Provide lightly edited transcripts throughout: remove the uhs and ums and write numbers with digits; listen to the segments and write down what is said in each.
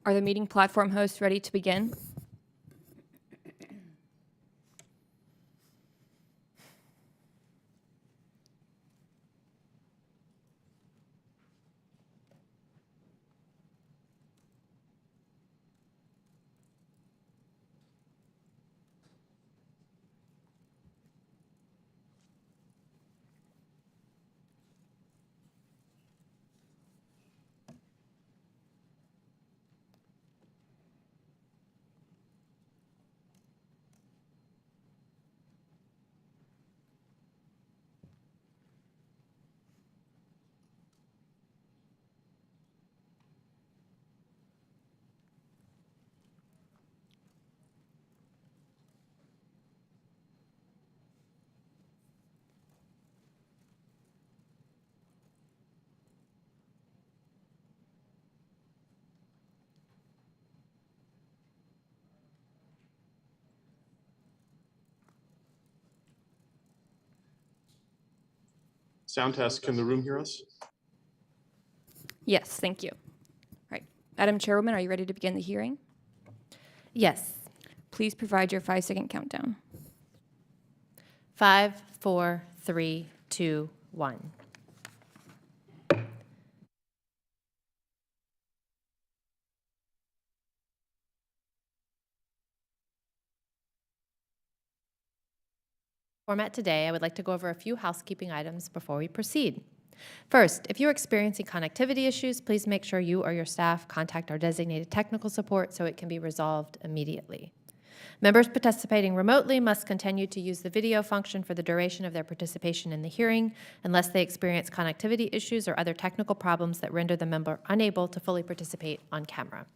Are the meeting platform hosts ready to begin? Sound test, can the room hear us? Yes, thank you. All right. Madam Chairwoman, are you ready to begin the hearing? Yes. Please provide your 5-second countdown. 5, 4, 3, 2, 1. Format today, I would like to go over a few housekeeping items before we proceed. First, if you're experiencing connectivity issues, please make sure you or your staff contact our designated technical support so it can be resolved immediately. Members participating remotely must continue to use the video function for the duration of their participation in the hearing unless they experience connectivity issues or other technical problems that render the member unable to fully participate on camera.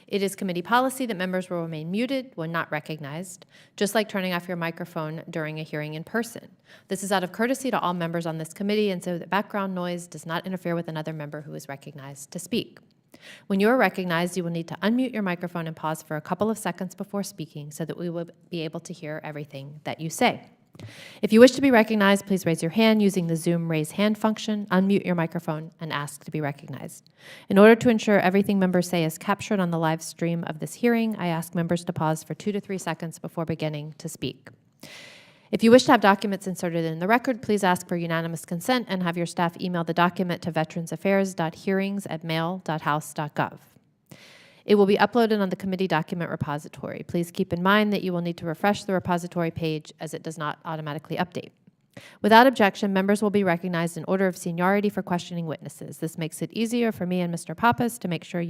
It is committee policy that members will remain muted when not recognized, just like turning off your microphone during a hearing in person. This is out of courtesy to all members on this committee and so that background noise does not interfere with another member who is recognized to speak. When you are recognized, you will need to unmute your microphone and pause for a couple of seconds before speaking so that we will be able to hear everything that you say. If you wish to be recognized, please raise your hand using the Zoom raise hand function, unmute your microphone, and ask to be recognized. In order to ensure everything members say is captured on the live stream of this hearing, I ask members to pause for 2 to 3 seconds before beginning to speak. If you wish to have documents inserted in the record, please ask for unanimous consent and have your staff email the document to veteransaffairs.hearings@mail.house.gov. It will be uploaded on the committee document repository. Please keep in mind that you will need to refresh the repository page as it does not automatically update. Without objection, members will be recognized in order of seniority for questioning witnesses. This makes it easier for me and Mr. Pappas to make sure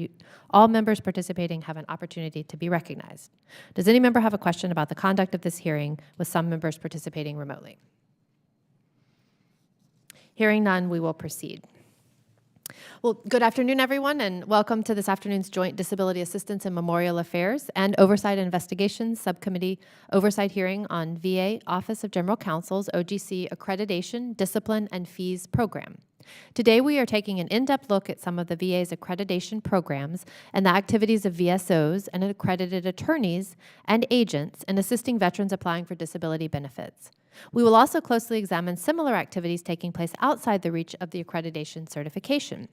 all members participating have an opportunity to be recognized. Does any member have a question about the conduct of this hearing with some members participating remotely? Hearing none, we will proceed. Well, good afternoon, everyone, and welcome to this afternoon's Joint Disability Assistance and Memorial Affairs and Oversight Investigations Subcommittee Oversight Hearing on VA Office of General Counsel's OGC Accreditation, Discipline, and Fees Program. Today, we are taking an in-depth look at some of the VA's accreditation programs and the activities of VSOs and accredited attorneys and agents in assisting veterans applying for disability benefits. We will also closely examine similar activities taking place outside the reach of the accreditation certification.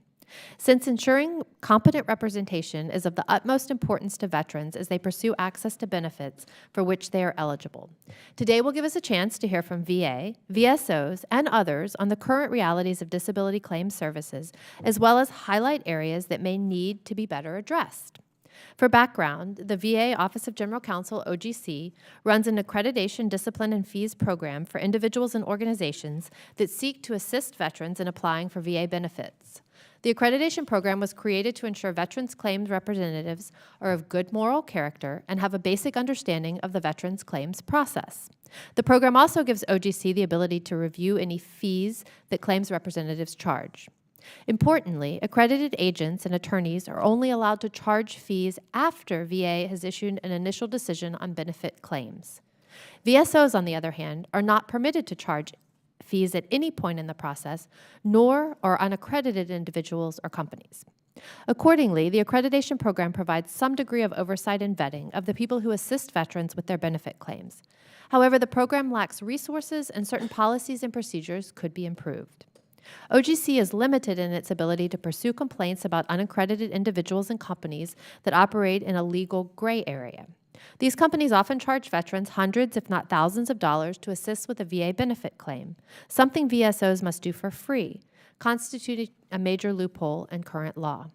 Since ensuring competent representation is of the utmost importance to veterans as they pursue access to benefits for which they are eligible, today will give us a chance to hear from VA, VSOs, and others on the current realities of disability claims services, as well as highlight areas that may need to be better addressed. For background, the VA Office of General Counsel, OGC, runs an accreditation, discipline, and fees program for individuals and organizations that seek to assist veterans in applying for VA benefits. The accreditation program was created to ensure veterans' claims representatives are of good moral character and have a basic understanding of the veterans' claims process. The program also gives OGC the ability to review any fees that claims representatives charge. Importantly, accredited agents and attorneys are only allowed to charge fees after VA has issued an initial decision on benefit claims. VSOs, on the other hand, are not permitted to charge fees at any point in the process, nor are unaccredited individuals or companies. Accordingly, the accreditation program provides some degree of oversight and vetting of the people who assist veterans with their benefit claims. However, the program lacks resources and certain policies and procedures could be improved. OGC is limited in its ability to pursue complaints about unaccredited individuals and companies that operate in a legal gray area. These companies often charge veterans hundreds, if not thousands of dollars to assist with a VA benefit claim, something VSOs must do for free, constituting a major loophole in current law.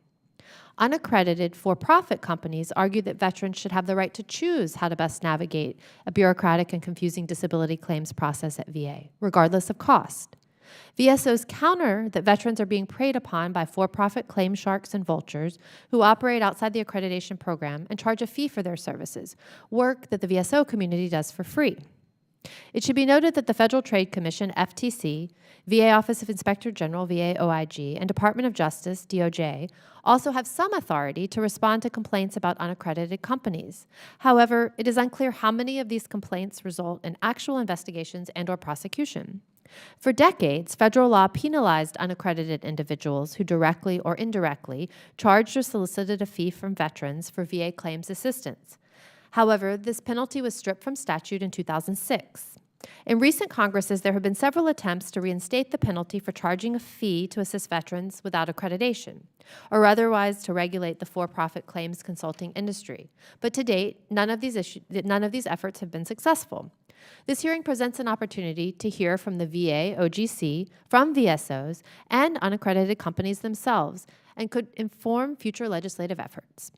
Unaccredited for-profit companies argue that veterans should have the right to choose how to best navigate a bureaucratic and confusing disability claims process at VA, regardless of cost. VSOs counter that veterans are being preyed upon by for-profit claim sharks and vultures who operate outside the accreditation program and charge a fee for their services, work that the VSO community does for free. It should be noted that the Federal Trade Commission, FTC, VA Office of Inspector General, VA OIG, and Department of Justice, DOJ, also have some authority to respond to complaints about unaccredited companies. However, it is unclear how many of these complaints result in actual investigations and/or prosecution. For decades, federal law penalized unaccredited individuals who directly or indirectly charged or solicited a fee from veterans for VA claims assistance. However, this penalty was stripped from statute in 2006. In recent Congresses, there have been several attempts to reinstate the penalty for charging a fee to assist veterans without accreditation, or otherwise to regulate the for-profit claims consulting industry. But to date, none of these efforts have been successful. This hearing presents an opportunity to hear from the VA, OGC, from VSOs, and unaccredited companies themselves, and could inform future legislative efforts.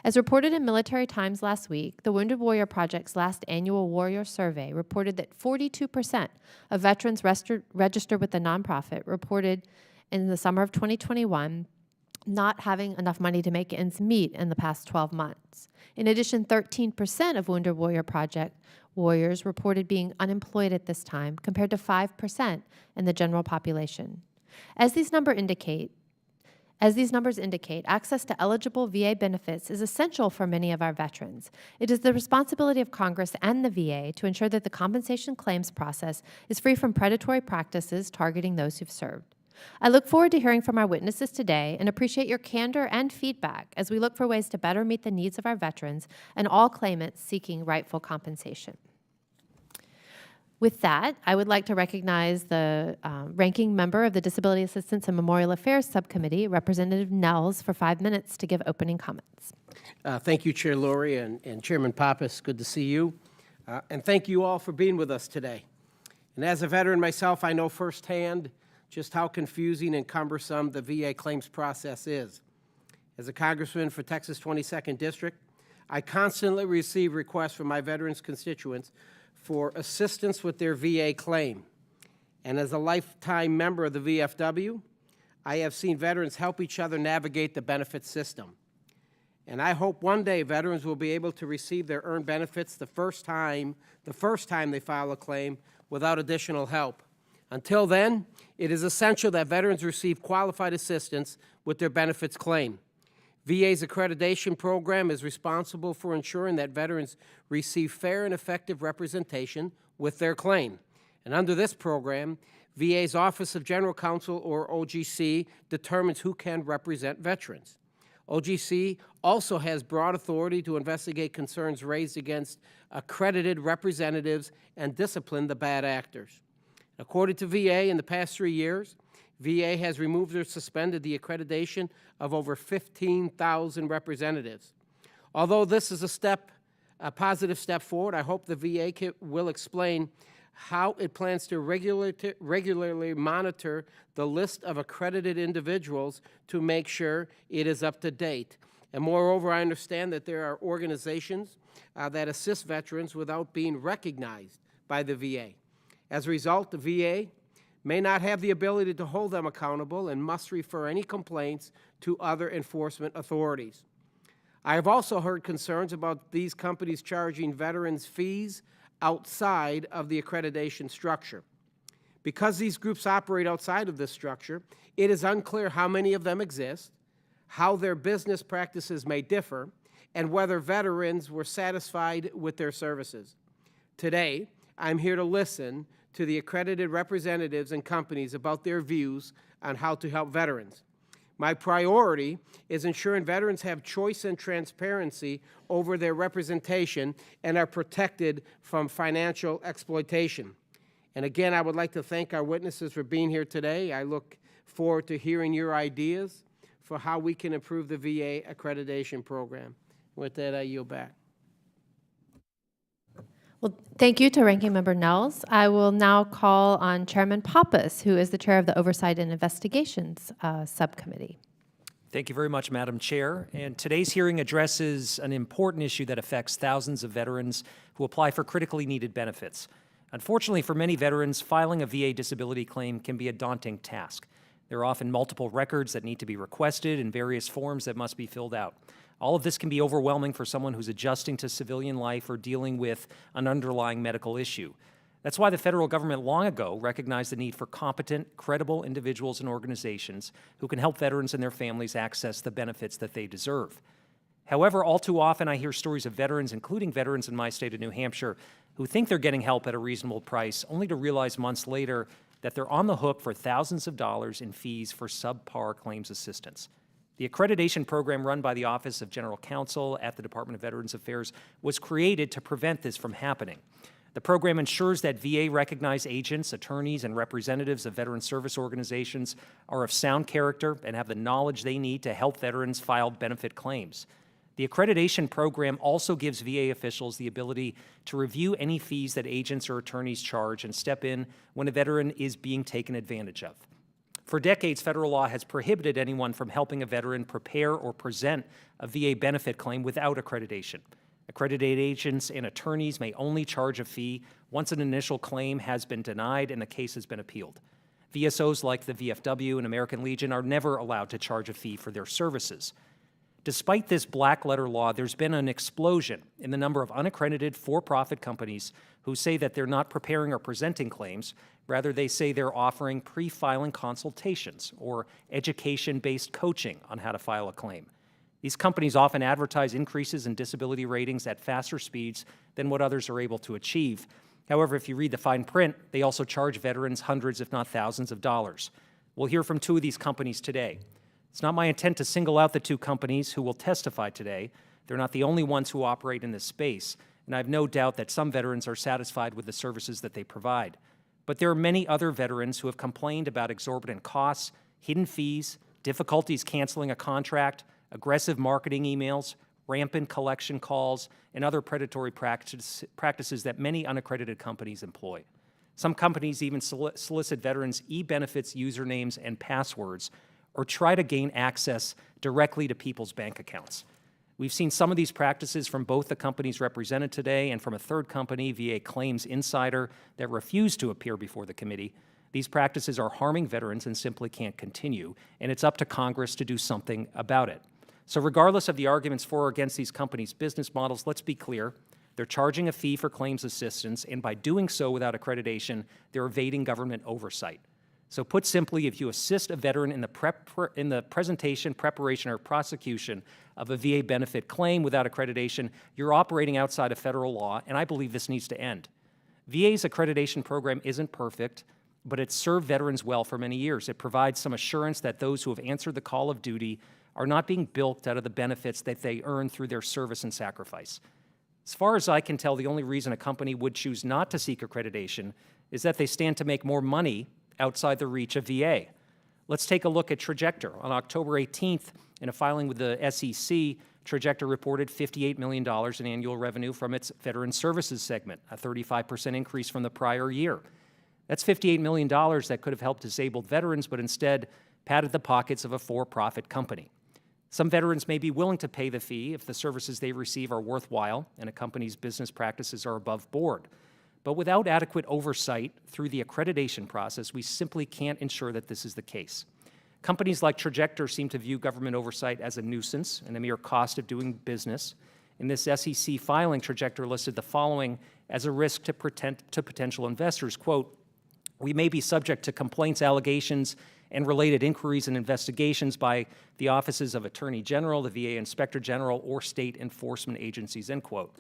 As reported in Military Times last week, the Wounded Warrior Project's last annual Warrior Survey reported that 42% of veterans registered with the nonprofit reported in the summer of 2021 not having enough money to make ends meet in the past 12 months. In addition, 13% of Wounded Warrior Project warriors reported being unemployed at this time, compared to 5% in the general population. As these numbers indicate, access to eligible VA benefits is essential for many of our veterans. It is the responsibility of Congress and the VA to ensure that the compensation claims process is free from predatory practices targeting those who've served. I look forward to hearing from our witnesses today and appreciate your candor and feedback as we look for ways to better meet the needs of our veterans and all claimants seeking rightful compensation. With that, I would like to recognize the ranking member of the Disability Assistance and Memorial Affairs Subcommittee, Representative Nels, for 5 minutes to give opening comments. Thank you, Chair Laurie and Chairman Pappas. Good to see you. And thank you all for being with us today. And as a veteran myself, I know firsthand just how confusing and cumbersome the VA claims process is. As a congressman for Texas 22nd District, I constantly receive requests from my veterans constituents for assistance with their VA claim. And as a lifetime member of the VFW, I have seen veterans help each other navigate the benefit system. And I hope one day veterans will be able to receive their earned benefits the first time they file a claim without additional help. Until then, it is essential that veterans receive qualified assistance with their benefits claim. VA's accreditation program is responsible for ensuring that veterans receive fair and effective representation with their claim. And under this program, VA's Office of General Counsel, or OGC, determines who can represent veterans. OGC also has broad authority to investigate concerns raised against accredited representatives and discipline the bad actors. According to VA, in the past 3 years, VA has removed or suspended the accreditation of over 15,000 representatives. Although this is a positive step forward, I hope the VA will explain how it plans to regularly monitor the list of accredited individuals to make sure it is up to date. And moreover, I understand that there are organizations that assist veterans without being recognized by the VA. As a result, the VA may not have the ability to hold them accountable and must refer any complaints to other enforcement authorities. I have also heard concerns about these companies charging veterans fees outside of the accreditation structure. Because these groups operate outside of this structure, it is unclear how many of them exist, how their business practices may differ, and whether veterans were satisfied with their services. Today, I'm here to listen to the accredited representatives and companies about their views on how to help veterans. My priority is ensuring veterans have choice and transparency over their representation and are protected from financial exploitation. And again, I would like to thank our witnesses for being here today. I look forward to hearing your ideas for how we can improve the VA accreditation program. With that, I yield back. Well, thank you to Ranking Member Nels. I will now call on Chairman Pappas, who is the chair of the Oversight and Investigations Subcommittee. Thank you very much, Madam Chair. And today's hearing addresses an important issue that affects thousands of veterans who apply for critically needed benefits. Unfortunately, for many veterans, filing a VA disability claim can be a daunting task. There are often multiple records that need to be requested and various forms that must be filled out. All of this can be overwhelming for someone who's adjusting to civilian life or dealing with an underlying medical issue. That's why the federal government long ago recognized the need for competent, credible individuals and organizations who can help veterans and their families access the benefits that they deserve. However, all too often I hear stories of veterans, including veterans in my state of New Hampshire, who think they're getting help at a reasonable price, only to realize months later that they're on the hook for thousands of dollars in fees for subpar claims assistance. The accreditation program run by the Office of General Counsel at the Department of Veterans Affairs was created to prevent this from happening. The program ensures that VA-recognized agents, attorneys, and representatives of veteran service organizations are of sound character and have the knowledge they need to help veterans file benefit claims. The accreditation program also gives VA officials the ability to review any fees that agents or attorneys charge and step in when a veteran is being taken advantage of. For decades, federal law has prohibited anyone from helping a veteran prepare or present a VA benefit claim without accreditation. Accredited agents and attorneys may only charge a fee once an initial claim has been denied and the case has been appealed. VSOs like the VFW and American Legion are never allowed to charge a fee for their services. Despite this black-letter law, there's been an explosion in the number of unaccredited for-profit companies who say that they're not preparing or presenting claims. Rather, they say they're offering pre-filing consultations or education-based coaching on how to file a claim. These companies often advertise increases in disability ratings at faster speeds than what others are able to achieve. However, if you read the fine print, they also charge veterans hundreds, if not thousands, of dollars. We'll hear from two of these companies today. It's not my intent to single out the two companies who will testify today. They're not the only ones who operate in this space, and I have no doubt that some veterans are satisfied with the services that they provide. But there are many other veterans who have complained about exorbitant costs, hidden fees, difficulties canceling a contract, aggressive marketing emails, rampant collection calls, and other predatory practices that many unaccredited companies employ. Some companies even solicit veterans' e-benefits usernames and passwords, or try to gain access directly to people's bank accounts. We've seen some of these practices from both the companies represented today and from a third company, VA Claims Insider, that refused to appear before the committee. These practices are harming veterans and simply can't continue, and it's up to Congress to do something about it. So regardless of the arguments for or against these companies' business models, let's be clear. They're charging a fee for claims assistance, and by doing so without accreditation, they're evading government oversight. So put simply, if you assist a veteran in the presentation, preparation, or prosecution of a VA benefit claim without accreditation, you're operating outside of federal law, and I believe this needs to end. VA's accreditation program isn't perfect, but it's served veterans well for many years. It provides some assurance that those who have answered the call of duty are not being bilked out of the benefits that they earn through their service and sacrifice. As far as I can tell, the only reason a company would choose not to seek accreditation is that they stand to make more money outside the reach of VA. Let's take a look at Tracter. On October 18th, in a filing with the SEC, Tracter reported $58 million in annual revenue from its Veteran Services segment, a 35% increase from the prior year. That's $58 million that could have helped disabled veterans, but instead padded the pockets of a for-profit company. Some veterans may be willing to pay the fee if the services they receive are worthwhile and a company's business practices are above board. But without adequate oversight through the accreditation process, we simply can't ensure that this is the case. Companies like Tracter seem to view government oversight as a nuisance and a mere cost of doing business. In this SEC filing, Tracter listed the following as a risk to potential investors. Quote, "We may be subject to complaints, allegations, and related inquiries and investigations by the offices of Attorney General, the VA Inspector General, or state enforcement agencies," end quote.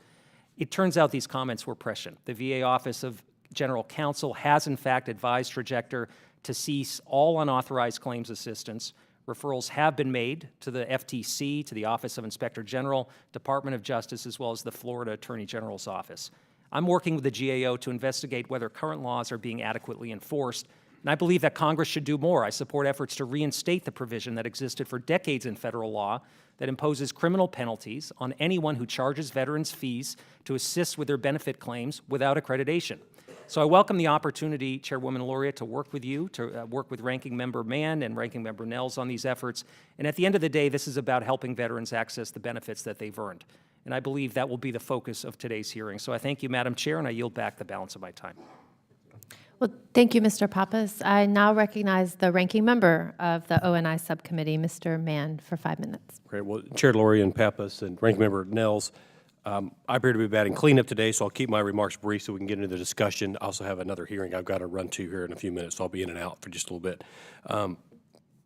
It turns out these comments were prescient. The VA Office of General Counsel has in fact advised Tracter to cease all unauthorized claims assistance. Referrals have been made to the FTC, to the Office of Inspector General, Department of Justice, as well as the Florida Attorney General's office. I'm working with the GAO to investigate whether current laws are being adequately enforced, and I believe that Congress should do more. I support efforts to reinstate the provision that existed for decades in federal law that imposes criminal penalties on anyone who charges veterans fees to assist with their benefit claims without accreditation. So I welcome the opportunity, Chairwoman Lauria, to work with you, to work with Ranking Member Mann and Ranking Member Nels on these efforts. And at the end of the day, this is about helping veterans access the benefits that they've earned. And I believe that will be the focus of today's hearing. So I thank you, Madam Chair, and I yield back the balance of my time. Well, thank you, Mr. Pappas. I now recognize the ranking member of the ONI subcommittee, Mr. Mann, for 5 minutes. Great. Well, Chair Lauria and Pappas and Ranking Member Nels, I appear to be batting cleanup today, so I'll keep my remarks brief so we can get into the discussion. I also have another hearing I've got to run to here in a few minutes, so I'll be in and out for just a little bit.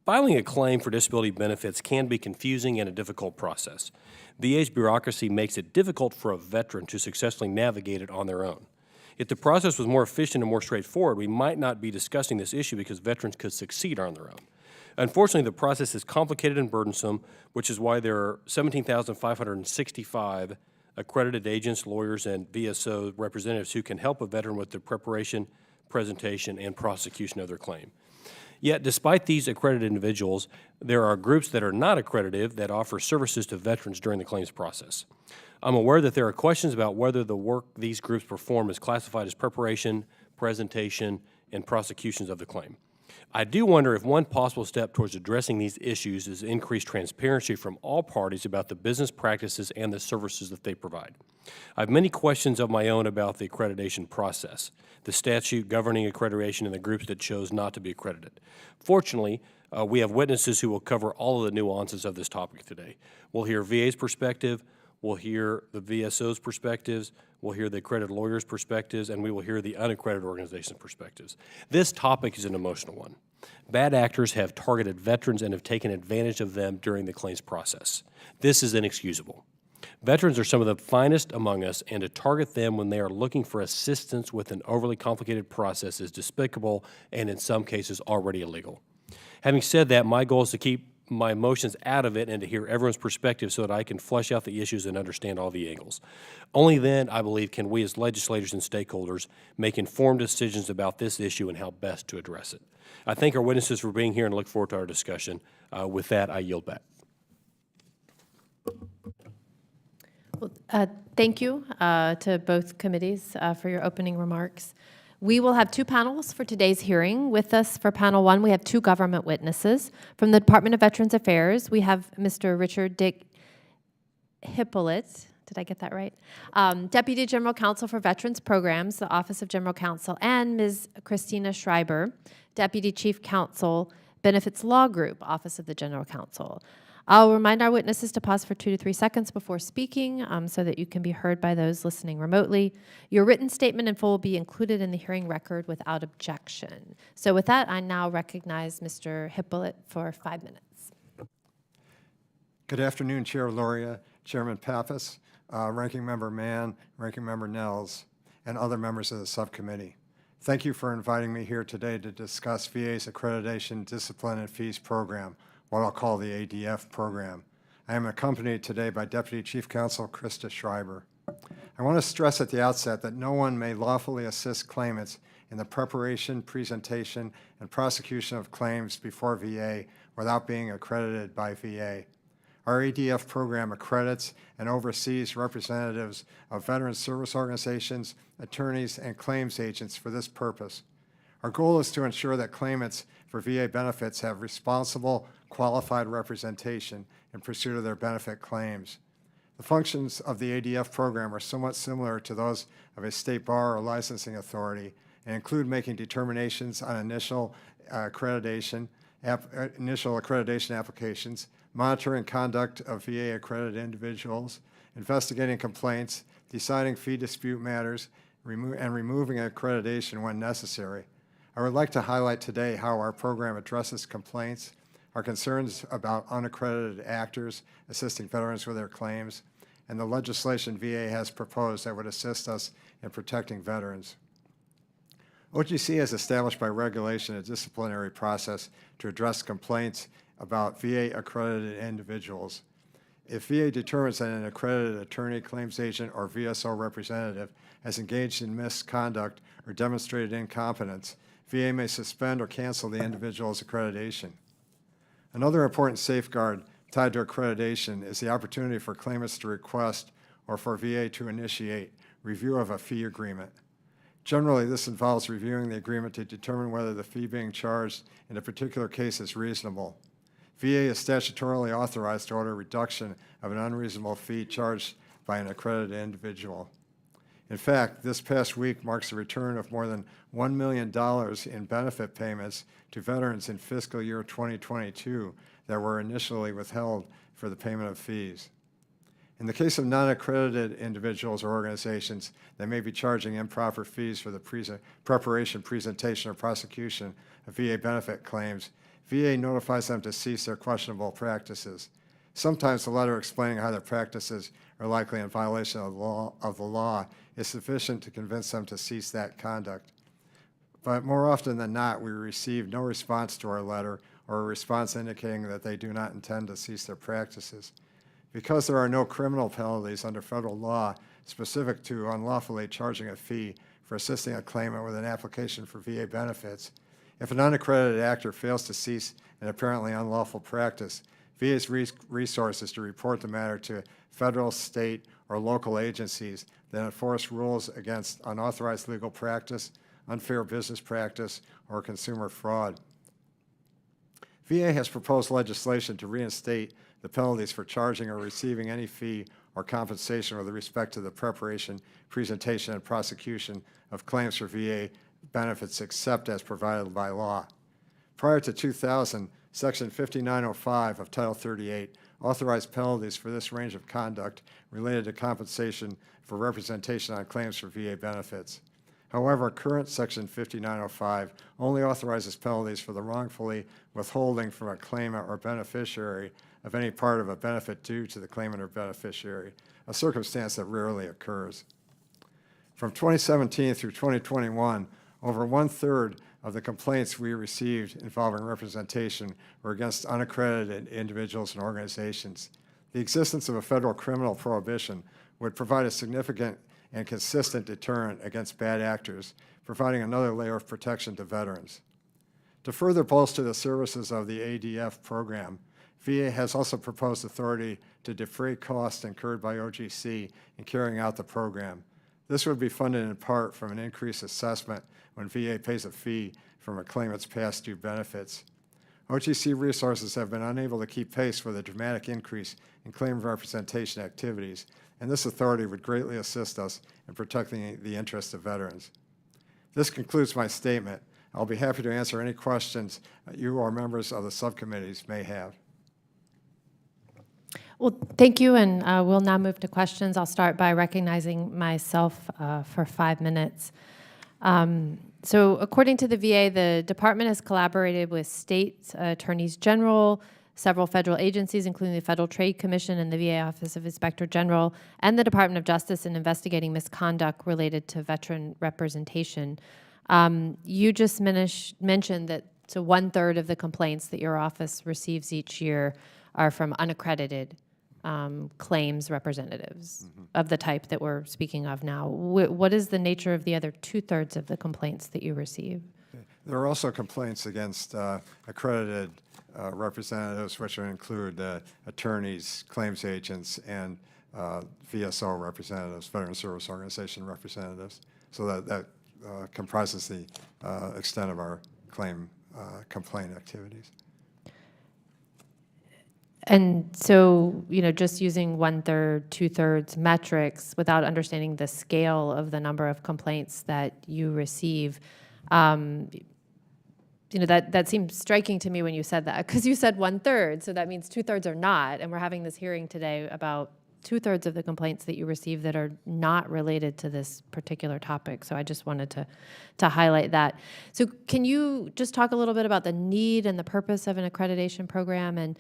Filing a claim for disability benefits can be confusing and a difficult process. VA's bureaucracy makes it difficult for a veteran to successfully navigate it on their own. If the process was more efficient and more straightforward, we might not be discussing this issue because veterans could succeed on their own. Unfortunately, the process is complicated and burdensome, which is why there are 17,565 accredited agents, lawyers, and VSO representatives who can help a veteran with the preparation, presentation, and prosecution of their claim. Yet, despite these accredited individuals, there are groups that are not accredited that offer services to veterans during the claims process. I'm aware that there are questions about whether the work these groups perform is classified as preparation, presentation, and prosecutions of the claim. I do wonder if one possible step towards addressing these issues is increased transparency from all parties about the business practices and the services that they provide. I have many questions of my own about the accreditation process, the statute governing accreditation, and the groups that chose not to be accredited. Fortunately, we have witnesses who will cover all of the nuances of this topic today. We'll hear VA's perspective, we'll hear the VSO's perspectives, we'll hear the accredited lawyers' perspectives, and we will hear the unaccredited organization's perspectives. This topic is an emotional one. Bad actors have targeted veterans and have taken advantage of them during the claims process. This is inexcusable. Veterans are some of the finest among us, and to target them when they are looking for assistance with an overly complicated process is despicable and in some cases already illegal. Having said that, my goal is to keep my emotions out of it and to hear everyone's perspective so that I can flesh out the issues and understand all the angles. Only then, I believe, can we as legislators and stakeholders make informed decisions about this issue and how best to address it. I thank our witnesses for being here and look forward to our discussion. With that, I yield back. Well, thank you to both committees for your opening remarks. We will have two panels for today's hearing. With us for panel one, we have two government witnesses. From the Department of Veterans Affairs, we have Mr. Richard Dick Hippolyte. Did I get that right? Deputy General Counsel for Veterans Programs, the Office of General Counsel, and Ms. Christina Schreiber, Deputy Chief Counsel, Benefits Law Group, Office of the General Counsel. I'll remind our witnesses to pause for 2 to 3 seconds before speaking so that you can be heard by those listening remotely. Your written statement in full will be included in the hearing record without objection. So with that, I now recognize Mr. Hippolyte for 5 minutes. Good afternoon, Chair Lauria, Chairman Pappas, Ranking Member Mann, Ranking Member Nels, and other members of the subcommittee. Thank you for inviting me here today to discuss VA's Accreditation, Discipline, and Fees Program, what I'll call the ADF program. I am accompanied today by Deputy Chief Counsel Christa Schreiber. I want to stress at the outset that no one may lawfully assist claimants in the preparation, presentation, and prosecution of claims before VA without being accredited by VA. Our ADF program accredits and oversees representatives of veteran service organizations, attorneys, and claims agents for this purpose. Our goal is to ensure that claimants for VA benefits have responsible, qualified representation in pursuit of their benefit claims. The functions of the ADF program are somewhat similar to those of a state bar or licensing authority and include making determinations on initial accreditation applications, monitoring conduct of VA accredited individuals, investigating complaints, deciding fee dispute matters, and removing accreditation when necessary. I would like to highlight today how our program addresses complaints, our concerns about unaccredited actors assisting veterans with their claims, and the legislation VA has proposed that would assist us in protecting veterans. OGC has established by regulation a disciplinary process to address complaints about VA accredited individuals. If VA determines that an accredited attorney, claims agent, or VSO representative has engaged in misconduct or demonstrated incompetence, VA may suspend or cancel the individual's accreditation. Another important safeguard tied to accreditation is the opportunity for claimants to request or for VA to initiate review of a fee agreement. Generally, this involves reviewing the agreement to determine whether the fee being charged in a particular case is reasonable. VA is statutorily authorized to order a reduction of an unreasonable fee charged by an accredited individual. In fact, this past week marks the return of more than $1 million in benefit payments to veterans in fiscal year 2022 that were initially withheld for the payment of fees. In the case of non-accredited individuals or organizations that may be charging improper fees for the preparation, presentation, or prosecution of VA benefit claims, VA notifies them to cease their questionable practices. Sometimes the letter explaining how their practices are likely in violation of the law is sufficient to convince them to cease that conduct. But more often than not, we receive no response to our letter or a response indicating that they do not intend to cease their practices. Because there are no criminal penalties under federal law specific to unlawfully charging a fee for assisting a claimant with an application for VA benefits, if an unaccredited actor fails to cease an apparently unlawful practice, VA's resources to report the matter to federal, state, or local agencies that enforce rules against unauthorized legal practice, unfair business practice, or consumer fraud. VA has proposed legislation to reinstate the penalties for charging or receiving any fee or compensation with respect to the preparation, presentation, and prosecution of claims for VA benefits except as provided by law. Prior to 2000, Section 5905 of Title 38 authorized penalties for this range of conduct related to compensation for representation on claims for VA benefits. However, current Section 5905 only authorizes penalties for the wrongfully withholding from a claimant or beneficiary of any part of a benefit due to the claimant or beneficiary, a circumstance that rarely occurs. From 2017 through 2021, over 1/3 of the complaints we received involving representation were against unaccredited individuals and organizations. The existence of a federal criminal prohibition would provide a significant and consistent deterrent against bad actors, providing another layer of protection to veterans. To further bolster the services of the ADF program, VA has also proposed authority to defray costs incurred by OGC in carrying out the program. This would be funded in part from an increased assessment when VA pays a fee from a claimant's past due benefits. OGC resources have been unable to keep pace with a dramatic increase in claim representation activities, and this authority would greatly assist us in protecting the interests of veterans. This concludes my statement. I'll be happy to answer any questions you or members of the subcommittees may have. Well, thank you, and we'll now move to questions. I'll start by recognizing myself for 5 minutes. So according to the VA, the department has collaborated with state attorneys general, several federal agencies, including the Federal Trade Commission and the VA Office of Inspector General, and the Department of Justice in investigating misconduct related to veteran representation. You just mentioned that 1/3 of the complaints that your office receives each year are from unaccredited claims representatives of the type that we're speaking of now. What is the nature of the other 2/3 of the complaints that you receive? There are also complaints against accredited representatives, which would include attorneys, claims agents, and VSO representatives, Veteran Service Organization representatives. So that comprises the extent of our complaint activities. And so, just using 1/3, 2/3 metrics without understanding the scale of the number of complaints that you receive, that seems striking to me when you said that, because you said 1/3, so that means 2/3 are not, and we're having this hearing today about 2/3 of the complaints that you receive that are not related to this particular topic. So I just wanted to highlight that. So can you just talk a little bit about the need and the purpose of an accreditation program? And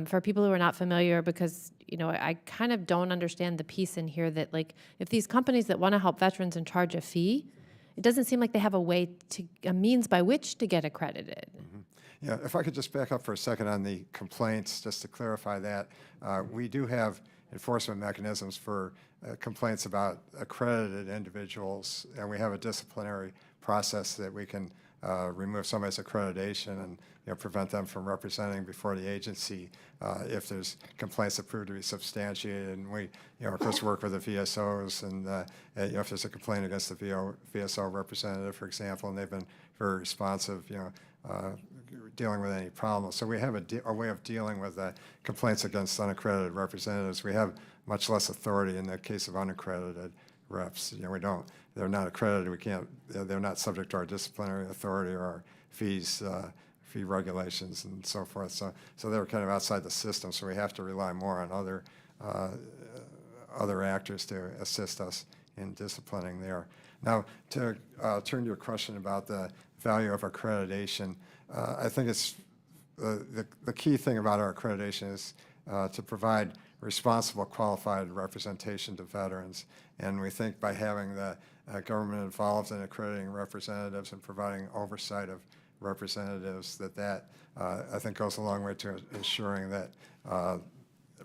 for people who are not familiar, because I kind of don't understand the piece in here that, like, if these companies that want to help veterans and charge a fee, it doesn't seem like they have a means by which to get accredited. Mm-hmm. Yeah, if I could just back up for a second on the complaints, just to clarify that. We do have enforcement mechanisms for complaints about accredited individuals, and we have a disciplinary process that we can remove somebody's accreditation and prevent them from representing before the agency if there's complaints that prove to be substantiated. And we, of course, work with the VSOs, and if there's a complaint against the VSO representative, for example, and they've been very responsive, dealing with any problems. So we have a way of dealing with complaints against unaccredited representatives. We have much less authority in the case of unaccredited reps. We don't. They're not accredited. We can't. They're not subject to our disciplinary authority or our fees, fee regulations, and so forth. So they're kind of outside the system. So we have to rely more on other actors to assist us in disciplining there. Now, to turn to your question about the value of accreditation, I think it's the key thing about our accreditation is to provide responsible, qualified representation to veterans. And we think by having the government involved in accrediting representatives and providing oversight of representatives, that I think goes a long way to ensuring that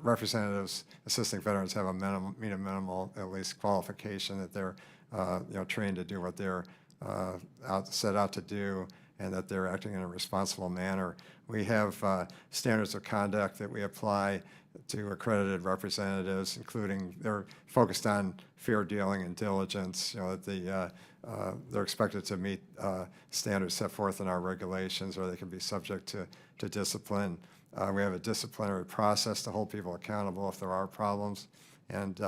representatives assisting veterans have a minimal at least qualification, that they're trained to do what they're set out to do, and that they're acting in a responsible manner. We have standards of conduct that we apply to accredited representatives, including they're focused on fair dealing and diligence. That they're expected to meet standards set forth in our regulations, or they can be subject to discipline. We have a disciplinary process to hold people accountable if there are problems, and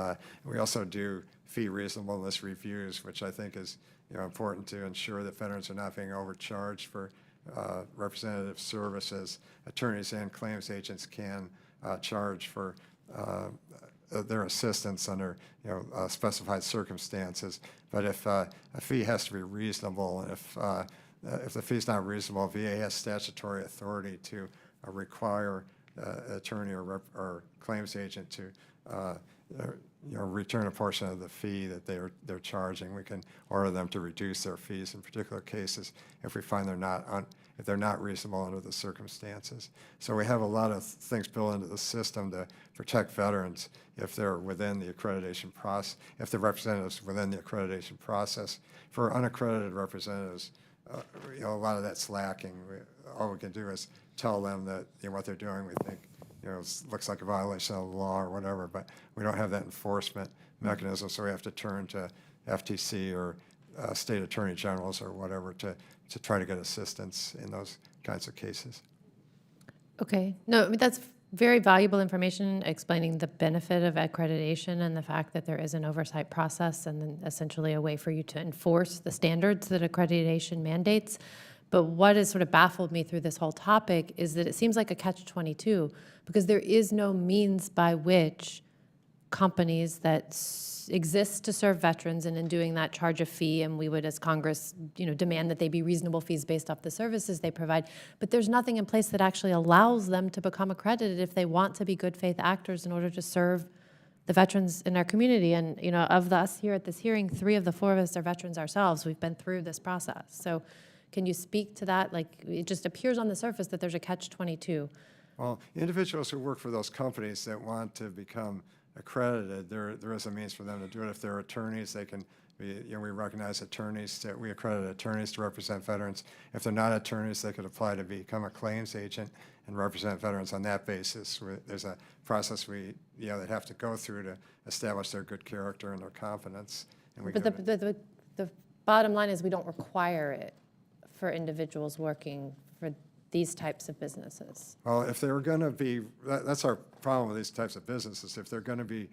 we also do fee reasonableness reviews, which I think is important to ensure that veterans are not being overcharged for representative services. Attorneys and claims agents can charge for their assistance under specified circumstances. But if a fee has to be reasonable, if the fee is not reasonable, VA has statutory authority to require attorney or claims agent to return a portion of the fee that they're charging. We can order them to reduce their fees in particular cases if we find if they're not reasonable under the circumstances. So we have a lot of things built into the system to protect veterans if they're within the accreditation process, if the representatives within the accreditation process. For unaccredited representatives, a lot of that's lacking. All we can do is tell them that what they're doing, we think looks like a violation of the law or whatever, but we don't have that enforcement mechanism, so we have to turn to FTC or state attorney generals or whatever to try to get assistance in those kinds of cases. Okay. No, I mean, that's very valuable information explaining the benefit of accreditation and the fact that there is an oversight process and then essentially a way for you to enforce the standards that accreditation mandates. But what has sort of baffled me through this whole topic is that it seems like a catch-22, because there is no means by which companies that exist to serve veterans and in doing that charge a fee, and we would as Congress demand that they be reasonable fees based off the services they provide, but there's nothing in place that actually allows them to become accredited if they want to be good faith actors in order to serve the veterans in our community. And of us here at this hearing, 3 of the 4 of us are veterans ourselves. We've been through this process. So can you speak to that? Like, it just appears on the surface that there's a catch-22. Well, individuals who work for those companies that want to become accredited, there is a means for them to do it. If they're attorneys, they can be, we recognize attorneys, we accredit attorneys to represent veterans. If they're not attorneys, they could apply to become a claims agent and represent veterans on that basis. There's a process they'd have to go through to establish their good character and their competence. And But the bottom line is we don't require it for individuals working for these types of businesses. Well, if they were going to be, that's our problem with these types of businesses. If they're going to be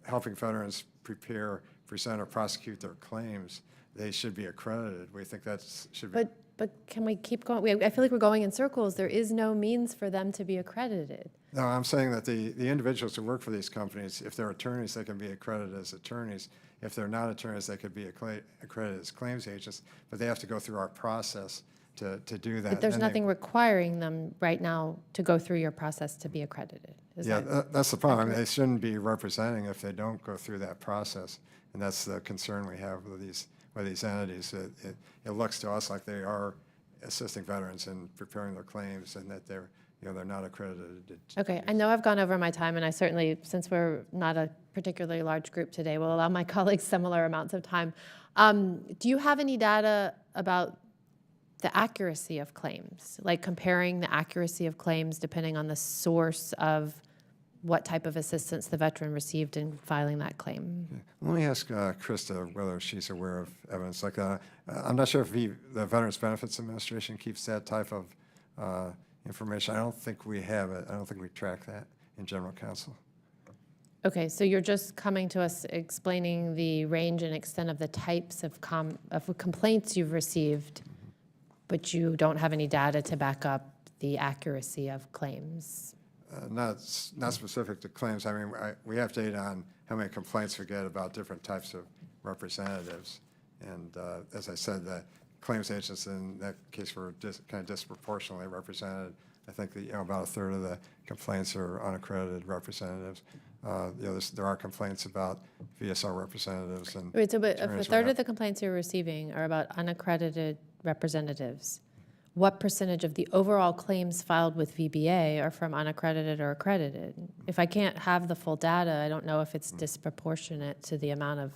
helping veterans prepare, present, or prosecute their claims, they should be accredited. We think that should be. But can we keep going? I feel like we're going in circles. There is no means for them to be accredited. No, I'm saying that the individuals who work for these companies, if they're attorneys, they can be accredited as attorneys. If they're not attorneys, they could be accredited as claims agents, but they have to go through our process to do that. But there's nothing requiring them right now to go through your process to be accredited. That's the problem. I mean, they shouldn't be representing if they don't go through that process, and that's the concern we have with these entities. It looks to us like they are assisting veterans in preparing their claims, and that they're not accredited. Okay, I know I've gone over my time, and I certainly, since we're not a particularly large group today, will allow my colleagues similar amounts of time. Do you have any data about the accuracy of claims, like comparing the accuracy of claims depending on the source of what type of assistance the veteran received in filing that claim? Let me ask Krista whether she's aware of evidence like that. I'm not sure if the Veterans Benefits Administration keeps that type of information. I don't think we have it. I don't think we track that in General Counsel. Okay, so you're just coming to us explaining the range and extent of the types of complaints you've received, but you don't have any data to back up the accuracy of claims. Not specific to claims. I mean, we have data on how many complaints we get about different types of representatives. And as I said, the claims agents in that case were kind of disproportionately represented. I think that, about a third of the complaints are unaccredited representatives. There are complaints about VSO representatives. And Wait, so but if a third of the complaints you're receiving are about unaccredited representatives, what percentage of the overall claims filed with VBA are from unaccredited or accredited? If I can't have the full data, I don't know if it's disproportionate to the amount of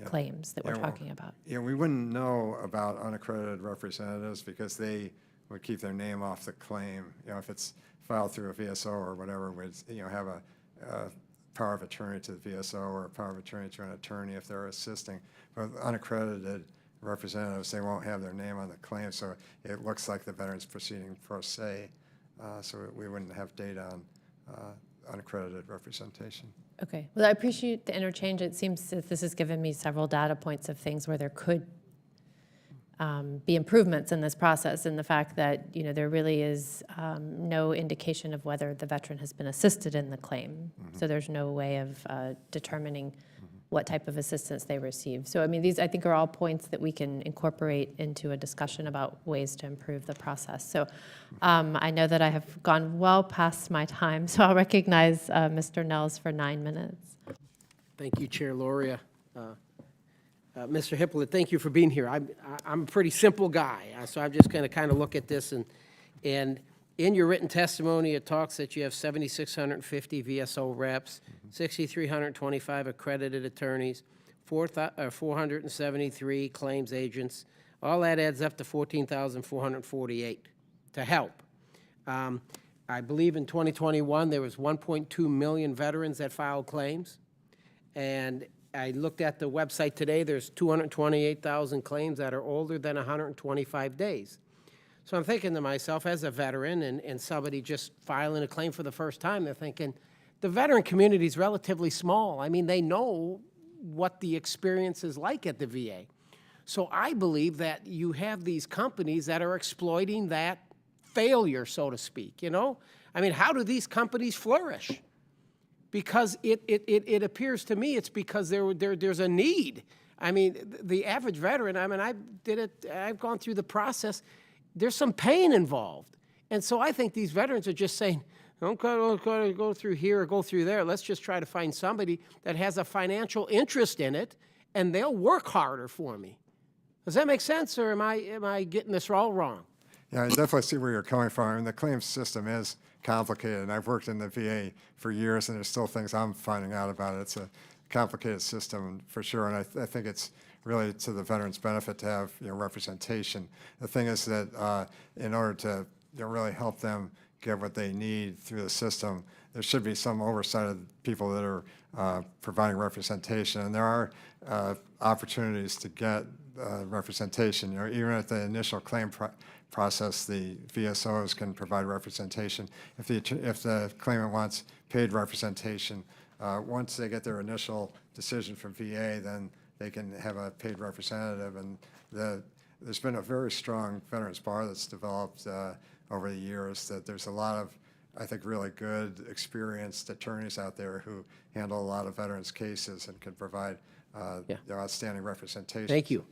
claims that we're talking about. Yeah, we wouldn't know about unaccredited representatives because they would keep their name off the claim. If it's filed through a VSO or whatever, would have a power of attorney to the VSO or a power of attorney to an attorney if they're assisting. But unaccredited representatives, they won't have their name on the claim, so it looks like the veteran's proceeding pro se. So we wouldn't have data on unaccredited representation. Okay. Well, I appreciate the interchange. It seems that this has given me several data points of things where there could be improvements in this process, and the fact that there really is no indication of whether the veteran has been assisted in the claim. So there's no way of determining what type of assistance they receive. So I mean, these I think are all points that we can incorporate into a discussion about ways to improve the process. So I know that I have gone well past my time, so I'll recognize Mr. Nels for 9 minutes. Thank you, Chair Loria. Mr. Hippolyte, thank you for being here. I'm a pretty simple guy, so I'm just going to kind of look at this. And in your written testimony, it talks that you have 7,650 VSO reps, 6,325 accredited attorneys, 473 claims agents. All that adds up to 14,448 to help. I believe in 2021, there was 1.2 million veterans that filed claims. And I looked at the website today, there's 228,000 claims that are older than 125 days. So I'm thinking to myself, as a veteran and somebody just filing a claim for the first time, they're thinking, the veteran community is relatively small. I mean, they know what the experience is like at the VA. So I believe that you have these companies that are exploiting that failure, so to speak, I mean, how do these companies flourish? Because it appears to me it's because there's a need. I mean, the average veteran, I mean, I've gone through the process. There's some pain involved. And so I think these veterans are just saying, don't go through here or go through there. Let's just try to find somebody that has a financial interest in it, and they'll work harder for me. Does that make sense, or am I getting this all wrong? Yeah, I definitely see where you're coming from. I mean, the claims system is complicated, and I've worked in the VA for years, and there's still things I'm finding out about it. It's a complicated system for sure, and I think it's really to the veterans' benefit to have representation. The thing is that in order to really help them get what they need through the system, there should be some oversight of people that are providing representation, and there are opportunities to get representation. Even at the initial claim process, the VSOs can provide representation. If the claimant wants paid representation, once they get their initial decision from VA, then they can have a paid representative. And there's been a very strong veterans bar that's developed over the years. That there's a lot of, I think, really good, experienced attorneys out there who handle a lot of veterans cases and can provide their outstanding representation. Thank you.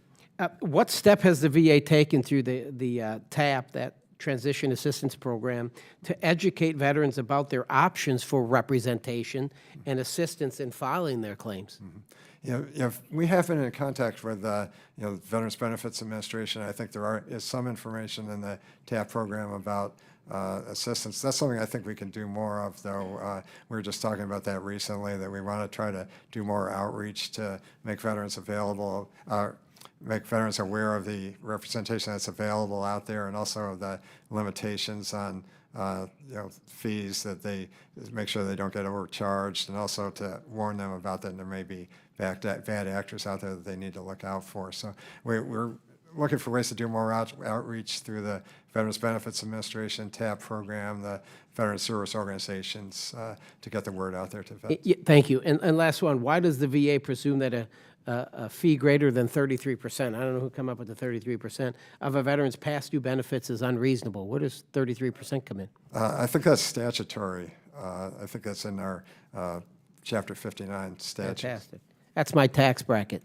What step has the VA taken through the TAP, that Transition Assistance Program to educate veterans about their options for representation and assistance in filing their claims. We have been in contact with Veterans Benefits Administration. I think there is some information in the TAP program about assistance. That's something I think we can do more of, though. We were just talking about that recently, that we want to try to do more outreach to make veterans available, make veterans aware of the representation that's available out there, and also of the limitations on fees, that they make sure they don't get overcharged, and also to warn them about that there may be bad actors out there that they need to look out for. So we're looking for ways to do more outreach through the Veterans Benefits Administration, TAP program, the Veteran Service Organizations, to get the word out there to vets. Thank you. And last one, why does the VA presume that a fee greater than 33%, I don't know who come up with the 33%, of a veteran's past due benefits is unreasonable? Where does 33% come in? I think that's statutory. I think that's in our Chapter 59 statute. Fantastic. That's my tax bracket.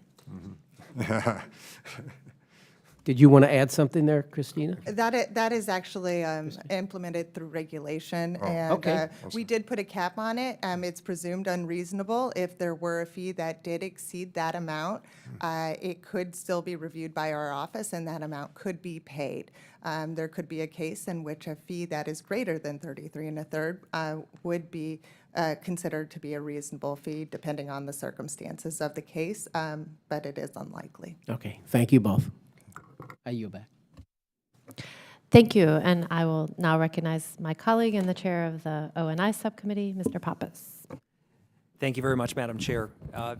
Did you want to add something there, Christina? That is actually implemented through regulation, and okay. We did put a cap on it. It's presumed unreasonable. If there were a fee that did exceed that amount, it could still be reviewed by our office, and that amount could be paid. There could be a case in which a fee that is greater than 33 1/3 would be considered to be a reasonable fee, depending on the circumstances of the case, but it is unlikely. Okay, thank you both. I yield back. Thank you, and I will now recognize my colleague and the chair of the O&I subcommittee, Mr. Pappas. Thank you very much, Madam Chair.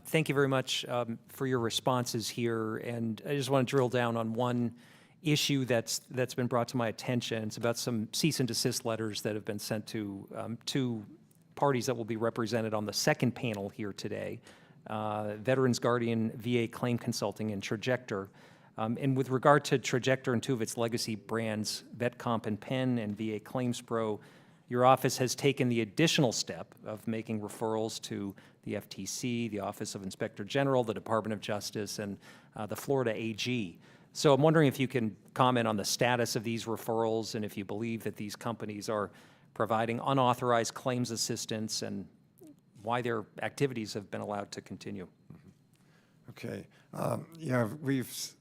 Thank you very much for your responses here, and I just want to drill down on one issue that's been brought to my attention. It's about some cease and desist letters that have been sent to two parties that will be represented on the second panel here today, Veterans Guardian, VA Claim Consulting, and Trajector. And with regard to Trajector and two of its legacy brands, VetComp and Penn and VA Claims Pro, your office has taken the additional step of making referrals to the FTC, the Office of Inspector General, the Department of Justice, and the Florida AG. So I'm wondering if you can comment on the status of these referrals and if you believe that these companies are providing unauthorized claims assistance and why their activities have been allowed to continue. Okay. We've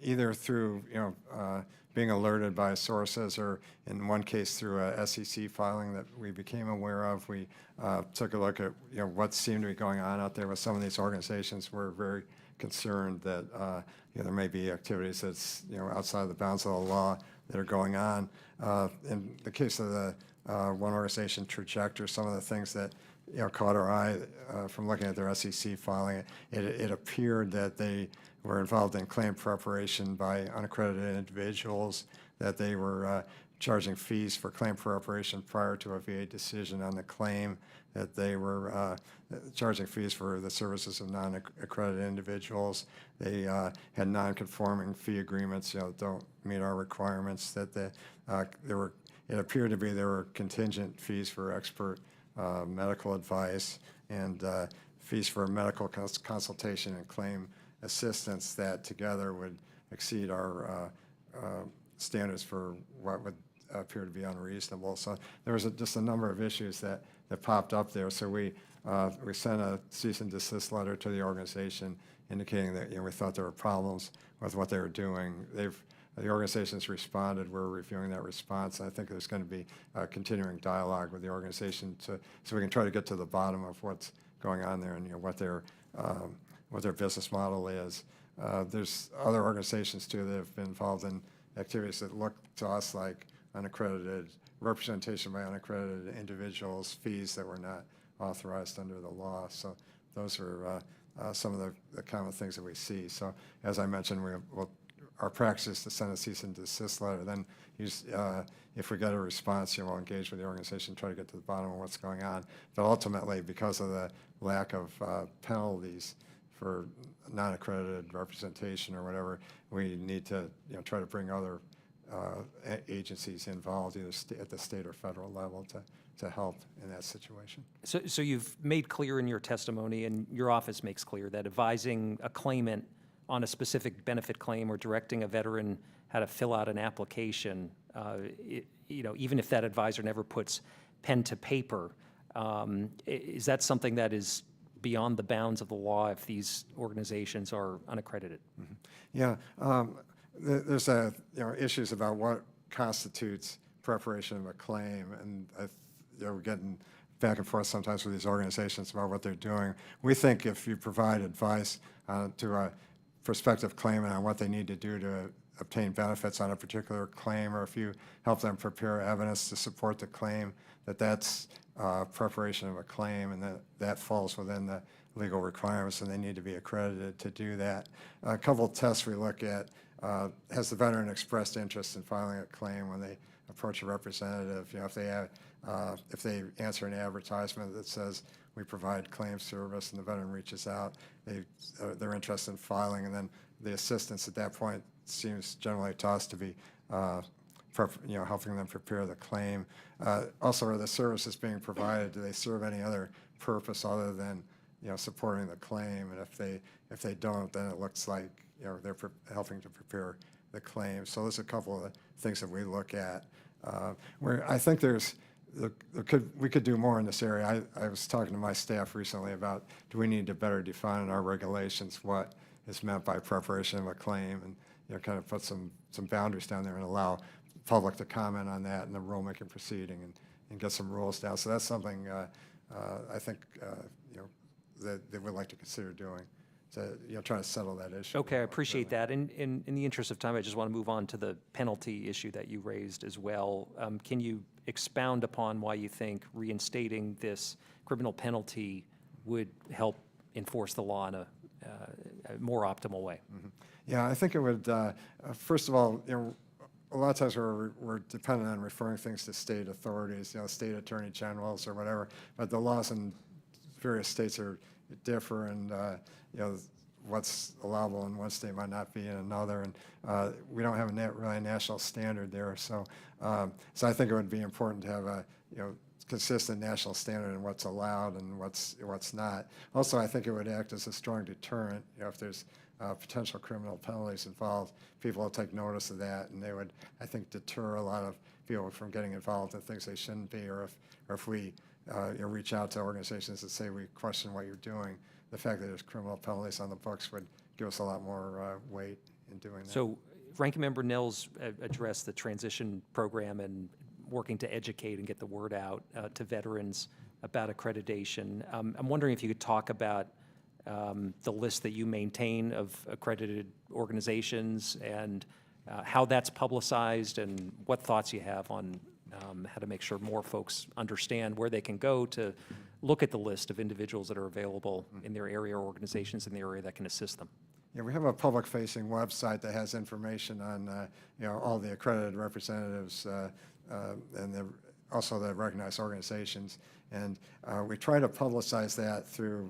either through being alerted by sources, or in one case through a SEC filing that we became aware of, we took a look at what seemed to be going on out there with some of these organizations. We're very concerned that there may be activities that's outside the bounds of the law that are going on. In the case of the one organization, Trajector, some of the things that caught our eye from looking at their SEC filing, it appeared that they were involved in claim preparation by unaccredited individuals, that they were charging fees for claim preparation prior to a VA decision on the claim, that they were charging fees for the services of non-accredited individuals. They had non-conforming fee agreements, don't meet our requirements, that it appeared to be there were contingent fees for expert medical advice and fees for medical consultation and claim assistance that together would exceed our standards for what would appear to be unreasonable. So there was just a number of issues that popped up there. So we sent a cease and desist letter to the organization indicating that we thought there were problems with what they were doing. The organization's responded. We're reviewing that response. And I think there's going to be a continuing dialogue with the organization so we can try to get to the bottom of what's going on there and what their business model is. There's other organizations too that have been involved in activities that look to us like unaccredited representation by unaccredited individuals, fees that were not authorized under the law. So those are some of the common things that we see. So as I mentioned, our practice is to send a cease and desist letter. Then if we get a response, we'll engage with the organization, try to get to the bottom of what's going on. But ultimately, because of the lack of penalties for non-accredited representation or whatever, we need to try to bring other agencies involved, either at the state or federal level, to help in that situation. So you've made clear in your testimony, and your office makes clear, that advising a claimant on a specific benefit claim or directing a veteran how to fill out an application even if that advisor never puts pen to paper, is that something that is beyond the bounds of the law if these organizations are unaccredited? Yeah, there's issues about what constitutes preparation of a claim, and we're getting back and forth sometimes with these organizations about what they're doing. We think if you provide advice to a prospective claimant on what they need to do to obtain benefits on a particular claim, or if you help them prepare evidence to support the claim, that's preparation of a claim, and that falls within the legal requirements, and they need to be accredited to do that. A couple of tests we look at: has the veteran expressed interest in filing a claim when they approach a representative? If they answer an advertisement that says we provide claim service, and the veteran reaches out, they're interested in filing, and then the assistance at that point seems generally to us to be helping them prepare the claim. Also, are the services being provided, do they serve any other purpose other than supporting the claim? And if they don't, then it looks like they're helping to prepare the claim. So there's a couple of things that we look at where I think we could do more in this area. I was talking to my staff recently about, do we need to better define in our regulations what is meant by preparation of a claim, and kind of put some boundaries down there and allow public to comment on that in the rulemaking proceeding, and get some rules down. So that's something I think that we'd like to consider doing, to try to settle that issue. Okay, I appreciate that. And in the interest of time, I just want to move on to the penalty issue that you raised as well. Can you expound upon why you think reinstating this criminal penalty would help enforce the law in a more optimal way? Mm-hmm. Yeah, I think it would. First of all, a lot of times we're dependent on referring things to state authorities, state attorney generals or whatever. But the laws in various states are differ, and what's allowable in one state might not be in another, and we don't have a really national standard there. So, so I think it would be important to have a consistent national standard in what's allowed and what's not. Also, I think it would act as a strong deterrent. If there's potential criminal penalties involved, people will take notice of that, and they would, I think, deter a lot of people from getting involved in things they shouldn't be. Or if we reach out to organizations that say we question what you're doing, the fact that there's criminal penalties on the books would give us a lot more weight in doing that. So Ranking Member Nels addressed the transition program and working to educate and get the word out to veterans about accreditation. I'm wondering if you could talk about the list that you maintain of accredited organizations, and how that's publicized, and what thoughts you have on how to make sure more folks understand where they can go to look at the list of individuals that are available in their area, or organizations in the area that can assist them. Yeah, we have a public-facing website that has information on all the accredited representatives and also the recognized organizations, and we try to publicize that through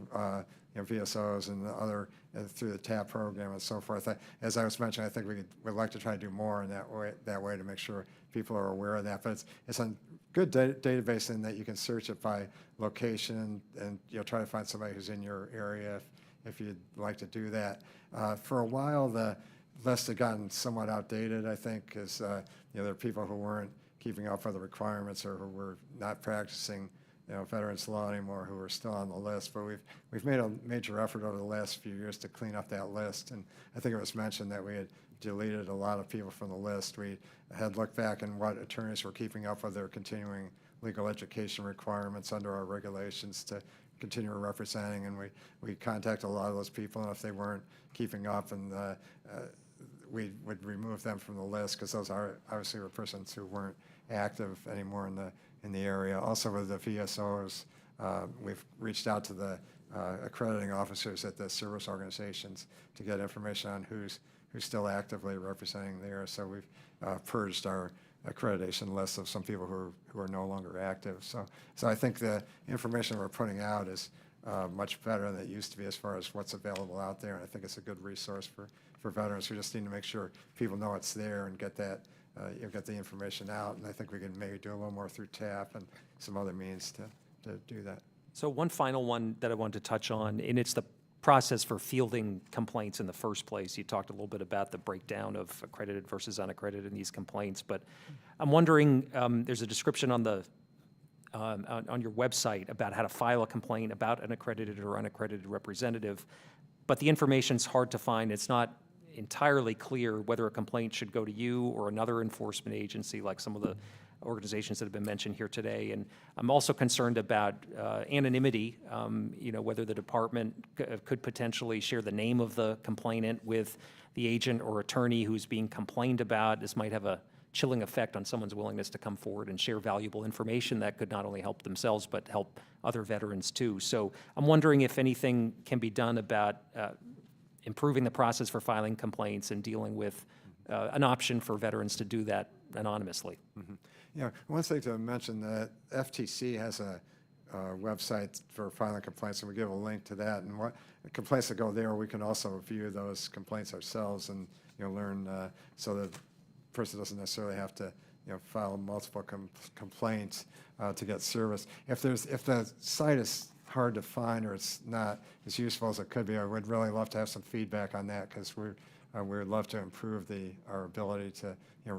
VSOs and other through the TAP program and so forth. As I was mentioning, I think we'd like to try to do more in that way to make sure people are aware of that. But it's a good database in that you can search it by location, and try to find somebody who's in your area if you'd like to do that. For a while, the list had gotten somewhat outdated, I think, because there are people who weren't keeping up with the requirements, or who were not practicing veterans law anymore, who are still on the list. But we've made a major effort over the last few years to clean up that list, and I think it was mentioned that we had deleted a lot of people from the list. We had looked back in what attorneys were keeping up with their continuing legal education requirements under our regulations to continue representing, and we contacted a lot of those people, and if they weren't keeping up, and we would remove them from the list, because those are obviously were persons who weren't active anymore in the area. Also, with the VSOs, we've reached out to the accrediting officers at the service organizations to get information on who's still actively representing there. So we've purged our accreditation list of some people who are no longer active. So I think the information we're putting out is much better than it used to be as far as what's available out there, and I think it's a good resource for veterans. We just need to make sure people know it's there and get that get the information out, and I think we can maybe do a little more through TAP and some other means to do that. So one final one that I wanted to touch on, and it's the process for fielding complaints in the first place. You talked a little bit about the breakdown of accredited versus unaccredited in these complaints, but I'm wondering, there's a description on the on your website about how to file a complaint about an accredited or unaccredited representative, but the information's hard to find. It's not entirely clear whether a complaint should go to you or another enforcement agency like some of the organizations that have been mentioned here today. And I'm also concerned about anonymity, whether the department could potentially share the name of the complainant with the agent or attorney who's being complained about. This might have a chilling effect on someone's willingness to come forward and share valuable information that could not only help themselves but help other veterans too. So I'm wondering if anything can be done about improving the process for filing complaints and dealing with an option for veterans to do that anonymously. Mm-hmm. Yeah, one thing to mention that FTC has a website for filing complaints, and we give a link to that. And what complaints that go there, we can also view those complaints ourselves and learn so that the person doesn't necessarily have to file multiple complaints to get service. If the site is hard to find or it's not as useful as it could be, I would really love to have some feedback on that, because we would love to improve our ability to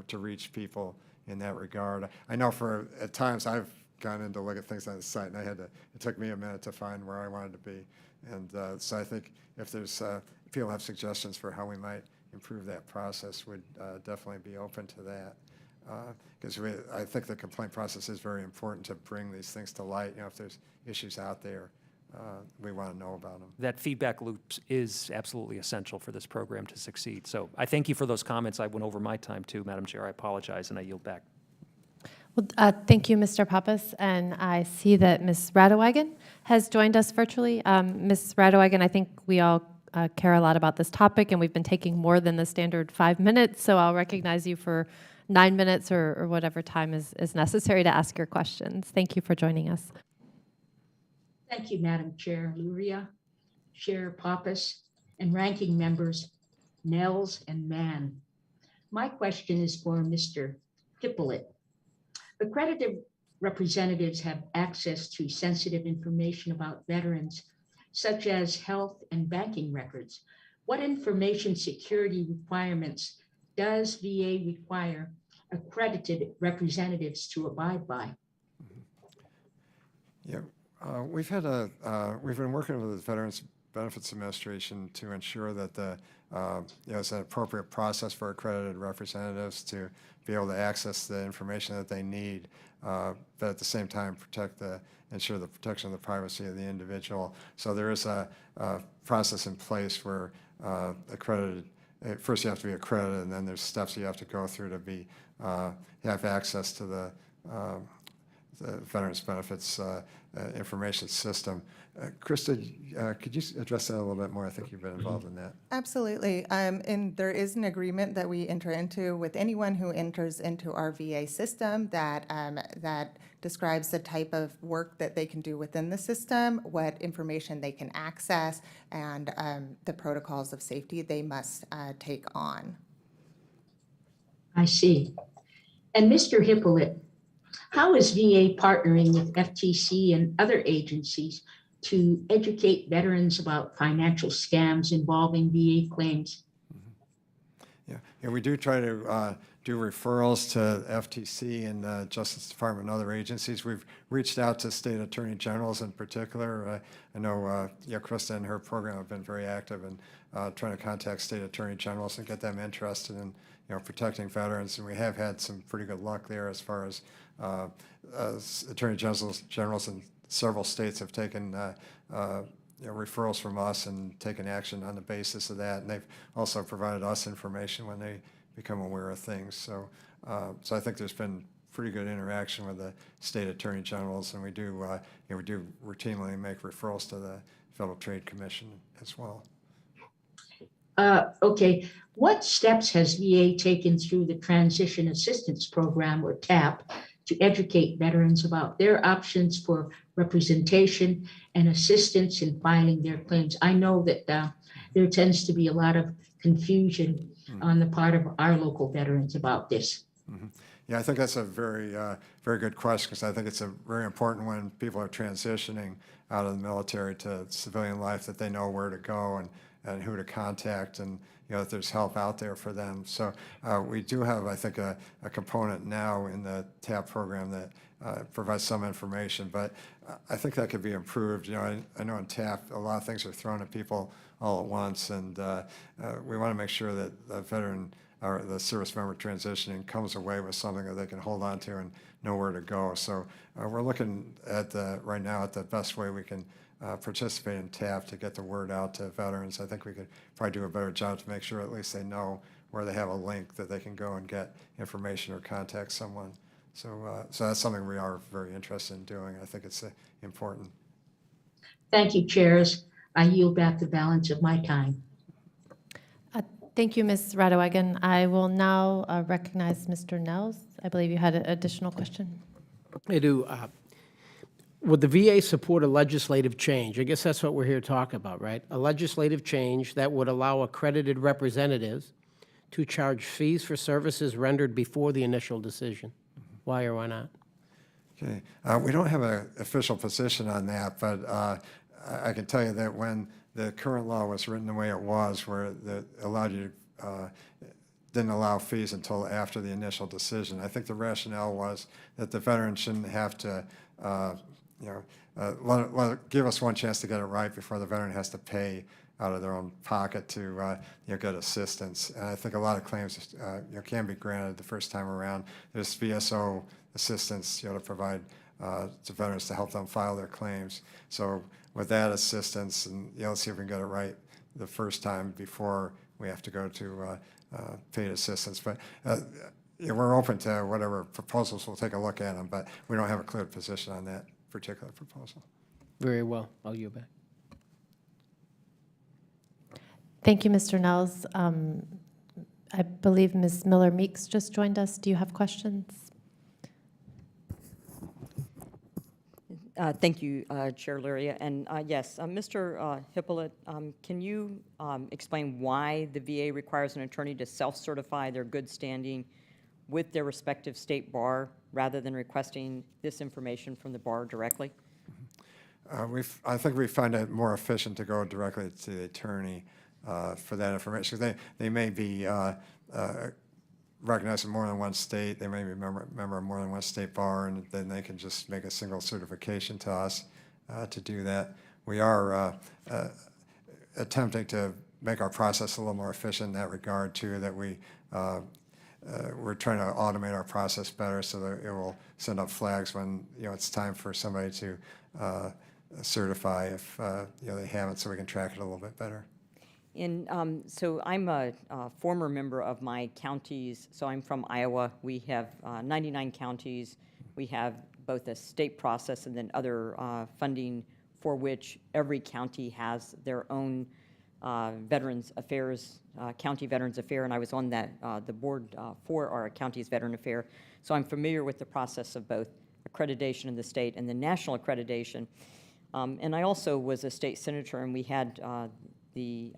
to reach people in that regard. I know at times I've gone in to look at things on the site, and it took me a minute to find where I wanted to be. And so I think if people have suggestions for how we might improve that process, we'd definitely be open to that. Because I think the complaint process is very important to bring these things to light. If there's issues out there, we want to know about them. That feedback loop is absolutely essential for this program to succeed. So I thank you for those comments. I went over my time too, Madam Chair. I apologize, and I yield back. Well, thank you, Mr. Pappas. And I see that Ms. Radewagen has joined us virtually. Ms. Radewagen, I think we all care a lot about this topic, and we've been taking more than the standard 5 minutes, so I'll recognize you for 9 minutes or whatever time is necessary to ask your questions. Thank you for joining us. Thank you, Madam Chair Luria, Chair Pappas, and ranking members Nels and Mann. My question is for Mr. Hippolyte. Accredited representatives have access to sensitive information about veterans, such as health and banking records. What information security requirements does VA require accredited representatives to abide by? Yeah, we've been working with the Veterans Benefits Administration to ensure that it's an appropriate process for accredited representatives to be able to access the information that they need, but at the same time ensure the protection of the privacy of the individual. So there is a process in place where first you have to be accredited, and then there's steps you have to go through to have access to the Veterans Benefits information system. Krista, could you address that a little bit more? I think you've been involved in that. Absolutely. And there is an agreement that we enter into with anyone who enters into our VA system that describes the type of work that they can do within the system, what information they can access, and the protocols of safety they must take on. I see. And Mr. Hippolyte, how is VA partnering with FTC and other agencies to educate veterans about financial scams involving VA claims? Yeah, we do try to do referrals to FTC and Justice Department and other agencies. We've reached out to state attorney generals in particular. I know Krista and her program have been very active in trying to contact state attorney generals and get them interested in protecting veterans, and we have had some pretty good luck there as far as attorney generals in several states have taken referrals from us and taken action on the basis of that, and they've also provided us information when they become aware of things. So I think there's been pretty good interaction with the state attorney generals, and we do routinely make referrals to the Federal Trade Commission as well. Okay, what steps has VA taken through the Transition Assistance Program, or TAP, to educate veterans about their options for representation and assistance in filing their claims? I know that there tends to be a lot of confusion on the part of our local veterans about this. Yeah, I think that's a very good question, because I think it's a very important when people are transitioning out of the military to civilian life, that they know where to go and who to contact, and that there's help out there for them. So we do have, I think, a component now in the TAP program that provides some information, but I think that could be improved. I know in TAP a lot of things are thrown at people all at once, and we want to make sure that the veteran or the service member transitioning comes away with something that they can hold on to and know where to go. So we're looking at right now at the best way we can participate in TAP to get the word out to veterans. I think we could probably do a better job to make sure at least they know where they have a link that they can go and get information or contact someone. So that's something we are very interested in doing. I think it's important. Thank you, chairs. I yield back the balance of my time. Thank you, Ms. Radowagen. I will now recognize Mr. Nels. I believe you had an additional question. I do. Would the VA support a legislative change? I guess that's what we're here to talk about, right? A legislative change that would allow accredited representatives to charge fees for services rendered before the initial decision. Why or why not? Okay. We don't have an official position on that, but I can tell you that when the current law was written the way it was, where it allowed you didn't allow fees until after the initial decision, I think the rationale was that the veteran shouldn't have to give us one chance to get it right before the veteran has to pay out of their own pocket to get assistance. And I think a lot of claims can be granted the first time around. There's VSO assistance to provide to veterans to help them file their claims. So with that assistance, and let's see if we can get it right the first time before we have to go to paid assistance. But we're open to whatever proposals. We'll take a look at them, but we don't have a clear position on that particular proposal. Very well. I'll yield back. Thank you, Mr. Nels. I believe Ms. Miller-Meeks just joined us. Do you have questions? Thank you, Chair Luria. And yes, Mr. Hippolyte, can you explain why the VA requires an attorney to self-certify their good standing with their respective state bar rather than requesting this information from the bar directly? I think we find it more efficient to go directly to the attorney for that information. They may be recognized in more than one state. They may be a member of more than one state bar, and then they can just make a single certification to us to do that. We are attempting to make our process a little more efficient in that regard too, that we're trying to automate our process better so that it will send up flags when it's time for somebody to certify if they haven't, so we can track it a little bit better. And so I'm a former member of my counties. So I'm from Iowa. We have 99 counties. We have both a state process and then other funding for which every county has their own Veterans Affairs, County Veterans Affair, and I was on that the board for our county's Veteran Affair. So I'm familiar with the process of both accreditation in the state and the national accreditation. And I also was a state senator, and we had the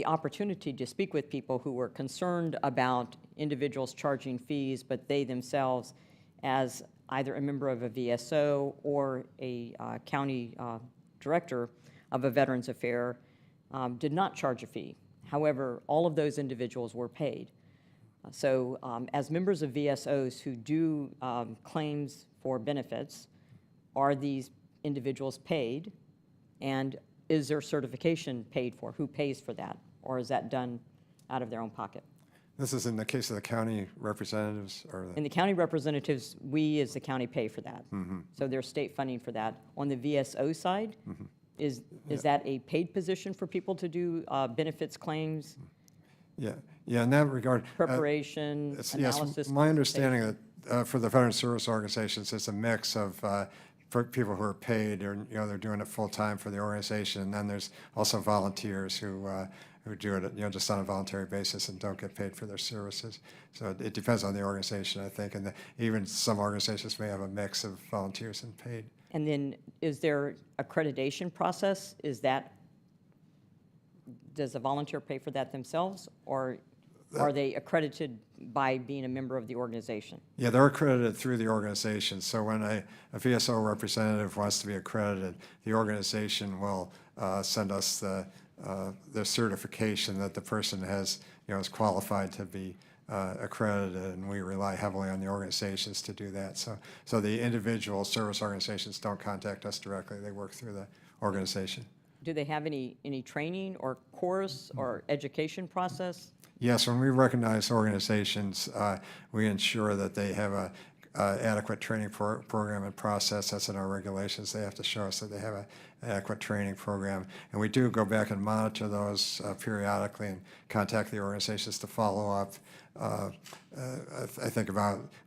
opportunity to speak with people who were concerned about individuals charging fees, but they themselves, as either a member of a VSO or a county director of a Veterans Affair, did not charge a fee. However, all of those individuals were paid. So as members of VSOs who do claims for benefits, are these individuals paid? And is their certification paid for? Who pays for that? Or is that done out of their own pocket? This is in the case of the county representatives? Or In the county representatives, we as the county pay for that. So there's state funding for that. On the VSO side, is that a paid position for people to do benefits claims, Yeah, in that regard. preparation, analysis? Yes, my understanding that for the veteran service organizations, it's a mix of for people who are paid, or they're doing it full time for the organization, and then there's also volunteers who do it just on a voluntary basis and don't get paid for their services. So it depends on the organization, I think, and even some organizations may have a mix of volunteers and paid. And then is there accreditation process? Does the volunteer pay for that themselves, or Are they accredited by being a member of the organization? Yeah, they're accredited through the organization. So when a VSO representative wants to be accredited, the organization will send us the certification that the person has, is qualified to be accredited, and we rely heavily on the organizations to do that. So the individual service organizations don't contact us directly; they work through the organization. Do they have any training or course or education process? Yes, when we recognize organizations, we ensure that they have a adequate training program and process. That's in our regulations. They have to show us that they have an adequate training program. And we do go back and monitor those periodically and contact the organizations to follow up. I think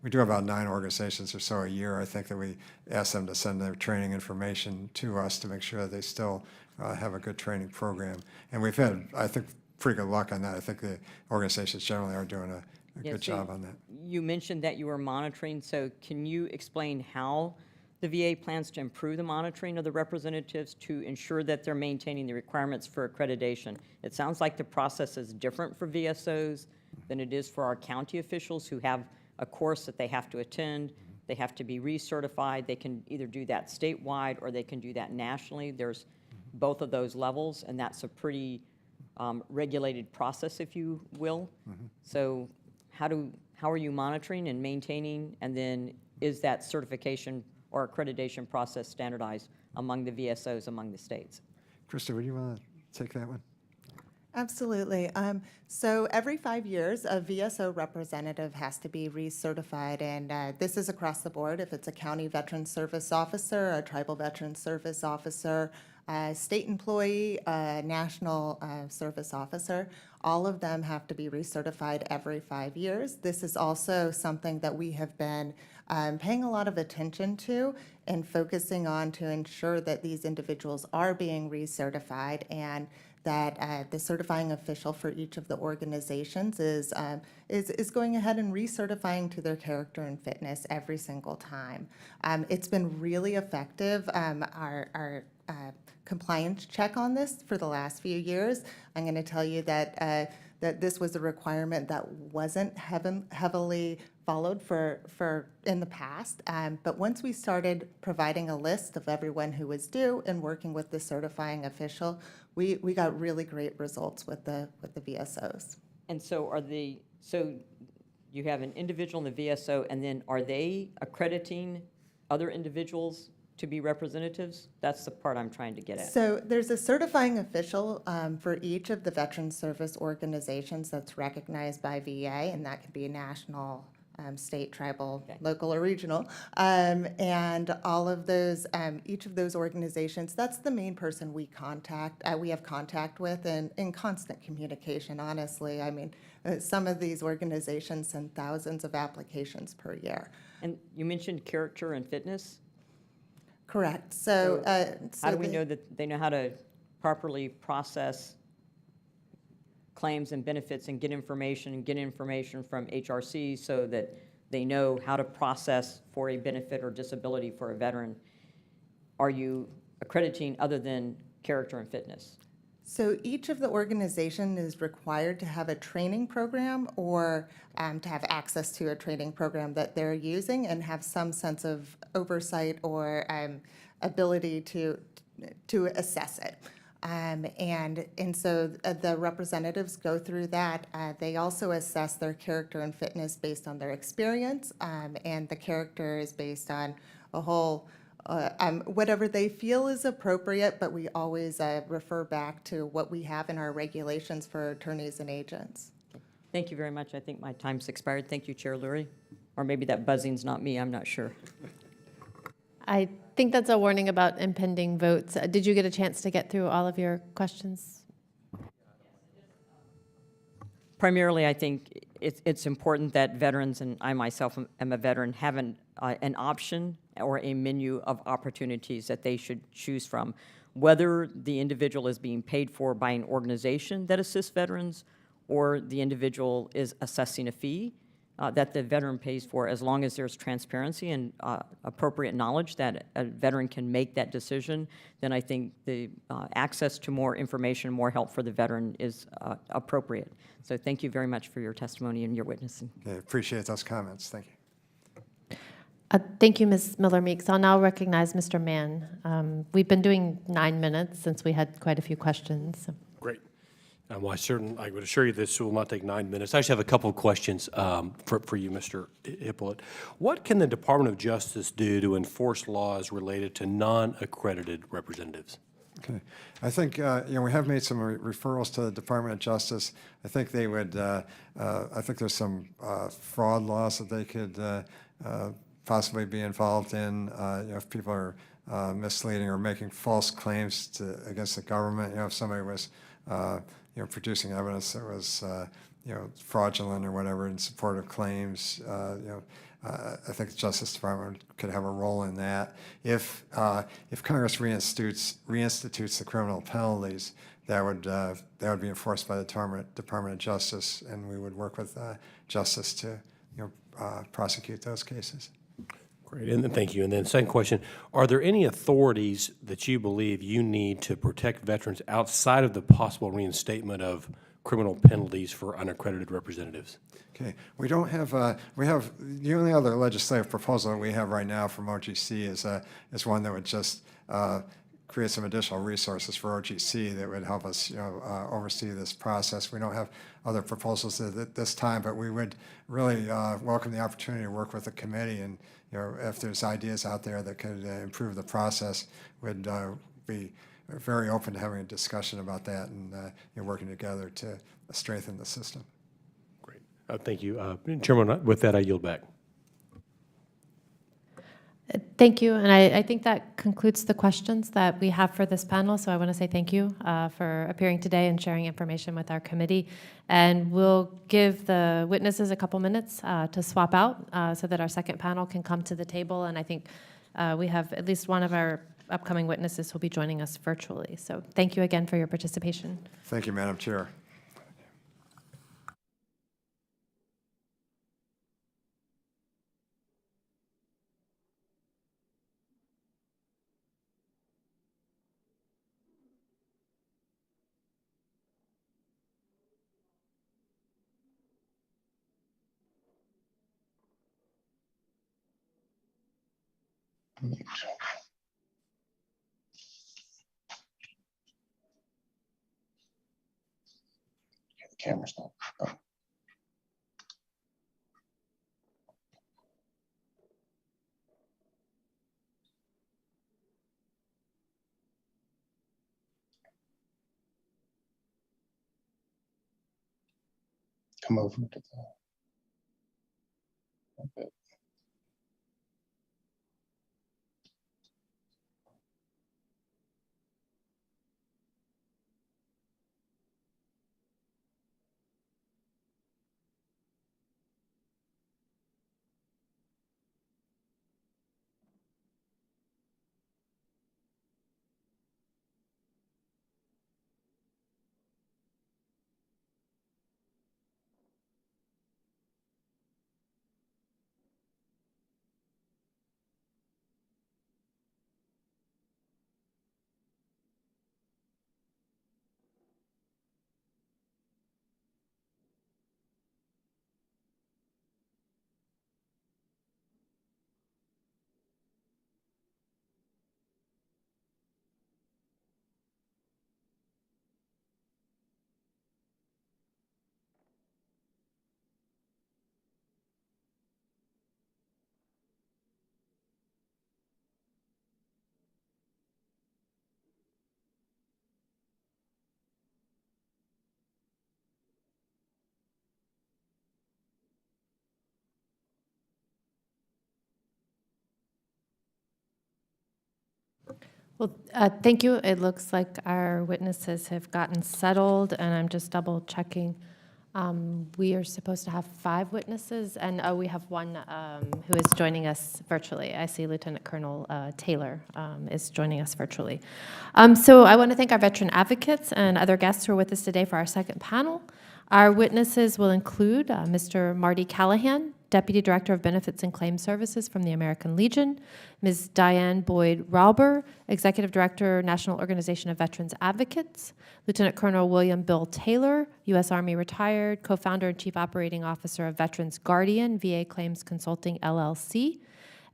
we do about 9 organizations or so a year. I think that we ask them to send their training information to us to make sure that they still have a good training program. And we've had, I think, pretty good luck on that. I think the organizations generally are doing a good job on that. You mentioned that you were monitoring, so can you explain how the VA plans to improve the monitoring of the representatives to ensure that they're maintaining the requirements for accreditation? It sounds like the process is different for VSOs than it is for our county officials who have a course that they have to attend. They have to be recertified. They can either do that statewide or they can do that nationally. There's both of those levels, and that's a pretty regulated process, if you will. So how are you monitoring and maintaining, and then is that certification or accreditation process standardized among the VSOs among the states? Krista, would you want to take that one? Absolutely. So every 5 years, a VSO representative has to be recertified, and this is across the board. If it's a county veteran service officer, a tribal veteran service officer, a state employee, a national service officer, all of them have to be recertified every 5 years. This is also something that we have been paying a lot of attention to and focusing on to ensure that these individuals are being recertified, and that the certifying official for each of the organizations is going ahead and recertifying to their character and fitness every single time. It's been really effective. Our compliance check on this for the last few years, I'm going to tell you that that this was a requirement that wasn't heavily followed for in the past. But once we started providing a list of everyone who was due and working with the certifying official, we got really great results with the VSOs. And so you have an individual in the VSO, and then are they accrediting other individuals to be representatives? That's the part I'm trying to get at. So there's a certifying official for each of the veteran service organizations that's recognized by VA, and that could be national, state, tribal, local, or regional. And all of those, each of those organizations, that's the main person we have contact with, and in constant communication, honestly. I mean, some of these organizations send thousands of applications per year. And you mentioned character and fitness. Correct. So, How do we know that they know how to properly process claims and benefits and get information from HRC so that they know how to process for a benefit or disability for a veteran? Are you accrediting other than character and fitness? So each of the organization is required to have a training program or to have access to a training program that they're using and have some sense of oversight or ability to assess it. And so the representatives go through that. They also assess their character and fitness based on their experience, and the character is based on a whole whatever they feel is appropriate, but we always refer back to what we have in our regulations for attorneys and agents. Thank you very much. I think my time's expired. Thank you, Chair Lurie. Or maybe that buzzing's not me, I'm not sure. I think that's a warning about impending votes. Did you get a chance to get through all of your questions? Primarily, I think it's important that veterans, and I myself am a veteran, have an option or a menu of opportunities that they should choose from, whether the individual is being paid for by an organization that assists veterans or the individual is assessing a fee that the veteran pays for, as long as there's transparency and appropriate knowledge that a veteran can make that decision, then I think the access to more information, more help for the veteran is appropriate. So thank you very much for your testimony and your witnessing. Okay, appreciate those comments. Thank you. Thank you, Ms. Miller-Meeks. I'll now recognize Mr. Mann. We've been doing 9 minutes since we had quite a few questions. Great. Well, I would assure you this will not take 9 minutes. I just have a couple of questions for you, Mr. Hippolyte. What can the Department of Justice do to enforce laws related to non-accredited representatives? Okay. I think, we have made some referrals to the Department of Justice. I think they would, I think there's some fraud laws that they could possibly be involved in, if people are misleading or making false claims against the government. If somebody was, producing evidence that was, fraudulent or whatever in support of claims, I think the Justice Department could have a role in that. If Congress reinstitutes the criminal penalties, that would be enforced by the Department of Justice, and we would work with Justice to prosecute those cases. Great, and thank you. And then second question, are there any authorities that you believe you need to protect veterans outside of the possible reinstatement of criminal penalties for unaccredited representatives? Okay, we don't have, we have, the only other legislative proposal that we have right now from OGC is one that would just create some additional resources for OGC that would help us, oversee this process. We don't have other proposals at this time, but we would really welcome the opportunity to work with the committee, and if there's ideas out there that could improve the process, we'd be very open to having a discussion about that and working together to strengthen the system. Great, thank you. Chairman, with that, I yield back. Thank you, and I think that concludes the questions that we have for this panel, so I want to say thank you for appearing today and sharing information with our committee. And we'll give the witnesses a couple minutes to swap out so that our second panel can come to the table, and I think we have at least one of our upcoming witnesses who will be joining us virtually. So thank you again for your participation. Thank you, Madam Chair. The camera's not. Oh. Come over to the. Okay. Well, thank you. It looks like our witnesses have gotten settled, and I'm just double checking. We are supposed to have 5 witnesses, and we have one who is joining us virtually. I see Lieutenant Colonel Taylor is joining us virtually. So I want to thank our veteran advocates and other guests who are with us today for our second panel. Our witnesses will include Mr. Marty Callahan, Deputy Director of Benefits and Claims Services from the American Legion, Ms. Diane Boyd-Rauber, Executive Director, National Organization of Veterans Advocates, Lieutenant Colonel William Bill Taylor, U.S. Army retired, co-founder and Chief Operating Officer of Veterans Guardian, VA Claims Consulting, LLC,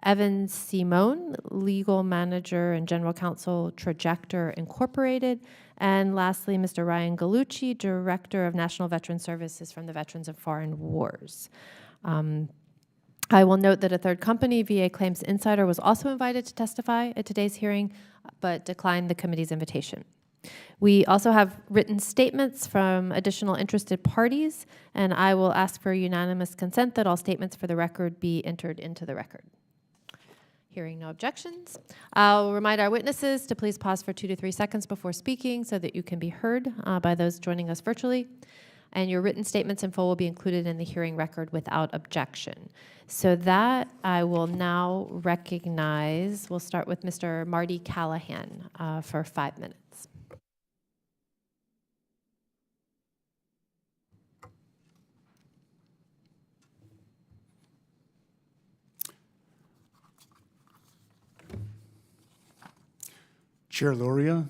Evan Simone, Legal Manager and General Counsel, Trajector Incorporated, and lastly, Mr. Ryan Gallucci, Director of National Veteran Services from the Veterans of Foreign Wars. I will note that a third company, VA Claims Insider, was also invited to testify at today's hearing, but declined the committee's invitation. We also have written statements from additional interested parties, and I will ask for unanimous consent that all statements for the record be entered into the record. Hearing no objections, I'll remind our witnesses to please pause for 2 to 3 seconds before speaking so that you can be heard by those joining us virtually. And your written statements in full will be included in the hearing record without objection. So that I will now recognize, we'll start with Mr. Marty Callahan for 5 minutes. Chair Luria,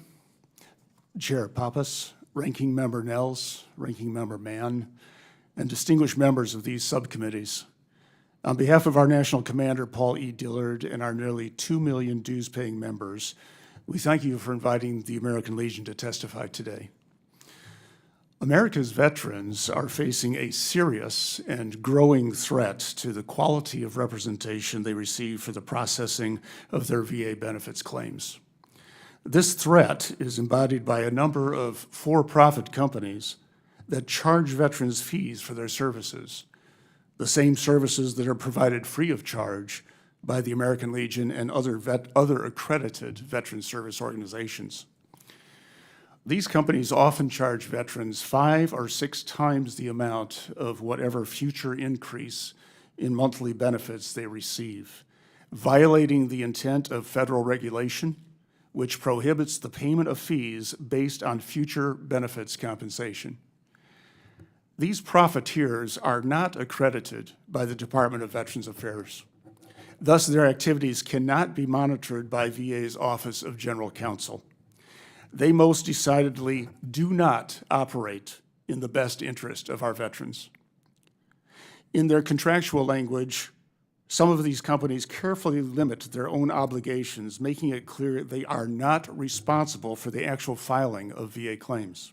Chair Pappas, Ranking Member Nels, Ranking Member Mann, and distinguished members of these subcommittees. On behalf of our National Commander, Paul E. Dillard, and our nearly 2 million dues-paying members, we thank you for inviting the American Legion to testify today. America's veterans are facing a serious and growing threat to the quality of representation they receive for the processing of their VA benefits claims. This threat is embodied by a number of for-profit companies that charge veterans fees for their services, the same services that are provided free of charge by the American Legion and other accredited veteran service organizations. These companies often charge veterans 5 or 6 times the amount of whatever future increase in monthly benefits they receive, violating the intent of federal regulation, which prohibits the payment of fees based on future benefits compensation. These profiteers are not accredited by the Department of Veterans Affairs. Thus, their activities cannot be monitored by VA's Office of General Counsel. They most decidedly do not operate in the best interest of our veterans. In their contractual language, some of these companies carefully limit their own obligations, making it clear they are not responsible for the actual filing of VA claims.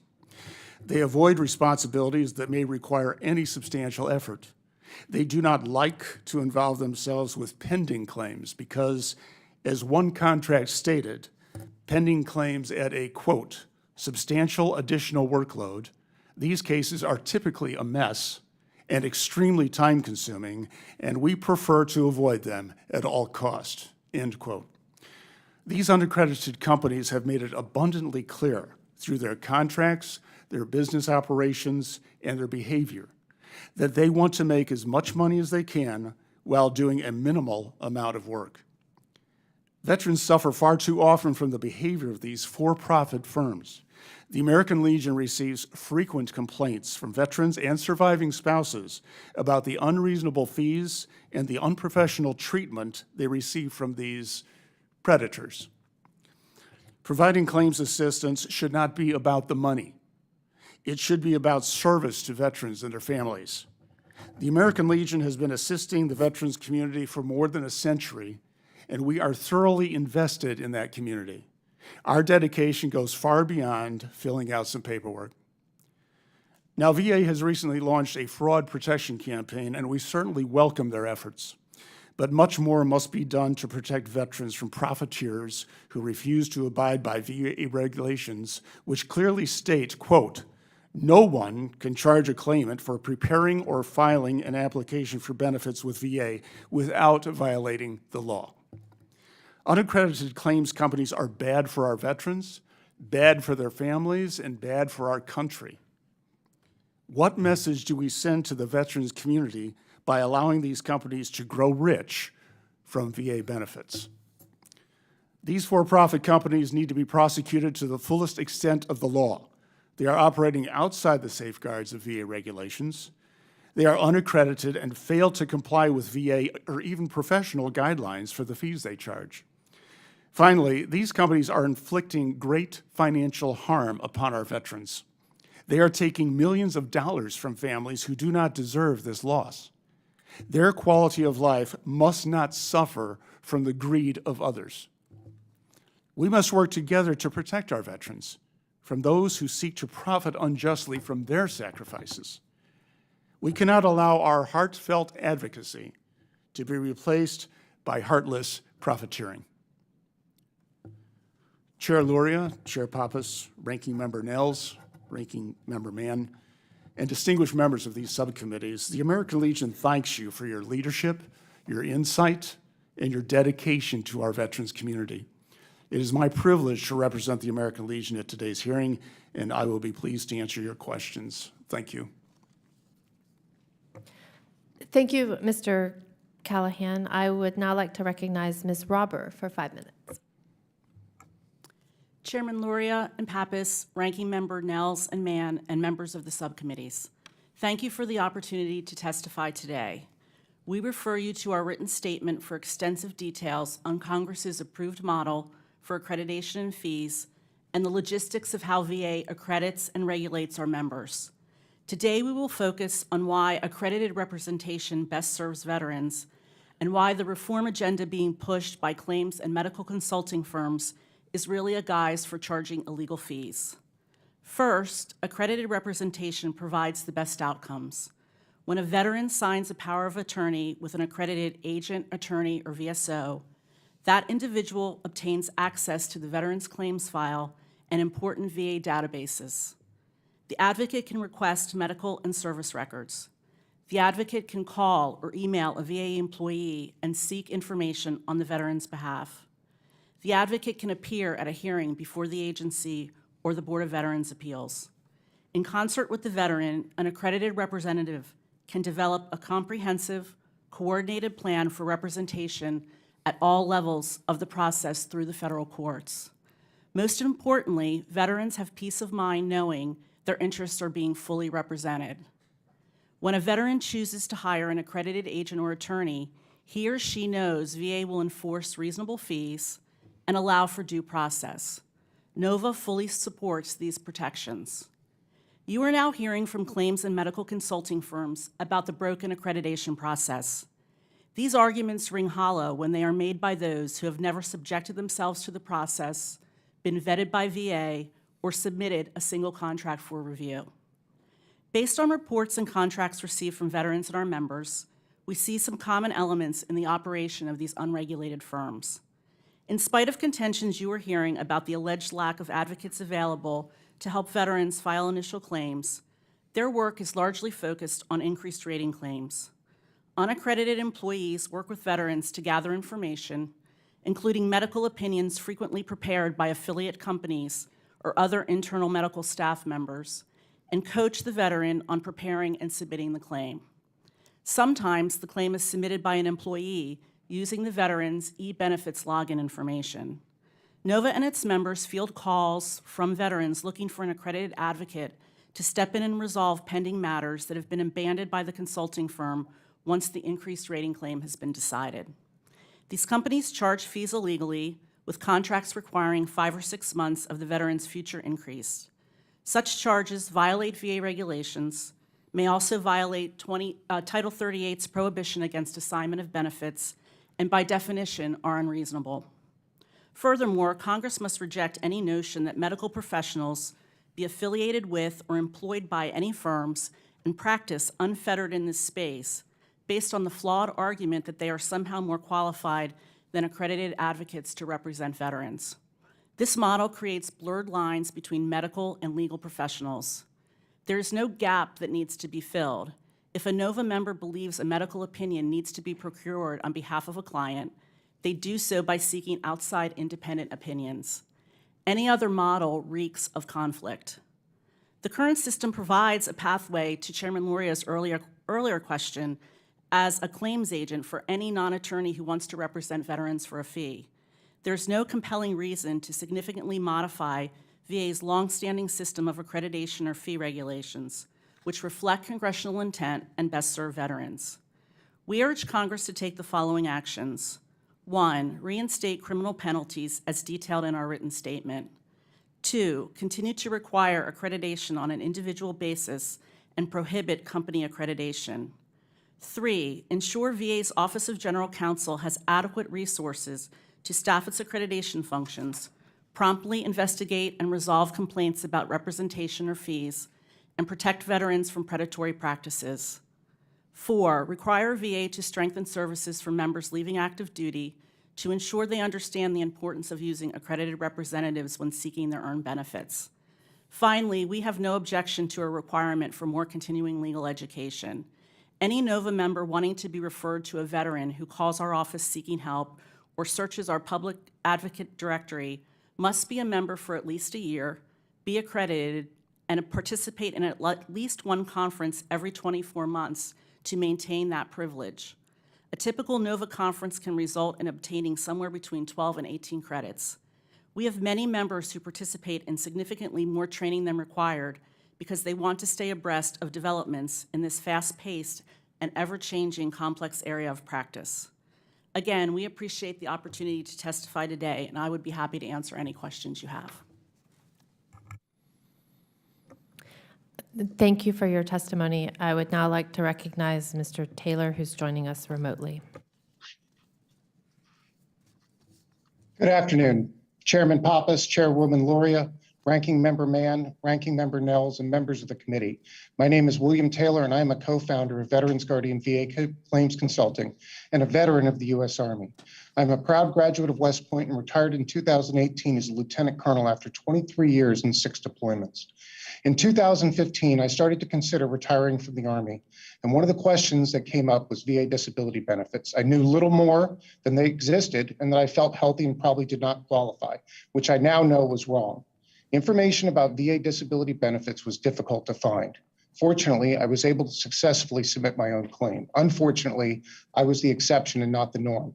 They avoid responsibilities that may require any substantial effort. They do not like to involve themselves with pending claims because, as one contract stated, pending claims add a, quote, substantial additional workload. These cases are typically a mess and extremely time-consuming, and we prefer to avoid them at all cost, end quote. These unaccredited companies have made it abundantly clear through their contracts, their business operations, and their behavior that they want to make as much money as they can while doing a minimal amount of work. Veterans suffer far too often from the behavior of these for-profit firms. The American Legion receives frequent complaints from veterans and surviving spouses about the unreasonable fees and the unprofessional treatment they receive from these predators. Providing claims assistance should not be about the money. It should be about service to veterans and their families. The American Legion has been assisting the veterans community for more than a century, and we are thoroughly invested in that community. Our dedication goes far beyond filling out some paperwork. Now, VA has recently launched a fraud protection campaign, and we certainly welcome their efforts. But much more must be done to protect veterans from profiteers who refuse to abide by VA regulations, which clearly state, quote, no one can charge a claimant for preparing or filing an application for benefits with VA without violating the law. Unaccredited claims companies are bad for our veterans, bad for their families, and bad for our country. What message do we send to the veterans community by allowing these companies to grow rich from VA benefits? These for-profit companies need to be prosecuted to the fullest extent of the law. They are operating outside the safeguards of VA regulations. They are unaccredited and fail to comply with VA or even professional guidelines for the fees they charge. Finally, these companies are inflicting great financial harm upon our veterans. They are taking millions of dollars from families who do not deserve this loss. Their quality of life must not suffer from the greed of others. We must work together to protect our veterans from those who seek to profit unjustly from their sacrifices. We cannot allow our heartfelt advocacy to be replaced by heartless profiteering. Chair Luria, Chair Pappas, Ranking Member Nels, Ranking Member Mann, and distinguished members of these subcommittees, the American Legion thanks you for your leadership, your insight, and your dedication to our veterans community. It is my privilege to represent the American Legion at today's hearing, and I will be pleased to answer your questions. Thank you. Thank you, Mr. Callahan. I would now like to recognize Ms. Robber for 5 minutes. Chairman Luria and Pappas, Ranking Member Nels and Mann, and members of the subcommittees. Thank you for the opportunity to testify today. We refer you to our written statement for extensive details on Congress's approved model for accreditation and fees and the logistics of how VA accredits and regulates our members. Today, we will focus on why accredited representation best serves veterans and why the reform agenda being pushed by claims and medical consulting firms is really a guise for charging illegal fees. First, accredited representation provides the best outcomes. When a veteran signs a power of attorney with an accredited agent, attorney, or VSO, that individual obtains access to the veteran's claims file and important VA databases. The advocate can request medical and service records. The advocate can call or email a VA employee and seek information on the veteran's behalf. The advocate can appear at a hearing before the agency or the Board of Veterans' Appeals. In concert with the veteran, an accredited representative can develop a comprehensive, coordinated plan for representation at all levels of the process through the federal courts. Most importantly, veterans have peace of mind knowing their interests are being fully represented. When a veteran chooses to hire an accredited agent or attorney, he or she knows VA will enforce reasonable fees and allow for due process. NOVA fully supports these protections. You are now hearing from claims and medical consulting firms about the broken accreditation process. These arguments ring hollow when they are made by those who have never subjected themselves to the process, been vetted by VA, or submitted a single contract for review. Based on reports and contracts received from veterans and our members, we see some common elements in the operation of these unregulated firms. In spite of contentions you are hearing about the alleged lack of advocates available to help veterans file initial claims, their work is largely focused on increased rating claims. Unaccredited employees work with veterans to gather information, including medical opinions frequently prepared by affiliate companies or other internal medical staff members, and coach the veteran on preparing and submitting the claim. Sometimes the claim is submitted by an employee using the veteran's e-benefits login information. NOVA and its members field calls from veterans looking for an accredited advocate to step in and resolve pending matters that have been abandoned by the consulting firm once the increased rating claim has been decided. These companies charge fees illegally, with contracts requiring 5 or 6 months of the veteran's future increase. Such charges violate VA regulations, may also violate Title 38's prohibition against assignment of benefits, and by definition are unreasonable. Furthermore, Congress must reject any notion that medical professionals be affiliated with or employed by any firms and practice unfettered in this space based on the flawed argument that they are somehow more qualified than accredited advocates to represent veterans. This model creates blurred lines between medical and legal professionals. There is no gap that needs to be filled. If a NOVA member believes a medical opinion needs to be procured on behalf of a client, they do so by seeking outside independent opinions. Any other model reeks of conflict. The current system provides a pathway to Chairman Luria's earlier question as a claims agent for any non-attorney who wants to represent veterans for a fee. There's no compelling reason to significantly modify VA's longstanding system of accreditation or fee regulations, which reflect congressional intent and best serve veterans. We urge Congress to take the following actions. 1, reinstate criminal penalties as detailed in our written statement. 2, continue to require accreditation on an individual basis and prohibit company accreditation. 3, ensure VA's Office of General Counsel has adequate resources to staff its accreditation functions, promptly investigate and resolve complaints about representation or fees, and protect veterans from predatory practices. 4, require VA to strengthen services for members leaving active duty to ensure they understand the importance of using accredited representatives when seeking their earned benefits. Finally, we have no objection to a requirement for more continuing legal education. Any NOVA member wanting to be referred to a veteran who calls our office seeking help or searches our public advocate directory must be a member for at least a year, be accredited, and participate in at least one conference every 24 months to maintain that privilege. A typical NOVA conference can result in obtaining somewhere between 12 and 18 credits. We have many members who participate in significantly more training than required because they want to stay abreast of developments in this fast-paced and ever-changing complex area of practice. Again, we appreciate the opportunity to testify today, and I would be happy to answer any questions you have. Thank you for your testimony. I would now like to recognize Mr. Taylor, who's joining us remotely. Good afternoon, Chairman Pappas, Chairwoman Loria, Ranking Member Mann, Ranking Member Nels, and members of the committee. My name is William Taylor, and I am a co-founder of Veterans Guardian VA Claims Consulting and a veteran of the U.S. Army. I'm a proud graduate of West Point and retired in 2018 as a lieutenant colonel after 23 years and 6 deployments. In 2015, I started to consider retiring from the Army, and one of the questions that came up was VA disability benefits. I knew little more than they existed and that I felt healthy and probably did not qualify, which I now know was wrong. Information about VA disability benefits was difficult to find. Fortunately, I was able to successfully submit my own claim. Unfortunately, I was the exception and not the norm.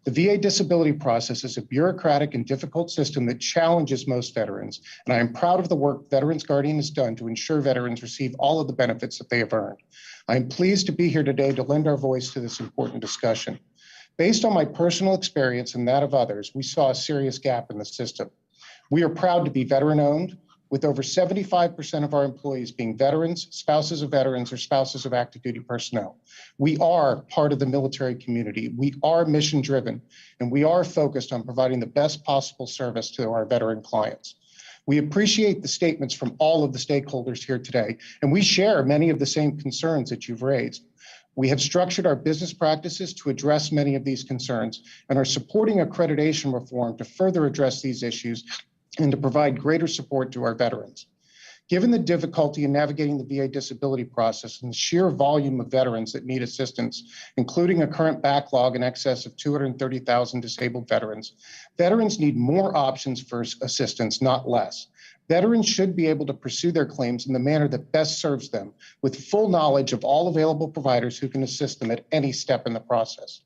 The VA disability process is a bureaucratic and difficult system that challenges most veterans, and I am proud of the work Veterans Guardian has done to ensure veterans receive all of the benefits that they have earned. I am pleased to be here today to lend our voice to this important discussion. Based on my personal experience and that of others, we saw a serious gap in the system. We are proud to be veteran-owned, with over 75% of our employees being veterans, spouses of veterans, or spouses of active duty personnel. We are part of the military community. We are mission-driven, and we are focused on providing the best possible service to our veteran clients. We appreciate the statements from all of the stakeholders here today, and we share many of the same concerns that you've raised. We have structured our business practices to address many of these concerns and are supporting accreditation reform to further address these issues and to provide greater support to our veterans. Given the difficulty in navigating the VA disability process and the sheer volume of veterans that need assistance, including a current backlog in excess of 230,000 disabled veterans, veterans need more options for assistance, not less. Veterans should be able to pursue their claims in the manner that best serves them, with full knowledge of all available providers who can assist them at any step in the process.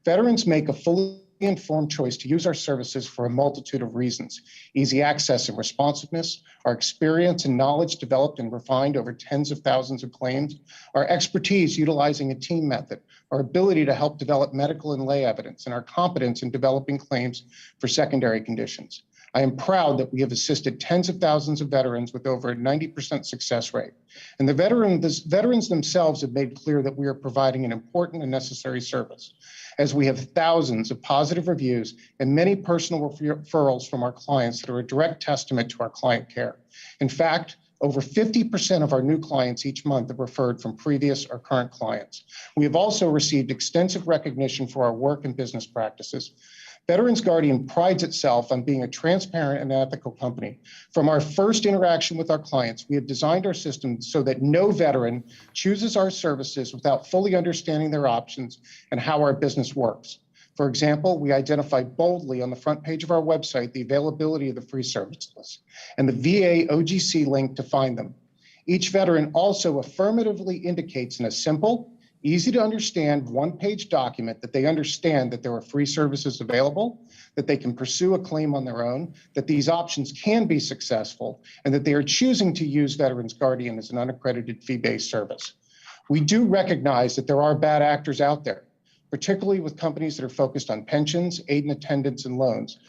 Veterans make a fully informed choice to use our services for a multitude of reasons: easy access and responsiveness, our experience and knowledge developed and refined over tens of thousands of claims, our expertise utilizing a team method, our ability to help develop medical and lay evidence, and our competence in developing claims for secondary conditions. I am proud that we have assisted tens of thousands of veterans with over a 90% success rate. And the veterans themselves have made clear that we are providing an important and necessary service, as we have thousands of positive reviews and many personal referrals from our clients that are a direct testament to our client care. In fact, over 50% of our new clients each month are referred from previous or current clients. We have also received extensive recognition for our work and business practices. Veterans Guardian prides itself on being a transparent and ethical company. From our first interaction with our clients, we have designed our system so that no veteran chooses our services without fully understanding their options and how our business works. For example, we identify boldly on the front page of our website the availability of the free service list and the VA OGC link to find them. Each veteran also affirmatively indicates in a simple, easy to understand one-page document that they understand that there are free services available, that they can pursue a claim on their own, that these options can be successful, and that they are choosing to use Veterans Guardian as an unaccredited fee-based service. We do recognize that there are bad actors out there, particularly with companies that are focused on pensions, aid and attendance, and loans.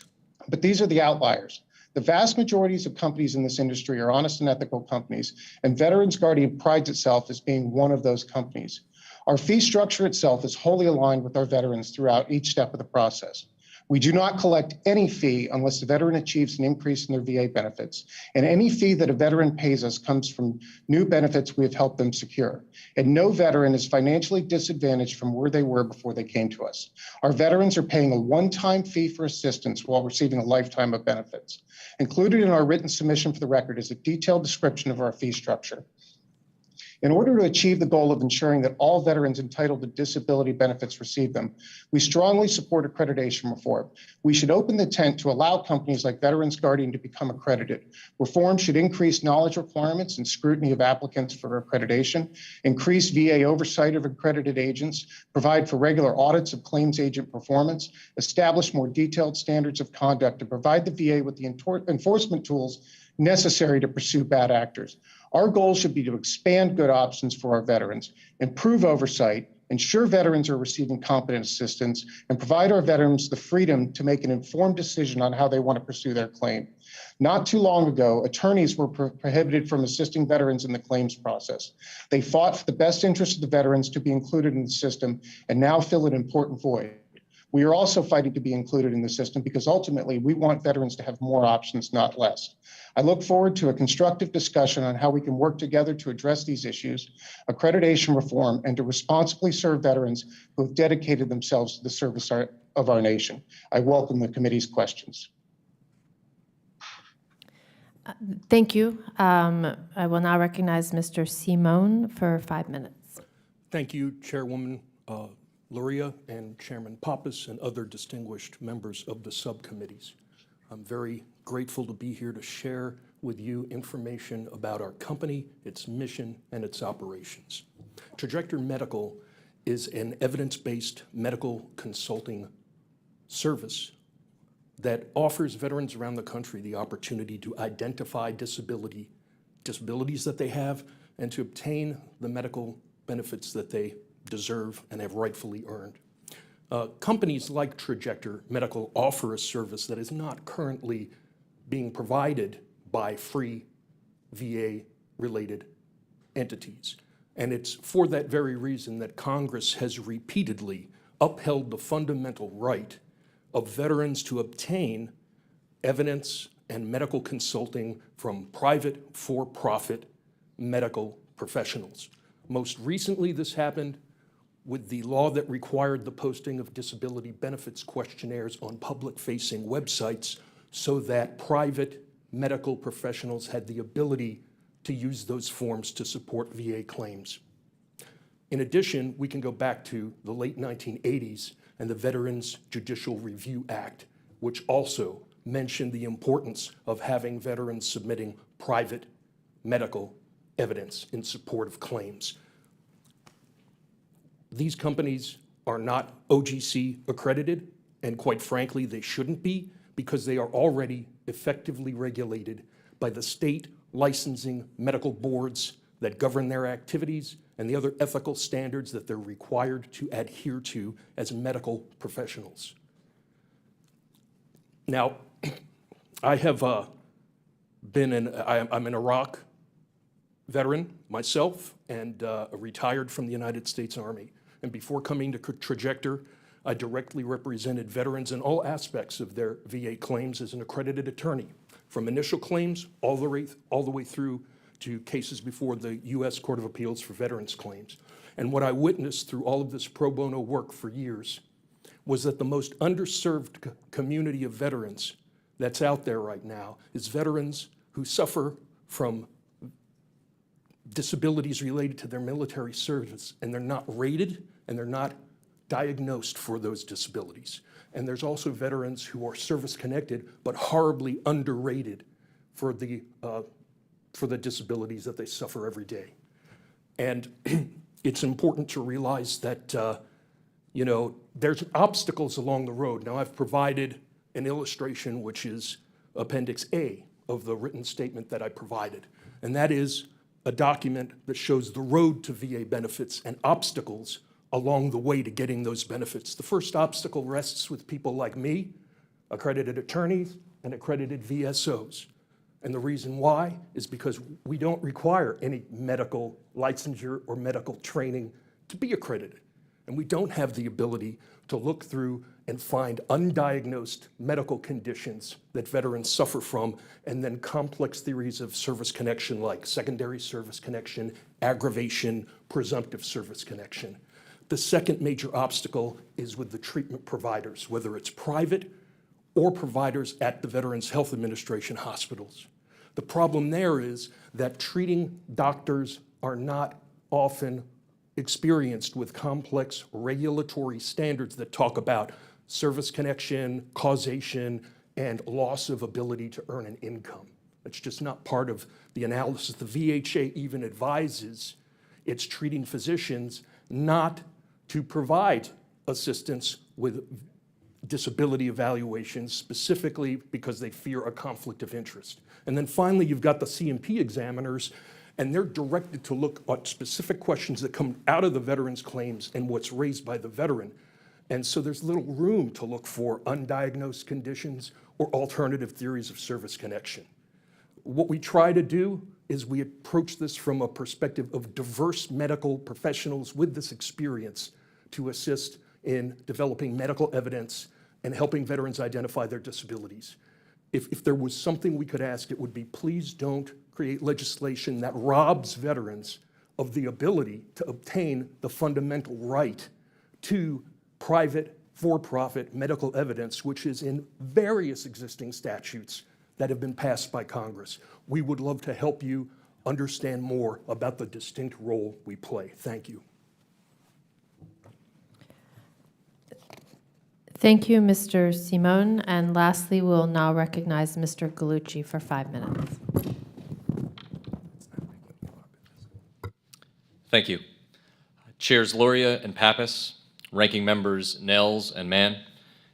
But these are the outliers. The vast majorities of companies in this industry are honest and ethical companies, and Veterans Guardian prides itself as being one of those companies. Our fee structure itself is wholly aligned with our veterans throughout each step of the process. We do not collect any fee unless the veteran achieves an increase in their VA benefits, and any fee that a veteran pays us comes from new benefits we have helped them secure. And no veteran is financially disadvantaged from where they were before they came to us. Our veterans are paying a one-time fee for assistance while receiving a lifetime of benefits. Included in our written submission for the record is a detailed description of our fee structure. In order to achieve the goal of ensuring that all veterans entitled to disability benefits receive them, we strongly support accreditation reform. We should open the tent to allow companies like Veterans Guardian to become accredited. Reform should increase knowledge requirements and scrutiny of applicants for accreditation, increase VA oversight of accredited agents, provide for regular audits of claims agent performance, establish more detailed standards of conduct, and provide the VA with the enforcement tools necessary to pursue bad actors. Our goal should be to expand good options for our veterans, improve oversight, ensure veterans are receiving competent assistance, and provide our veterans the freedom to make an informed decision on how they want to pursue their claim. Not too long ago, attorneys were prohibited from assisting veterans in the claims process. They fought for the best interest of the veterans to be included in the system and now fill an important void. We are also fighting to be included in the system because ultimately we want veterans to have more options, not less. I look forward to a constructive discussion on how we can work together to address these issues, accreditation reform, and to responsibly serve veterans who have dedicated themselves to the service of our nation. I welcome the committee's questions. Thank you. I will now recognize Mr. Simone for 5 minutes. Thank you, Chairwoman Luria and Chairman Pappas and other distinguished members of the subcommittees. I'm very grateful to be here to share with you information about our company, its mission, and its operations. Trajectory Medical is an evidence-based medical consulting service that offers veterans around the country the opportunity to identify disabilities that they have and to obtain the medical benefits that they deserve and have rightfully earned. Companies like Trajectory Medical offer a service that is not currently being provided by free VA-related entities. And it's for that very reason that Congress has repeatedly upheld the fundamental right of veterans to obtain evidence and medical consulting from private, for-profit medical professionals. Most recently, this happened with the law that required the posting of disability benefits questionnaires on public-facing websites so that private medical professionals had the ability to use those forms to support VA claims. In addition, we can go back to the late 1980s and the Veterans Judicial Review Act, which also mentioned the importance of having veterans submitting private medical evidence in support of claims. These companies are not OGC accredited, and quite frankly, they shouldn't be because they are already effectively regulated by the state licensing medical boards that govern their activities and the other ethical standards that they're required to adhere to as medical professionals. Now, I have I'm an Iraq veteran myself and retired from the United States Army. And before coming to Trajectory, I directly represented veterans in all aspects of their VA claims as an accredited attorney, from initial claims all the way through to cases before the U.S. Court of Appeals for Veterans Claims. And what I witnessed through all of this pro bono work for years was that the most underserved community of veterans that's out there right now is veterans who suffer from disabilities related to their military service, and they're not rated and they're not diagnosed for those disabilities. And there's also veterans who are service-connected but horribly underrated for the disabilities that they suffer every day. And it's important to realize that, you know, there's obstacles along the road. Now, I've provided an illustration, which is Appendix A of the written statement that I provided, and that is a document that shows the road to VA benefits and obstacles along the way to getting those benefits. The first obstacle rests with people like me, accredited attorneys, and accredited VSOs. And the reason why is because we don't require any medical licensure or medical training to be accredited. And we don't have the ability to look through and find undiagnosed medical conditions that veterans suffer from, and then complex theories of service connection like secondary service connection, aggravation, presumptive service connection. The second major obstacle is with the treatment providers, whether it's private or providers at the Veterans Health Administration hospitals. The problem there is that treating doctors are not often experienced with complex regulatory standards that talk about service connection, causation, and loss of ability to earn an income. It's just not part of the analysis. The VHA even advises its treating physicians not to provide assistance with disability evaluations, specifically because they fear a conflict of interest. And then finally, you've got the C&P examiners, and they're directed to look at specific questions that come out of the veteran's claims and what's raised by the veteran. And so there's little room to look for undiagnosed conditions or alternative theories of service connection. What we try to do is we approach this from a perspective of diverse medical professionals with this experience to assist in developing medical evidence and helping veterans identify their disabilities. If there was something we could ask, it would be, please don't create legislation that robs veterans of the ability to obtain the fundamental right to private, for-profit medical evidence, which is in various existing statutes that have been passed by Congress. We would love to help you understand more about the distinct role we play. Thank you. Thank you, Mr. Simone. And lastly, we'll now recognize Mr. Gallucci for 5 minutes. Thank you. Chairs Luria and Pappas, ranking members Nels and Mann,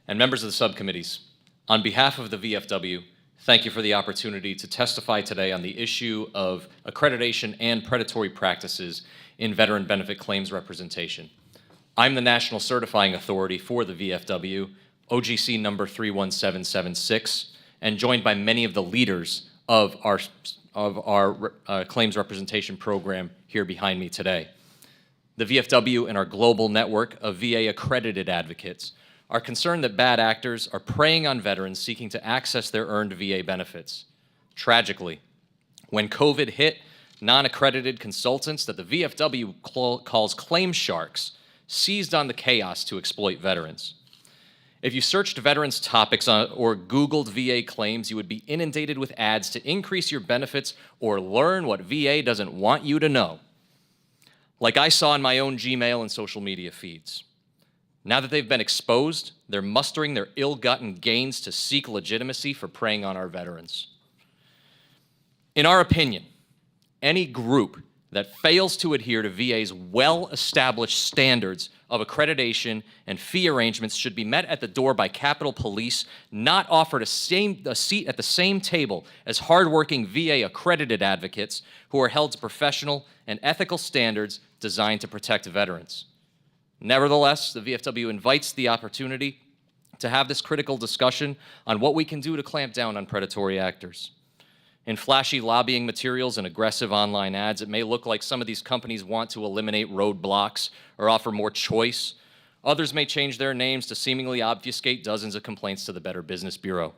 and members of the subcommittees. On behalf of the VFW, thank you for the opportunity to testify today on the issue of accreditation and predatory practices in veteran benefit claims representation. I'm the National Certifying Authority for the VFW, OGC number 31776, and joined by many of the leaders of our claims representation program here behind me today. The VFW and our global network of VA accredited advocates are concerned that bad actors are preying on veterans seeking to access their earned VA benefits. Tragically, when COVID hit, non-accredited consultants that the VFW calls claim sharks seized on the chaos to exploit veterans. If you searched veterans topics or Googled VA claims, you would be inundated with ads to increase your benefits or learn what VA doesn't want you to know, like I saw in my own Gmail and social media feeds. Now that they've been exposed, they're mustering their ill-gotten gains to seek legitimacy for preying on our veterans. In our opinion, any group that fails to adhere to VA's well-established standards of accreditation and fee arrangements should be met at the door by Capitol Police, not offered a seat at the same table as hardworking VA-accredited advocates who are held to professional and ethical standards designed to protect veterans. Nevertheless, the VFW invites the opportunity to have this critical discussion on what we can do to clamp down on predatory actors. In flashy lobbying materials and aggressive online ads, it may look like some of these companies want to eliminate roadblocks or offer more choice. Others may change their names to seemingly obfuscate dozens of complaints to the Better Business Bureau.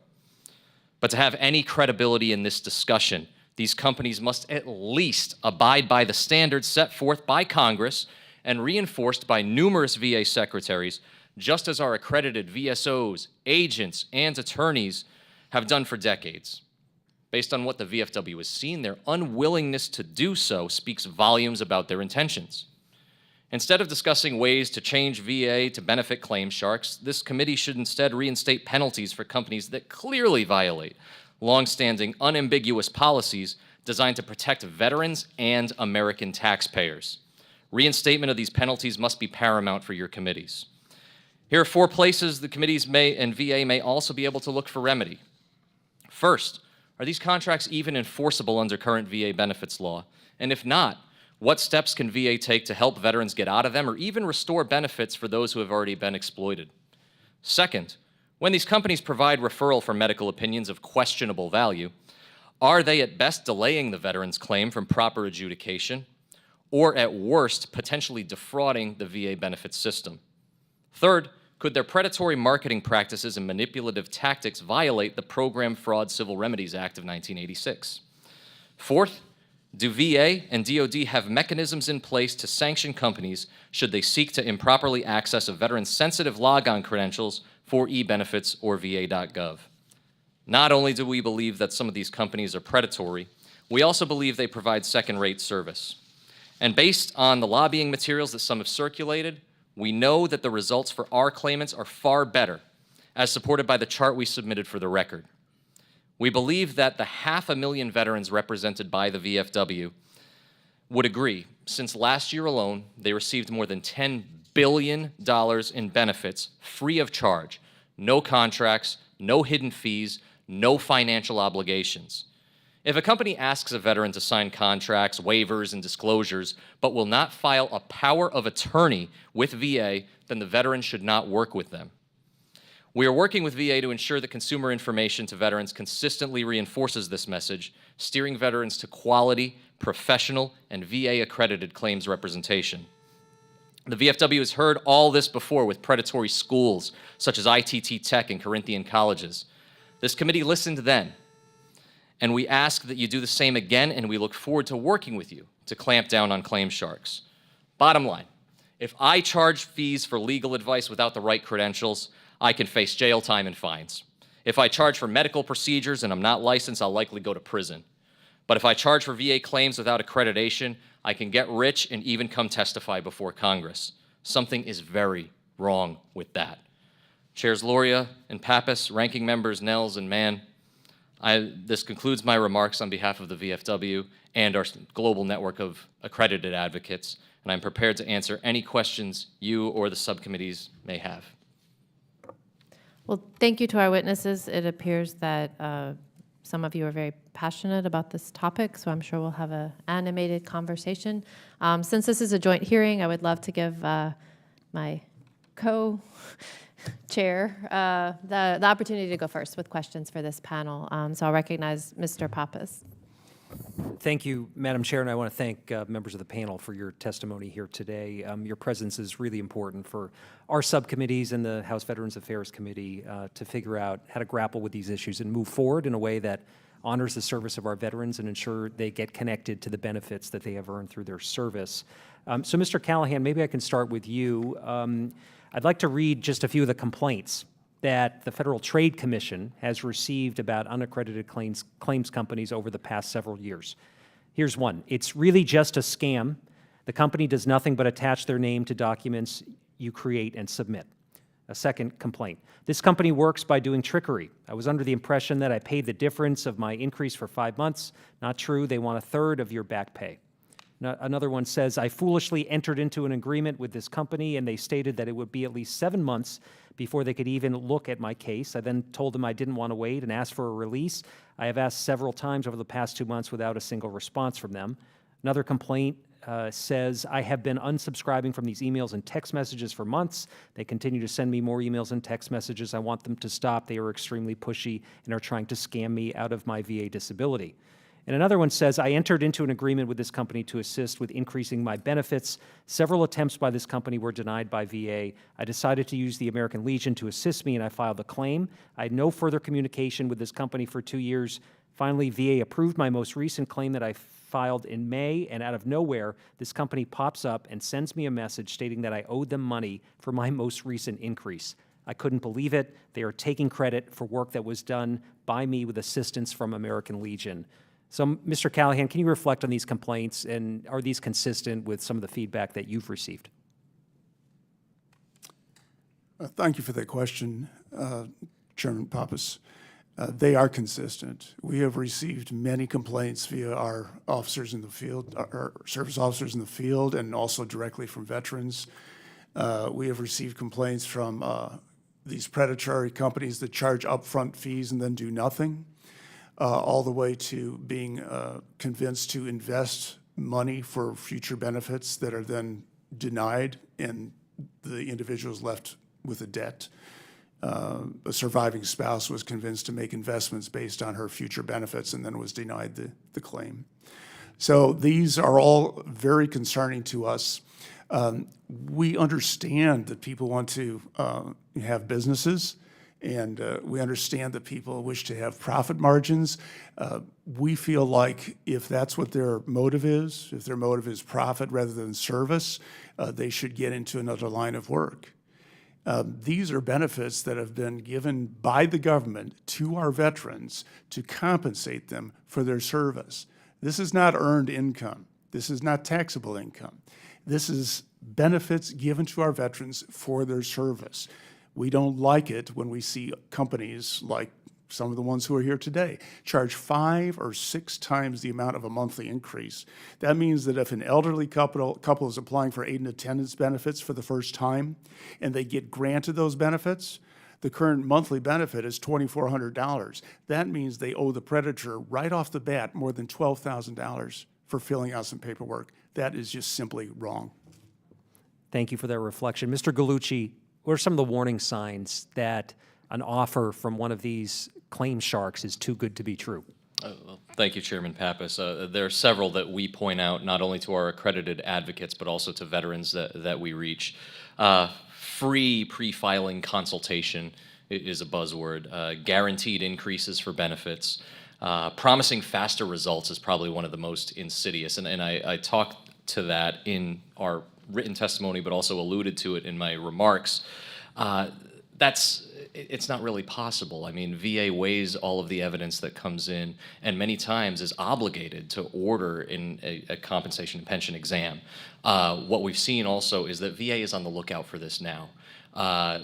But to have any credibility in this discussion, these companies must at least abide by the standards set forth by Congress and reinforced by numerous VA secretaries, just as our accredited VSOs, agents, and attorneys have done for decades. Based on what the VFW has seen, their unwillingness to do so speaks volumes about their intentions. Instead of discussing ways to change VA to benefit claim sharks, this committee should instead reinstate penalties for companies that clearly violate longstanding, unambiguous policies designed to protect veterans and American taxpayers. Reinstatement of these penalties must be paramount for your committees. Here are 4 places the committees and VA may also be able to look for remedy. First, are these contracts even enforceable under current VA benefits law? And if not, what steps can VA take to help veterans get out of them or even restore benefits for those who have already been exploited? Second, when these companies provide referral for medical opinions of questionable value, are they at best delaying the veteran's claim from proper adjudication, or at worst, potentially defrauding the VA benefits system? Third, could their predatory marketing practices and manipulative tactics violate the Program Fraud Civil Remedies Act of 1986? Fourth, do VA and DoD have mechanisms in place to sanction companies should they seek to improperly access a veteran's sensitive logon credentials for e-benefits or va.gov? Not only do we believe that some of these companies are predatory, we also believe they provide second-rate service. And based on the lobbying materials that some have circulated, we know that the results for our claimants are far better, as supported by the chart we submitted for the record. We believe that the 500,000 veterans represented by the VFW would agree, since last year alone, they received more than $10 billion in benefits free of charge, no contracts, no hidden fees, no financial obligations. If a company asks a veteran to sign contracts, waivers, and disclosures, but will not file a power of attorney with VA, then the veteran should not work with them. We are working with VA to ensure that consumer information to veterans consistently reinforces this message, steering veterans to quality, professional, and VA-accredited claims representation. The VFW has heard all this before with predatory schools, such as ITT Tech and Corinthian colleges. This committee listened then, and we ask that you do the same again, and we look forward to working with you to clamp down on claim sharks. Bottom line, if I charge fees for legal advice without the right credentials, I can face jail time and fines. If I charge for medical procedures and I'm not licensed, I'll likely go to prison. But if I charge for VA claims without accreditation, I can get rich and even come testify before Congress. Something is very wrong with that. Chairs Loria and Pappas, Ranking Members Nels and Mann, this concludes my remarks on behalf of the VFW and our global network of accredited advocates, and I'm prepared to answer any questions you or the subcommittees may have. Well, thank you to our witnesses. It appears that some of you are very passionate about this topic, so I'm sure we'll have an animated conversation. Since this is a joint hearing, I would love to give my co-chair the opportunity to go first with questions for this panel. So I'll recognize Mr. Pappas. Thank you, Madam Chair, and I want to thank members of the panel for your testimony here today. Your presence is really important for our subcommittees and the House Veterans Affairs Committee to figure out how to grapple with these issues and move forward in a way that honors the service of our veterans and ensure they get connected to the benefits that they have earned through their service. So, Mr. Callahan, maybe I can start with you. I'd like to read just a few of the complaints that the Federal Trade Commission has received about unaccredited claims companies over the past several years. Here's one. It's really just a scam. The company does nothing but attach their name to documents you create and submit. A second complaint. This company works by doing trickery. I was under the impression that I paid the difference of my increase for 5 months. Not true. They want a third of your back pay. Another one says, I foolishly entered into an agreement with this company and they stated that it would be at least 7 months before they could even look at my case. I then told them I didn't want to wait and asked for a release. I have asked several times over the past 2 months without a single response from them. Another complaint says, I have been unsubscribing from these emails and text messages for months. They continue to send me more emails and text messages. I want them to stop. They are extremely pushy and are trying to scam me out of my VA disability. And another one says, I entered into an agreement with this company to assist with increasing my benefits. Several attempts by this company were denied by VA. I decided to use the American Legion to assist me, and I filed a claim. I had no further communication with this company for 2 years. Finally, VA approved my most recent claim that I filed in May, and out of nowhere, this company pops up and sends me a message stating that I owed them money for my most recent increase. I couldn't believe it. They are taking credit for work that was done by me with assistance from American Legion. So, Mr. Callahan, can you reflect on these complaints, and are these consistent with some of the feedback that you've received? Thank you for that question, Chairman Pappas. They are consistent. We have received many complaints via our officers in the field, our service officers in the field, and also directly from veterans. We have received complaints from these predatory companies that charge upfront fees and then do nothing, all the way to being convinced to invest money for future benefits that are then denied, and the individual is left with a debt. A surviving spouse was convinced to make investments based on her future benefits and then was denied the claim. So these are all very concerning to us. We understand that people want to have businesses, and we understand that people wish to have profit margins. We feel like if that's what their motive is, if their motive is profit rather than service, they should get into another line of work. These are benefits that have been given by the government to our veterans to compensate them for their service. This is not earned income. This is not taxable income. This is benefits given to our veterans for their service. We don't like it when we see companies like some of the ones who are here today charge 5 or 6 times the amount of a monthly increase. That means that if an elderly couple is applying for aid and attendance benefits for the first time and they get granted those benefits, the current monthly benefit is $2,400. That means they owe the predator right off the bat more than $12,000 for filling out some paperwork. That is just simply wrong. Thank you for that reflection. Mr. Gallucci, what are some of the warning signs that an offer from one of these claim sharks is too good to be true? Well, thank you, Chairman Pappas. There are several that we point out, not only to our accredited advocates, but also to veterans that we reach. Free pre-filing consultation is a buzzword. Guaranteed increases for benefits. Promising faster results is probably one of the most insidious. And I talked to that in our written testimony, but also alluded to it in my remarks. It's not really possible. I mean, VA weighs all of the evidence that comes in and many times is obligated to order in a compensation and pension exam. What we've seen also is that VA is on the lookout for this now.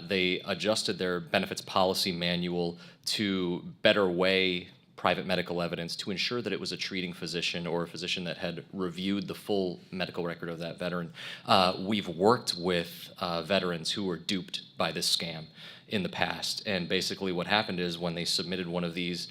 They adjusted their benefits policy manual to better weigh private medical evidence to ensure that it was a treating physician or a physician that had reviewed the full medical record of that veteran. We've worked with veterans who were duped by this scam in the past, and basically what happened is when they submitted one of these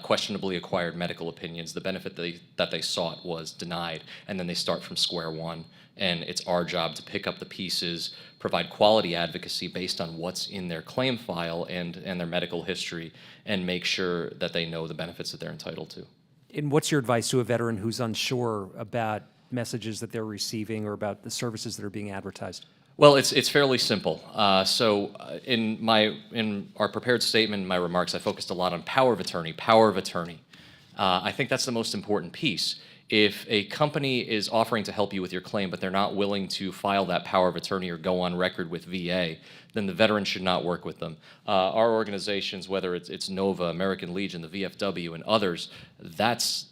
questionably acquired medical opinions, the benefit that they sought was denied, and then they start from square one. And it's our job to pick up the pieces, provide quality advocacy based on what's in their claim file and their medical history, and make sure that they know the benefits that they're entitled to. And what's your advice to a veteran who's unsure about messages that they're receiving or about the services that are being advertised? Well, it's fairly simple. In our prepared statement, in my remarks, I focused a lot on power of attorney, power of attorney. I think that's the most important piece. If a company is offering to help you with your claim, but they're not willing to file that power of attorney or go on record with VA, then the veteran should not work with them. Our organizations, whether it's NOVA, American Legion, the VFW, and others, that's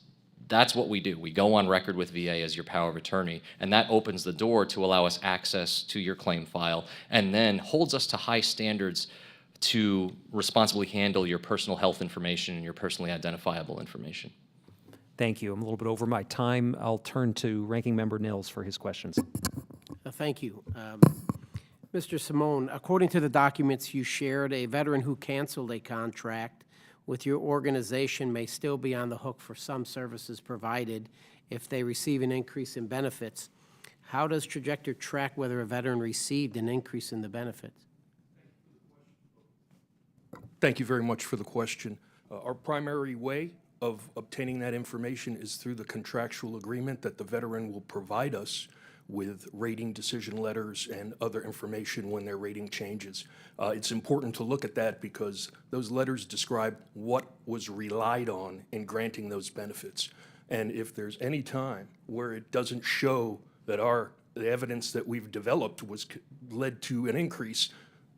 what we do. We go on record with VA as your power of attorney, and that opens the door to allow us access to your claim file, and then holds us to high standards to responsibly handle your personal health information and your personally identifiable information. Thank you. I'm a little bit over my time. I'll turn to Ranking Member Nils for his questions. Thank you. Mr. Simone, according to the documents you shared, a veteran who canceled a contract with your organization may still be on the hook for some services provided if they receive an increase in benefits. How does Tracter track whether a veteran received an increase in the benefits? Thank you very much for the question. Our primary way of obtaining that information is through the contractual agreement that the veteran will provide us with rating decision letters and other information when their rating changes. It's important to look at that because those letters describe what was relied on in granting those benefits. And if there's any time where it doesn't show that the evidence that we've developed led to an increase,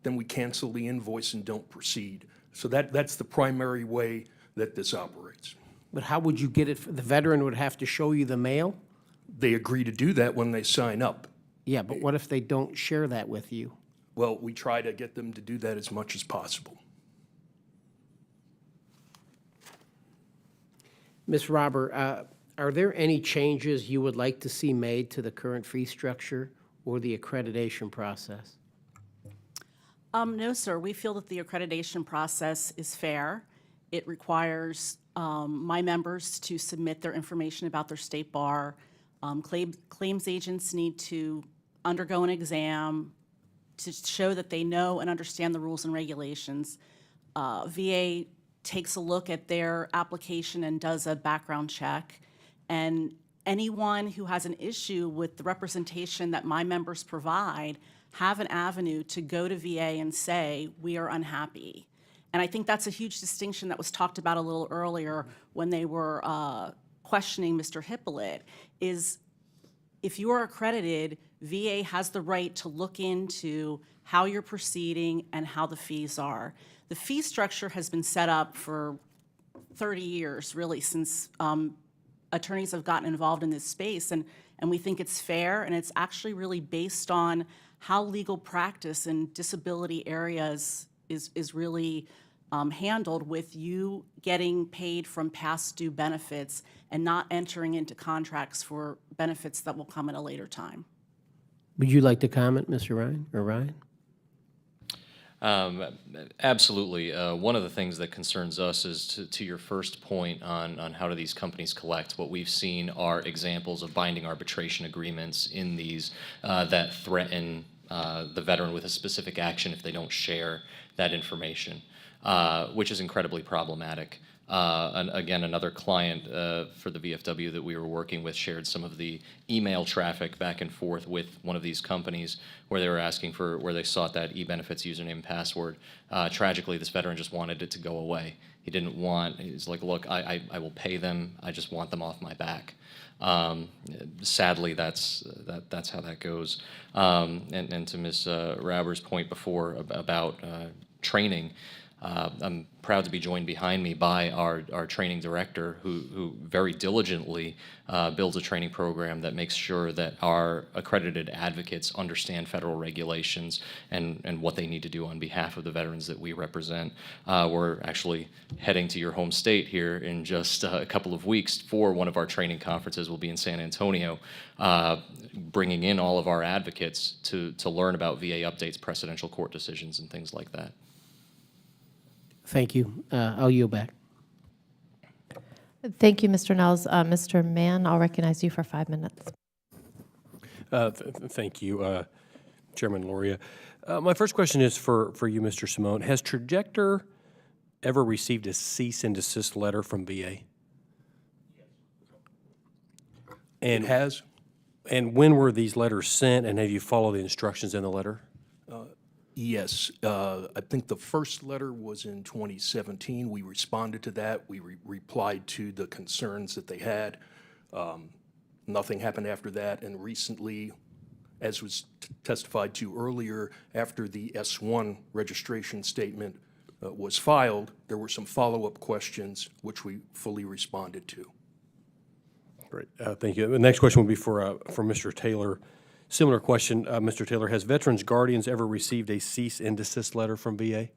then we cancel the invoice and don't proceed. So that's the primary way that this operates. But how would you get it? The veteran would have to show you the mail? They agree to do that when they sign up. Yeah, but what if they don't share that with you? Well, we try to get them to do that as much as possible. Ms. Robert, are there any changes you would like to see made to the current fee structure or the accreditation process? No, sir. We feel that the accreditation process is fair. It requires my members to submit their information about their state bar. Claims agents need to undergo an exam to show that they know and understand the rules and regulations. VA takes a look at their application and does a background check. And anyone who has an issue with the representation that my members provide have an avenue to go to VA and say, we are unhappy. And I think that's a huge distinction that was talked about a little earlier when they were questioning Mr. Hippolyte, is if you are accredited, VA has the right to look into how you're proceeding and how the fees are. The fee structure has been set up for 30 years, really, since attorneys have gotten involved in this space, and we think it's fair, and it's actually really based on how legal practice in disability areas is really handled, with you getting paid from past due benefits and not entering into contracts for benefits that will come at a later time. Would you like to comment, Mr. Ryan, or Ryan? Absolutely. One of the things that concerns us is to your first point on how do these companies collect. What we've seen are examples of binding arbitration agreements in these that threaten the veteran with a specific action if they don't share that information, which is incredibly problematic. And again, another client for the VFW that we were working with shared some of the email traffic back and forth with one of these companies where they were asking for, where they sought that e-benefits username and password. Tragically, this veteran just wanted it to go away. He didn't want, he's like, look, I will pay them, I just want them off my back. Sadly, that's how that goes. And to Ms. Rauber's point before about training, I'm proud to be joined behind me by our training director, who very diligently builds a training program that makes sure that our accredited advocates understand federal regulations and what they need to do on behalf of the veterans that we represent. We're actually heading to your home state here in just a couple of weeks for one of our training conferences. We'll be in San Antonio, bringing in all of our advocates to learn about VA updates, precedential court decisions, and things like that. Thank you. I'll yield back. Thank you, Mr. Nels. Mr. Mann, I'll recognize you for 5 minutes. Thank you, Chairman Loria. My first question is for you, Mr. Simone. Has Tracter ever received a cease and desist letter from VA? And It has. And when were these letters sent, and have you followed the instructions in the letter? Yes, I think the first letter was in 2017. We responded to that. We replied to the concerns that they had. Nothing happened after that, and recently, as was testified to earlier, after the S1 registration statement was filed, there were some follow-up questions which we fully responded to. Great, thank you. The next question will be for Mr. Taylor. Similar question, Mr. Taylor, has Veterans Guardians ever received a cease and desist letter from VA?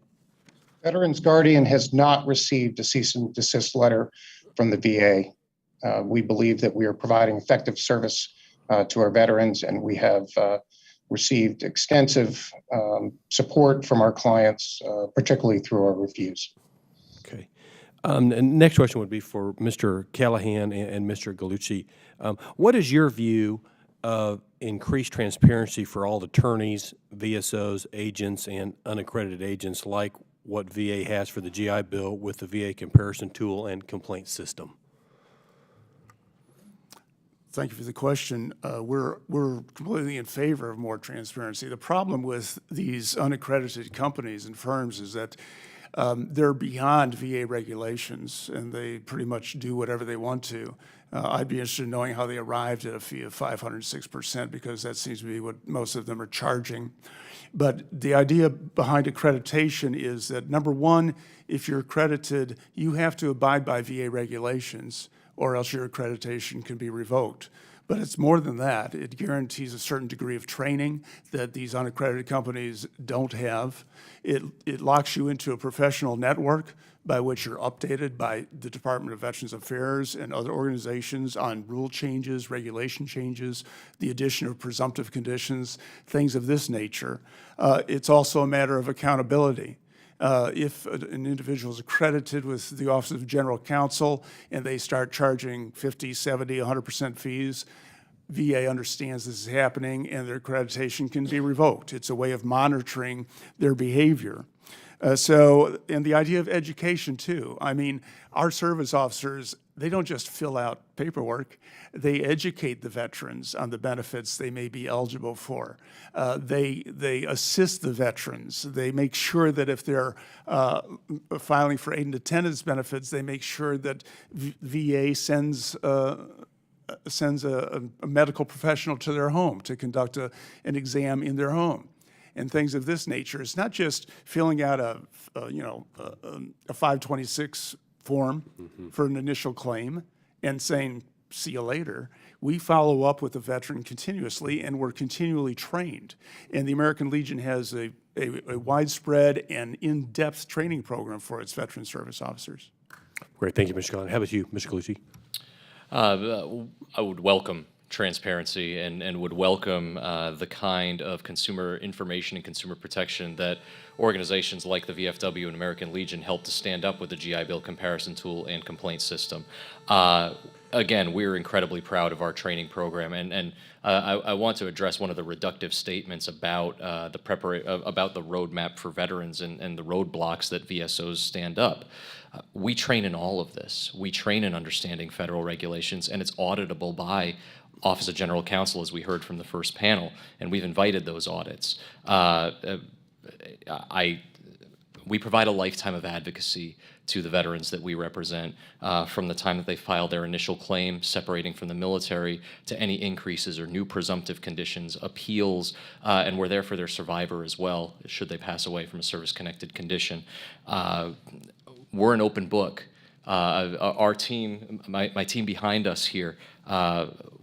Veterans Guardian has not received a cease and desist letter from the VA. We believe that we are providing effective service to our veterans, and we have received extensive support from our clients, particularly through our reviews. Okay. And next question would be for Mr. Callahan and Mr. Gallucci. What is your view of increased transparency for all attorneys, VSOs, agents, and unaccredited agents, like what VA has for the GI Bill with the VA comparison tool and complaint system? Thank you for the question. We're completely in favor of more transparency. The problem with these unaccredited companies and firms is that they're beyond VA regulations, and they pretty much do whatever they want to. I'd be interested in knowing how they arrived at a fee of 506%, because that seems to be what most of them are charging. But the idea behind accreditation is that, number one, if you're accredited, you have to abide by VA regulations, or else your accreditation can be revoked. But it's more than that. It guarantees a certain degree of training that these unaccredited companies don't have. It locks you into a professional network by which you're updated by the Department of Veterans Affairs and other organizations on rule changes, regulation changes, the addition of presumptive conditions, things of this nature. It's also a matter of accountability. If an individual is accredited with the Office of General Counsel and they start charging 50, 70, 100% fees, VA understands this is happening and their accreditation can be revoked. It's a way of monitoring their behavior. And the idea of education too. I mean, our service officers, they don't just fill out paperwork, they educate the veterans on the benefits they may be eligible for. They assist the veterans. They make sure that if they're filing for aid and attendance benefits, they make sure that VA sends a medical professional to their home to conduct an exam in their home and things of this nature. It's not just filling out a 526 form for an initial claim and saying, see you later. We follow up with the veteran continuously, and we're continually trained. And the American Legion has a widespread and in-depth training program for its veteran service officers. Great, thank you, Mr. Collins. How about you, Mr. Colucci? I would welcome transparency and would welcome the kind of consumer information and consumer protection that organizations like the VFW and American Legion help to stand up with the GI Bill comparison tool and complaint system. Again, we're incredibly proud of our training program, and I want to address one of the reductive statements about about the roadmap for veterans and the roadblocks that VSOs stand up. We train in all of this. We train in understanding federal regulations, and it's auditable by Office of General Counsel, as we heard from the first panel, and we've invited those audits. We provide a lifetime of advocacy to the veterans that we represent from the time that they file their initial claim, separating from the military, to any increases or new presumptive conditions, appeals, and we're there for their survivor as well, should they pass away from a service-connected condition. We're an open book. Our team, my team behind us here,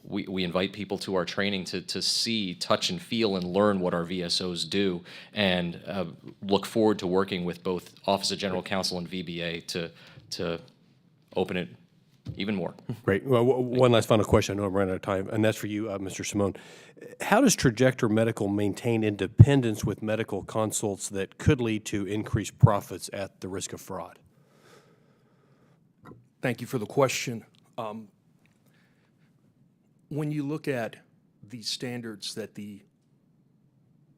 we invite people to our training to see, touch, and feel and learn what our VSOs do, and look forward to working with both Office of General Counsel and VBA to open it even more. Great. Well, one last final question. I know I'm running out of time, and that's for you, Mr. Simone. How does Trajector Medical maintain independence with medical consults that could lead to increased profits at the risk of fraud? Thank you for the question. When you look at the standards that the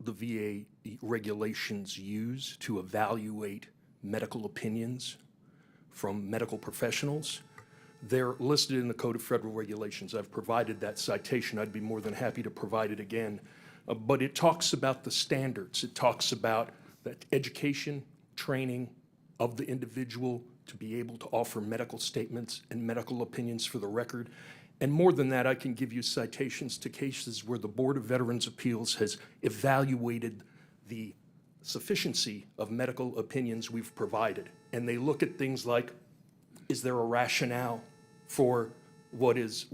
VA regulations use to evaluate medical opinions from medical professionals, they're listed in the Code of Federal Regulations. I've provided that citation. I'd be more than happy to provide it again. But it talks about the standards. It talks about that education, training of the individual to be able to offer medical statements and medical opinions for the record. And more than that, I can give you citations to cases where the Board of Veterans' Appeals has evaluated the sufficiency of medical opinions we've provided. And they look at things like, is there a rationale for what is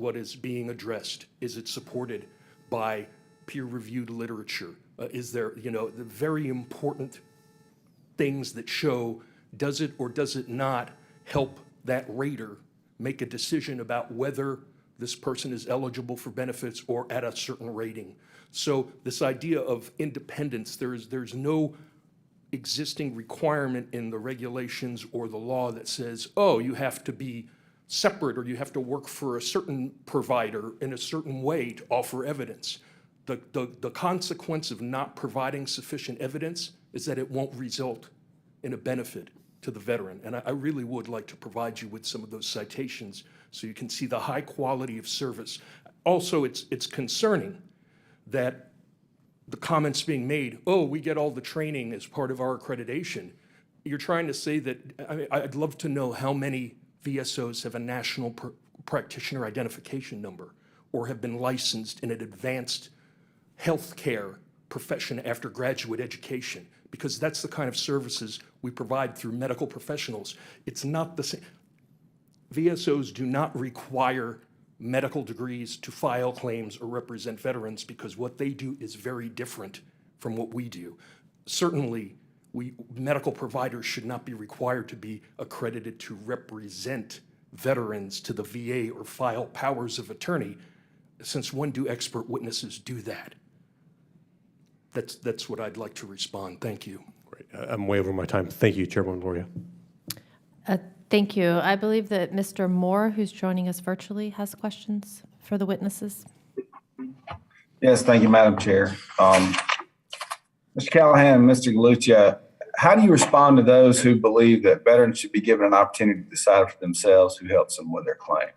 being addressed? Is it supported by peer-reviewed literature? Is there, the very important things that show, does it or does it not help that rater make a decision about whether this person is eligible for benefits or at a certain rating? So this idea of independence, there's no existing requirement in the regulations or the law that says, oh, you have to be separate or you have to work for a certain provider in a certain way to offer evidence. The consequence of not providing sufficient evidence is that it won't result in a benefit to the veteran. And I really would like to provide you with some of those citations so you can see the high quality of service. Also, it's concerning that the comments being made, oh, we get all the training as part of our accreditation. You're trying to say that, I'd love to know how many VSOs have a national practitioner identification number or have been licensed in an advanced healthcare profession after graduate education, because that's the kind of services we provide through medical professionals. It's not the same. VSOs do not require medical degrees to file claims or represent veterans, because what they do is very different from what we do. Certainly, medical providers should not be required to be accredited to represent veterans to the VA or file powers of attorney, since when do expert witnesses do that? That's what I'd like to respond. Thank you. Great. I'm way over my time. Thank you, Chairwoman Loria. Thank you. I believe that Mr. Moore, who's joining us virtually, has questions for the witnesses. Yes, thank you, Madam Chair. Mr. Callahan, Mr. Galuccia, how do you respond to those who believe that veterans should be given an opportunity to decide for themselves who helps them with their claim?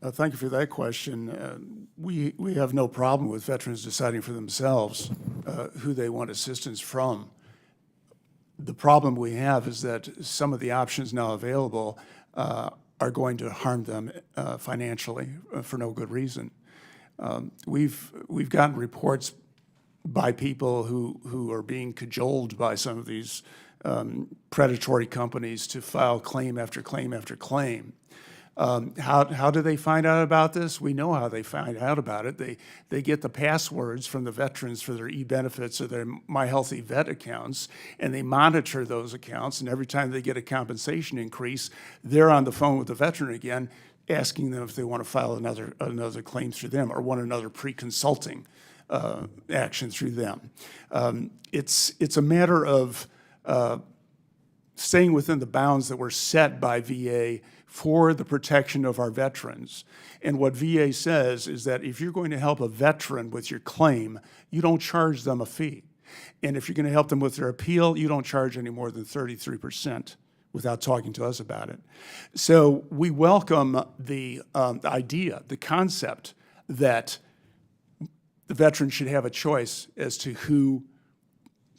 Thank you for that question. We have no problem with veterans deciding for themselves who they want assistance from. The problem we have is that some of the options now available are going to harm them financially for no good reason. We've gotten reports by people who are being cajoled by some of these predatory companies to file claim after claim after claim. How do they find out about this? We know how they find out about it. They get the passwords from the veterans for their e-benefits or their My Healthy Vet accounts, and they monitor those accounts, and every time they get a compensation increase, they're on the phone with the veteran again, asking them if they want to file another claim through them or want another pre-consulting action through them. It's a matter of staying within the bounds that were set by VA for the protection of our veterans. And what VA says is that if you're going to help a veteran with your claim, you don't charge them a fee. And if you're going to help them with their appeal, you don't charge any more than 33% without talking to us about it. So we welcome the idea, the concept that the veteran should have a choice as to who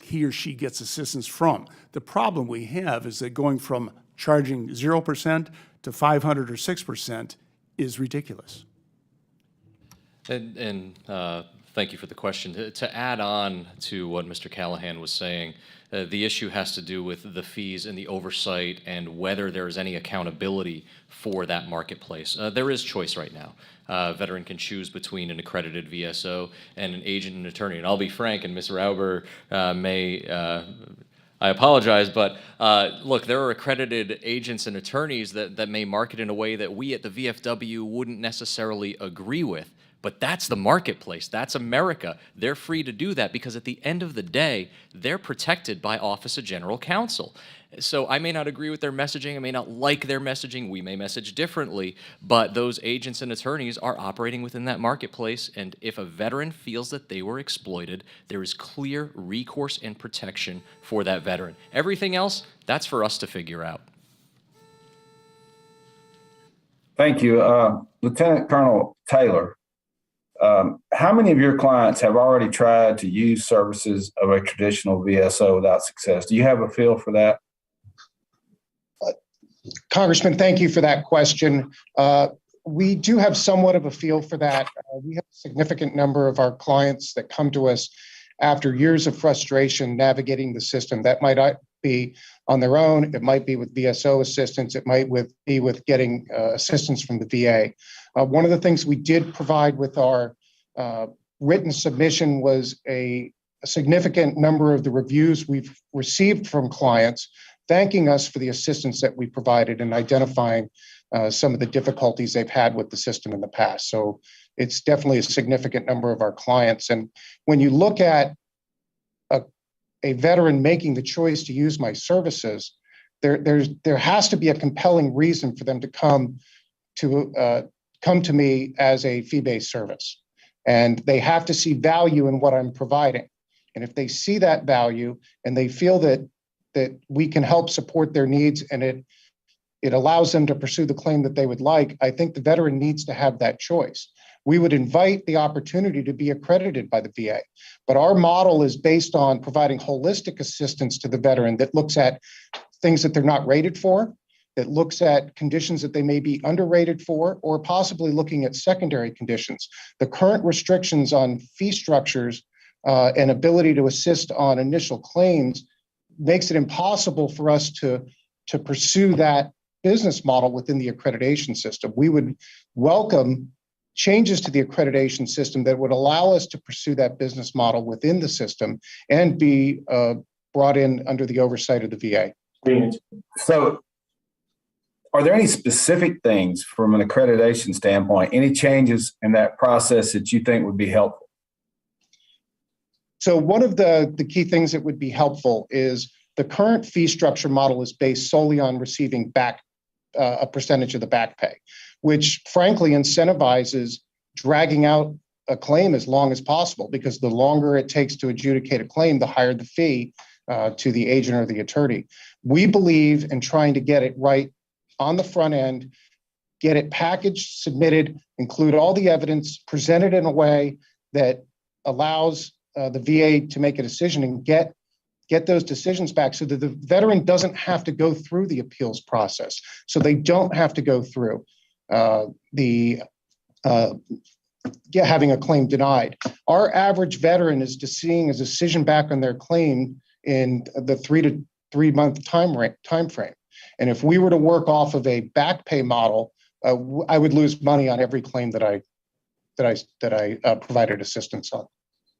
he or she gets assistance from. The problem we have is that going from charging 0% to 500 or 6% is ridiculous. And thank you for the question. To add on to what Mr. Callahan was saying, the issue has to do with the fees and the oversight and whether there is any accountability for that marketplace. There is choice right now. A veteran can choose between an accredited VSO and an agent and attorney. And I'll be frank, and Ms. Rauber I apologize, but look, there are accredited agents and attorneys that may market in a way that we at the VFW wouldn't necessarily agree with. But that's the marketplace. That's America. They're free to do that because at the end of the day, they're protected by Office of General Counsel. So I may not agree with their messaging. I may not like their messaging. We may message differently, but those agents and attorneys are operating within that marketplace. And if a veteran feels that they were exploited, there is clear recourse and protection for that veteran. Everything else, that's for us to figure out. Thank you. Lieutenant Colonel Taylor, how many of your clients have already tried to use services of a traditional VSO without success? Do you have a feel for that? Congressman, thank you for that question. We do have somewhat of a feel for that. We have a significant number of our clients that come to us after years of frustration navigating the system. That might be on their own. It might be with VSO assistance. It might be with getting assistance from the VA. One of the things we did provide with our written submission was a significant number of the reviews we've received from clients thanking us for the assistance that we provided in identifying some of the difficulties they've had with the system in the past. So it's definitely a significant number of our clients. And when you look at a veteran making the choice to use my services, there has to be a compelling reason for them to come to me as a fee-based service. And they have to see value in what I'm providing. And if they see that value and they feel that we can help support their needs and it allows them to pursue the claim that they would like, I think the veteran needs to have that choice. We would invite the opportunity to be accredited by the VA, but our model is based on providing holistic assistance to the veteran that looks at things that they're not rated for, that looks at conditions that they may be underrated for, or possibly looking at secondary conditions. The current restrictions on fee structures and ability to assist on initial claims makes it impossible for us to pursue that business model within the accreditation system. We would welcome changes to the accreditation system that would allow us to pursue that business model within the system and be brought in under the oversight of the VA. So are there any specific things from an accreditation standpoint, any changes in that process that you think would be helpful? So one of the key things that would be helpful is the current fee structure model is based solely on receiving back a percentage of the back pay, which frankly incentivizes dragging out a claim as long as possible, because the longer it takes to adjudicate a claim, the higher the fee to the agent or the attorney. We believe in trying to get it right on the front end, get it packaged, submitted, include all the evidence, presented in a way that allows the VA to make a decision and get those decisions back so that the veteran doesn't have to go through the appeals process. So they don't have to go through having a claim denied. Our average veteran is seeing a decision back on their claim in the 3 to 3 month time frame. And if we were to work off of a back pay model, I would lose money on every claim that I provided assistance on.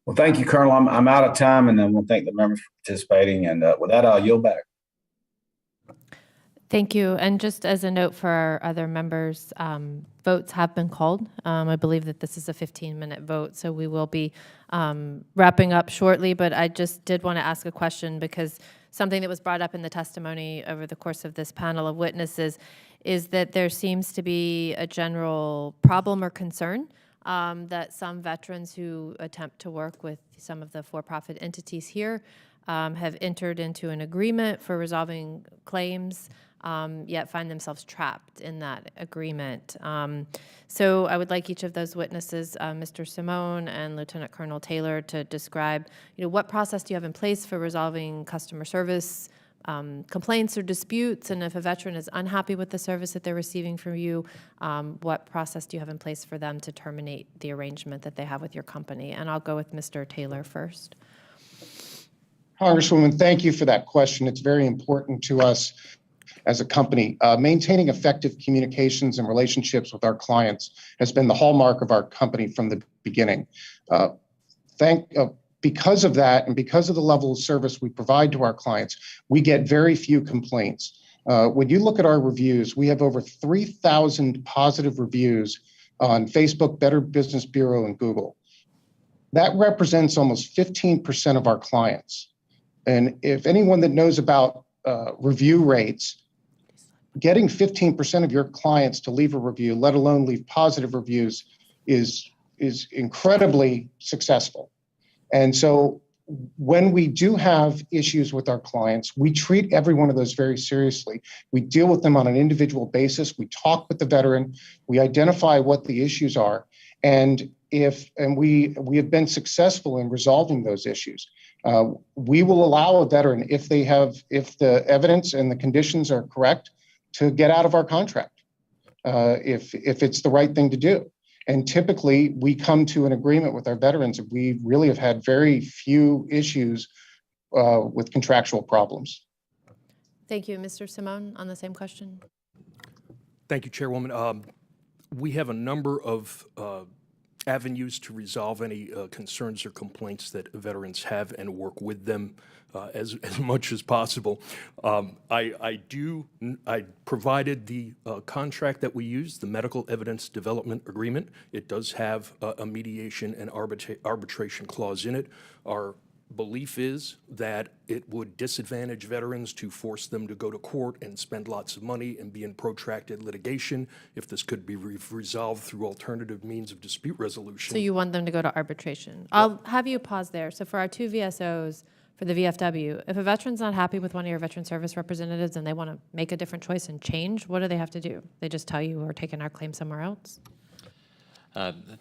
Well, thank you, Colonel. I'm out of time, and then we'll thank the members for participating. And with that, I'll yield back. Thank you. And just as a note for our other members, votes have been called. I believe that this is a 15-minute vote, so we will be wrapping up shortly. But I just did want to ask a question, because something that was brought up in the testimony over the course of this panel of witnesses is that there seems to be a general problem or concern that some veterans who attempt to work with some of the for-profit entities here have entered into an agreement for resolving claims, yet find themselves trapped in that agreement. So I would like each of those witnesses, Mr. Simone and Lieutenant Colonel Taylor, to describe, what process do you have in place for resolving customer service complaints or disputes, and if a veteran is unhappy with the service that they're receiving from you, what process do you have in place for them to terminate the arrangement that they have with your company? And I'll go with Mr. Taylor first. Congresswoman, thank you for that question. It's very important to us as a company. Maintaining effective communications and relationships with our clients has been the hallmark of our company from the beginning. Because of that, and because of the level of service we provide to our clients, we get very few complaints. When you look at our reviews, we have over 3,000 positive reviews on Facebook, Better Business Bureau, and Google. That represents almost 15% of our clients. And if anyone that knows about review rates, getting 15% of your clients to leave a review, let alone leave positive reviews, is incredibly successful. And so when we do have issues with our clients, we treat every one of those very seriously. We deal with them on an individual basis. We talk with the veteran. We identify what the issues are. And we have been successful in resolving those issues. We will allow a veteran, if the evidence and the conditions are correct, to get out of our contract, if it's the right thing to do. And typically, we come to an agreement with our veterans. We really have had very few issues with contractual problems. Thank you. Mr. Simone, on the same question. Thank you, Chairwoman. We have a number of avenues to resolve any concerns or complaints that veterans have and work with them as much as possible. I provided the contract that we use, the Medical Evidence Development Agreement. It does have a mediation and arbitration clause in it. Our belief is that it would disadvantage veterans to force them to go to court and spend lots of money and be in protracted litigation if this could be resolved through alternative means of dispute resolution. So you want them to go to arbitration. I'll have you pause there. So for our two VSOs, for the VFW, if a veteran's not happy with one of your veteran service representatives and they want to make a different choice and change, what do they have to do? They just tell you we're taking our claim somewhere else?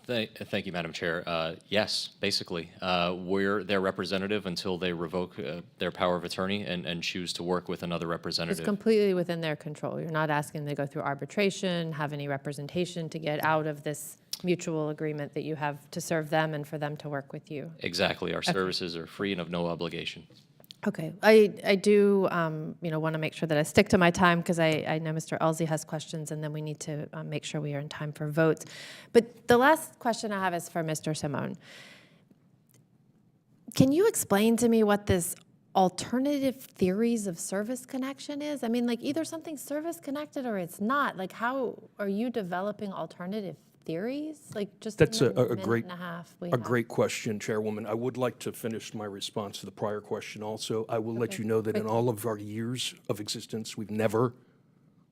Thank you, Madam Chair. Yes, basically. We're their representative until they revoke their power of attorney and choose to work with another representative. It's completely within their control. You're not asking them to go through arbitration, have any representation to get out of this mutual agreement that you have to serve them and for them to work with you. Exactly. Our services are free and of no obligation. Okay, I do, want to make sure that I stick to my time because I know Mr. Elsie has questions, and then we need to make sure we are in time for votes. But the last question I have is for Mr. Simone. Can you explain to me what this alternative theories of service connection is? I mean, like either something's service connected or it's not. Like how are you developing alternative theories? Like just That's in the a minute great, and a half we a have. great question, Chairwoman. I would like to finish my response to the prior question also. I will let you know that in all of our years of existence, we've never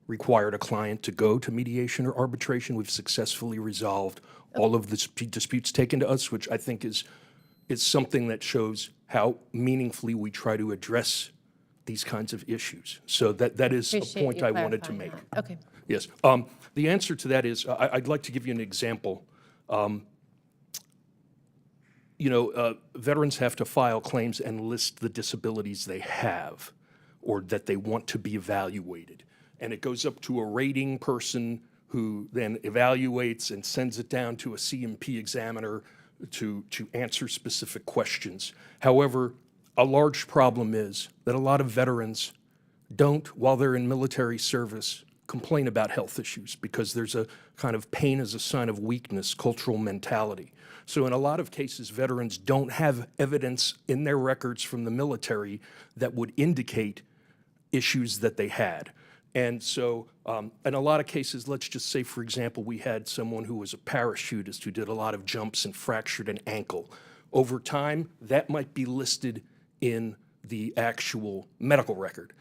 required a client to go to mediation or arbitration. We've successfully resolved all of the disputes taken to us, which I think is something that shows how meaningfully we try to address these kinds of issues. So that is a Appreciate point you I wanted to clarifying make. that. Okay. Yes. The answer to that is I'd like to give you an example. Veterans have to file claims and list the disabilities they have or that they want to be evaluated. And it goes up to a rating person who then evaluates and sends it down to a C&P examiner to answer specific questions. However, a large problem is that a lot of veterans don't, while they're in military service, complain about health issues because there's a kind of pain as a sign of weakness, cultural mentality. So in a lot of cases, veterans don't have evidence in their records from the military that would indicate issues that they had. And so in a lot of cases, let's just say, for example, we had someone who was a parachutist who did a lot of jumps and fractured an ankle. Over time, that might be listed in the actual medical record.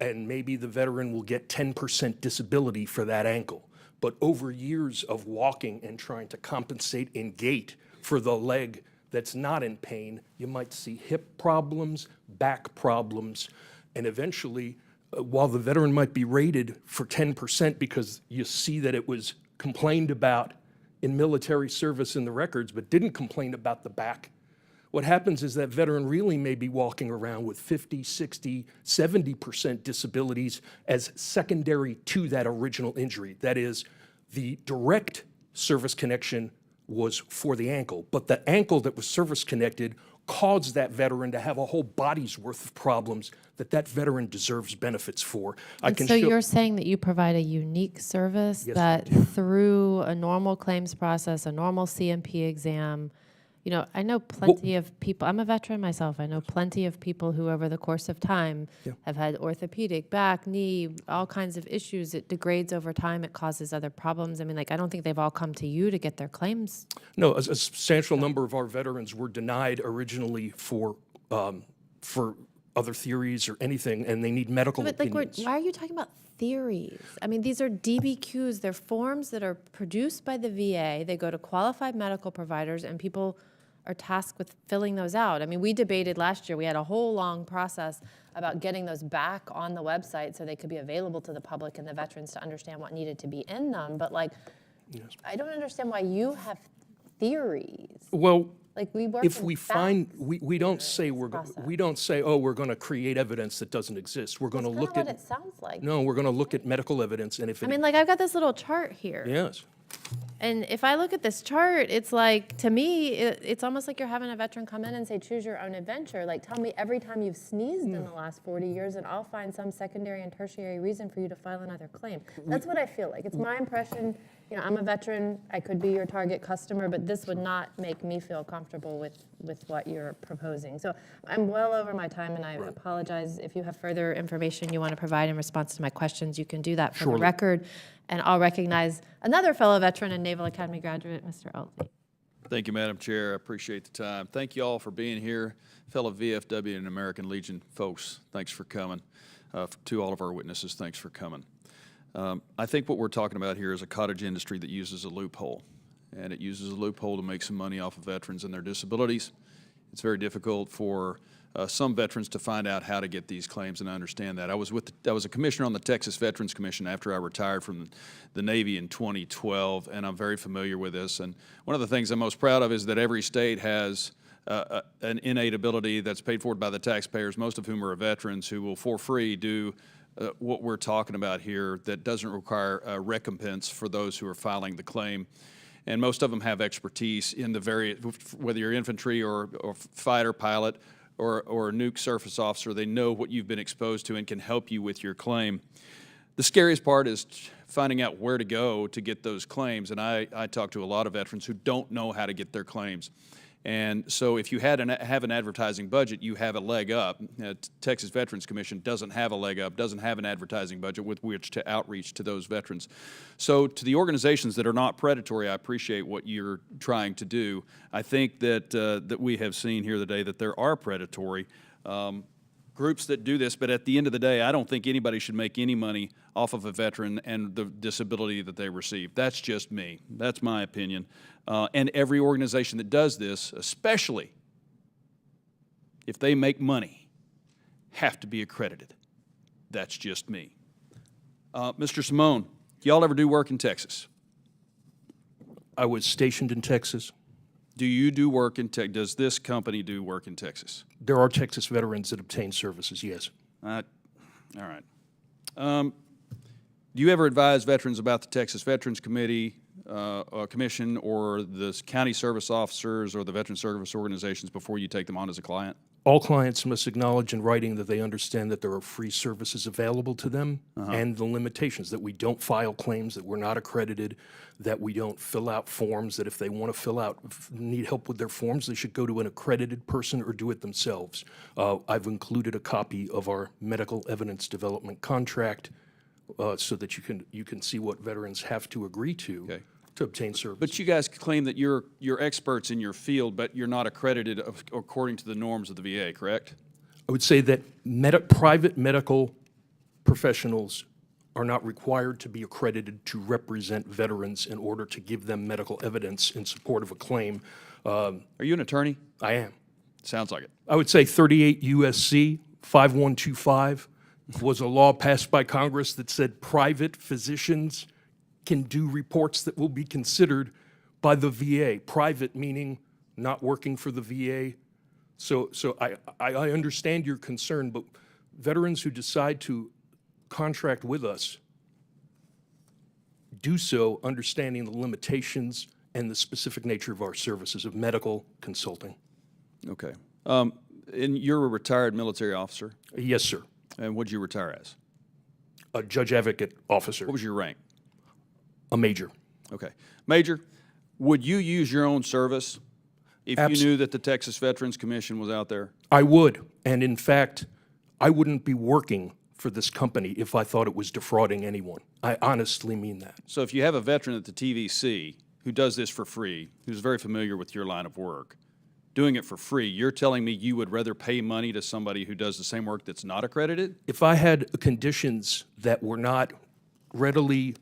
And maybe the veteran will get 10% disability for that ankle. But over years of walking and trying to compensate in gait for the leg that's not in pain, you might see hip problems, back problems, and eventually, while the veteran might be rated for 10% because you see that it was complained about in military service in the records, but didn't complain about the back, what happens is that veteran really may be walking around with 50, 60, 70% disabilities as secondary to that original injury. That is, the direct service connection was for the ankle, but the ankle that was service connected caused that veteran to have a whole body's worth of problems that veteran deserves benefits for. So you're saying that you provide a unique service that through a normal claims process, a normal C&P exam, I know plenty of people, I'm a veteran myself, I know plenty of people who over the course of time have had orthopedic, back, knee, all kinds of issues. It degrades over time, it causes other problems. I mean, I don't think they've all come to you to get their claims. No, a substantial number of our veterans were denied originally for other theories or anything, and they need medical opinions. Why are you talking about theories? I mean, these are DBQs. They're forms that are produced by the VA. They go to qualified medical providers, and people are tasked with filling those out. I mean, we debated last year. We had a whole long process about getting those back on the website so they could be available to the public and the veterans to understand what needed to be in them. But, I don't understand why you have theories. Well, we work if in we find, we don't say we're going to create evidence that doesn't exist. We're going to look at what it sounds like. No, we're going to look at medical evidence, and if it, I've got this little chart here. yes. And if I look at this chart, it's like, to me, it's almost like you're having a veteran come in and say, choose your own adventure. Like, tell me every time you've sneezed in the last 40 years, and I'll find some secondary and tertiary reason for you to file another claim. That's what I feel like. It's my impression. I'm a veteran. I could be your target customer, but this would not make me feel comfortable with what you're proposing. So I'm well over my time, and I apologize. If you have further information you want to provide in response to my questions, you can do that for the record. And I'll recognize another fellow veteran and Naval Academy graduate, Mr. Elsie. Thank you, Madam Chair. I appreciate the time. Thank you all for being here. Fellow VFW and American Legion folks, thanks for coming. To all of our witnesses, thanks for coming. I think what we're talking about here is a cottage industry that uses a loophole, and it uses a loophole to make some money off of veterans and their disabilities. It's very difficult for some veterans to find out how to get these claims, and I understand that. I was a commissioner on the Texas Veterans Commission after I retired from the Navy in 2012, and I'm very familiar with this. And one of the things I'm most proud of is that every state has an innate ability that's paid for by the taxpayers, most of whom are veterans, who will for free do what we're talking about here that doesn't require a recompense for those who are filing the claim. And most of them have expertise in the various, whether you're infantry or fighter pilot, or a nuke surface officer. They know what you've been exposed to and can help you with your claim. The scariest part is finding out where to go to get those claims, and I talk to a lot of veterans who don't know how to get their claims. And so if you have an advertising budget, you have a leg up. Texas Veterans Commission doesn't have a leg up, doesn't have an advertising budget with which to outreach to those veterans. So to the organizations that are not predatory, I appreciate what you're trying to do. I think that, that we have seen here today that there are predatory groups that do this, but at the end of the day, I don't think anybody should make any money off of a veteran and the disability that they receive. That's just me. That's my opinion. And every organization that does this, especially if they make money, have to be accredited. That's just me. Mr. Simone, do y'all ever do work in Texas? I was stationed in Texas. Do you do work in Texas? Does this company do work in Texas? There are Texas veterans that obtain services, yes. All right. Do you ever advise veterans about the Texas Veterans Commission or the county service officers or the veteran service organizations before you take them on as a client? All clients must acknowledge in writing that they understand that there are free services available to them and the limitations, that we don't file claims, that we're not accredited, that we don't fill out forms, that if they want to need help with their forms, they should go to an accredited person or do it themselves. I've included a copy of our medical evidence development contract so that you can see what veterans have to agree to obtain service. But you guys claim that you're experts in your field, but you're not accredited according to the norms of the VA, correct? I would say that private medical professionals are not required to be accredited to represent veterans in order to give them medical evidence in support of a claim. Are you an attorney? I am. Sounds like it. I would say 38 U.S.C. 5125 was a law passed by Congress that said private physicians can do reports that will be considered by the VA. Private meaning not working for the VA. So I understand your concern, but veterans who decide to contract with us do so understanding the limitations and the specific nature of our services of medical consulting. Okay. And you're a retired military officer? Yes, sir. And what did you retire as? A judge advocate officer. What was your rank? A major. Okay. Major, would you use your own service if you knew that the Texas Veterans Commission was out there? I would. And in fact, I wouldn't be working for this company if I thought it was defrauding anyone. I honestly mean that. So if you have a veteran at the TVC who does this for free, who's very familiar with your line of work, doing it for free, you're telling me you would rather pay money to somebody who does the same work that's not accredited? If I had conditions that were not readily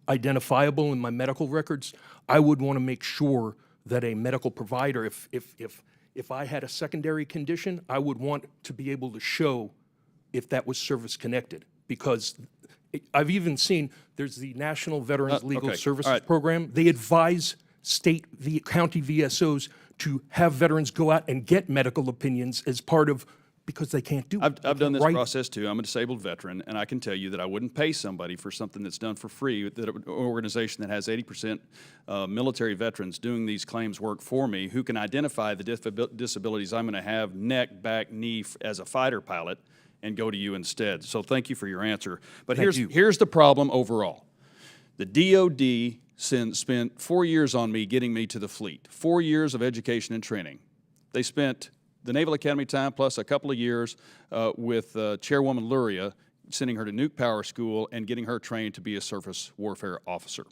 identifiable in my medical records, I would want to make sure that a medical provider, if I had a secondary condition, I would want to be able to show if that was service connected, because I've even seen there's the National Veterans Legal Services Program. They advise county VSOs to have veterans go out and get medical opinions as part of, because they can't do it. I've done this process too. I'm a disabled veteran, and I can tell you that I wouldn't pay somebody for something that's done for free. That an organization that has 80% military veterans doing these claims work for me, who can identify the disabilities I'm going to have, neck, back, knee, as a fighter pilot, and go to you instead. So thank you for your answer. But here's the problem overall. The DOD spent 4 years on me getting me to the fleet, 4 years of education and training. They spent the Naval Academy time plus a couple of years with Chairwoman Luria, sending her to Nuke Power School and getting her trained to be a surface warfare officer.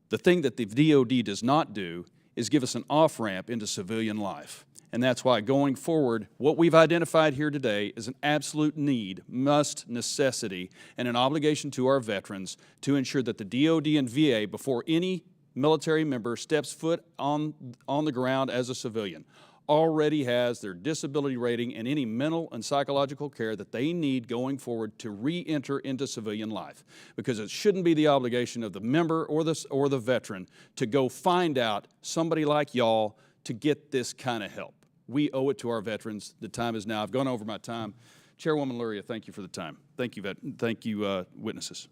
The thing that the DOD does not do is give us an off-ramp into civilian life. And that's why going forward, what we've identified here today is an absolute need, must, necessity, and an obligation to our veterans to ensure that the DOD and VA, before any military member steps foot on the ground as a civilian, already has their disability rating and any mental and psychological care that they need going forward to re-enter into civilian life. Because it shouldn't be the obligation of the member or the veteran to go find out somebody like y'all to get this kind of help. We owe it to our veterans. The time is now. I've gone over my time. Chairwoman Luria, thank you for the time. Thank you, witnesses.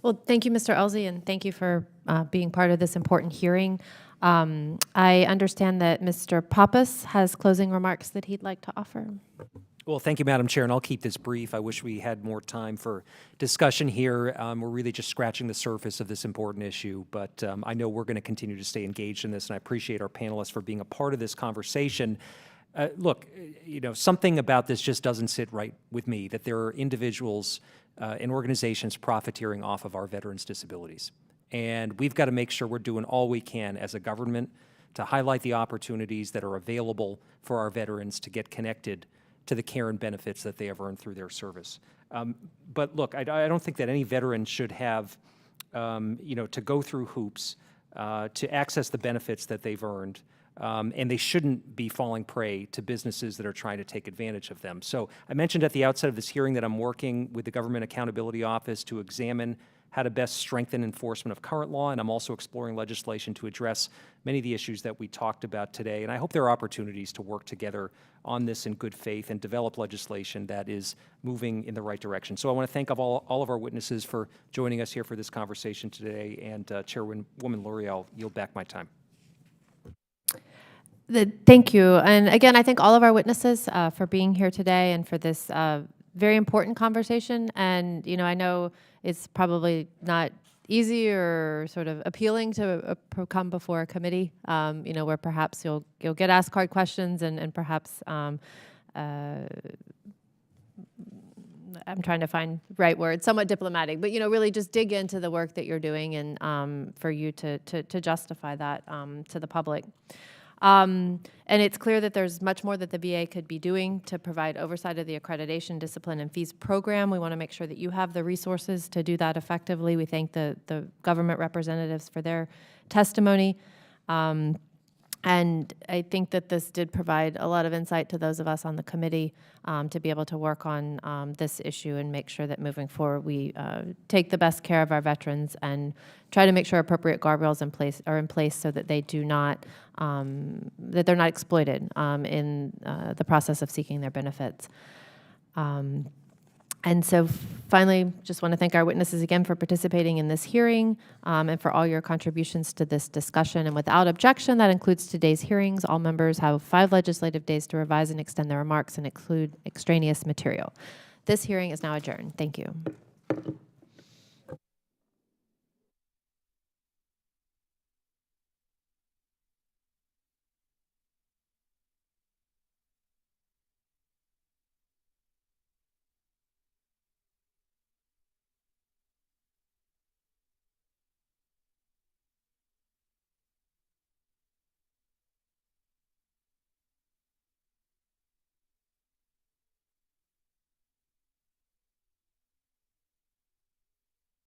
Well, thank you, Mr. Elsie, and thank you for being part of this important hearing. I understand that Mr. Pappas has closing remarks that he'd like to offer. Well, thank you, Madam Chair, and I'll keep this brief. I wish we had more time for discussion here. We're really just scratching the surface of this important issue, but I know we're going to continue to stay engaged in this, and I appreciate our panelists for being a part of this conversation. Look, something about this just doesn't sit right with me, that there are individuals and organizations profiteering off of our veterans' disabilities. And we've got to make sure we're doing all we can as a government to highlight the opportunities that are available for our veterans to get connected to the care and benefits that they have earned through their service. But look, I don't think that any veteran should have, to go through hoops to access the benefits that they've earned, and they shouldn't be falling prey to businesses that are trying to take advantage of them. So I mentioned at the outset of this hearing that I'm working with the Government Accountability Office to examine how to best strengthen enforcement of current law, and I'm also exploring legislation to address many of the issues that we talked about today. And I hope there are opportunities to work together on this in good faith and develop legislation that is moving in the right direction. So I want to thank all of our witnesses for joining us here for this conversation today, and Chairwoman Luria, I'll yield back my time. Thank you. And again, I thank all of our witnesses for being here today and for this very important conversation. And, I know it's probably not easy or sort of appealing to come before a committee, where perhaps you'll get asked hard questions and perhaps I'm trying to find right words, somewhat diplomatic, but really just dig into the work that you're doing and for you to justify that to the public. And it's clear that there's much more that the VA could be doing to provide oversight of the accreditation, discipline, and fees program. We want to make sure that you have the resources to do that effectively. We thank the government representatives for their testimony. And I think that this did provide a lot of insight to those of us on the committee to be able to work on this issue and make sure that moving forward we take the best care of our veterans and try to make sure appropriate guardrails are in place so that they do not that they're not exploited in the process of seeking their benefits. And so finally, just want to thank our witnesses again for participating in this hearing and for all your contributions to this discussion. And without objection, that includes today's hearings. All members have 5 legislative days to revise and extend their remarks and include extraneous material. This hearing is now adjourned. Thank you.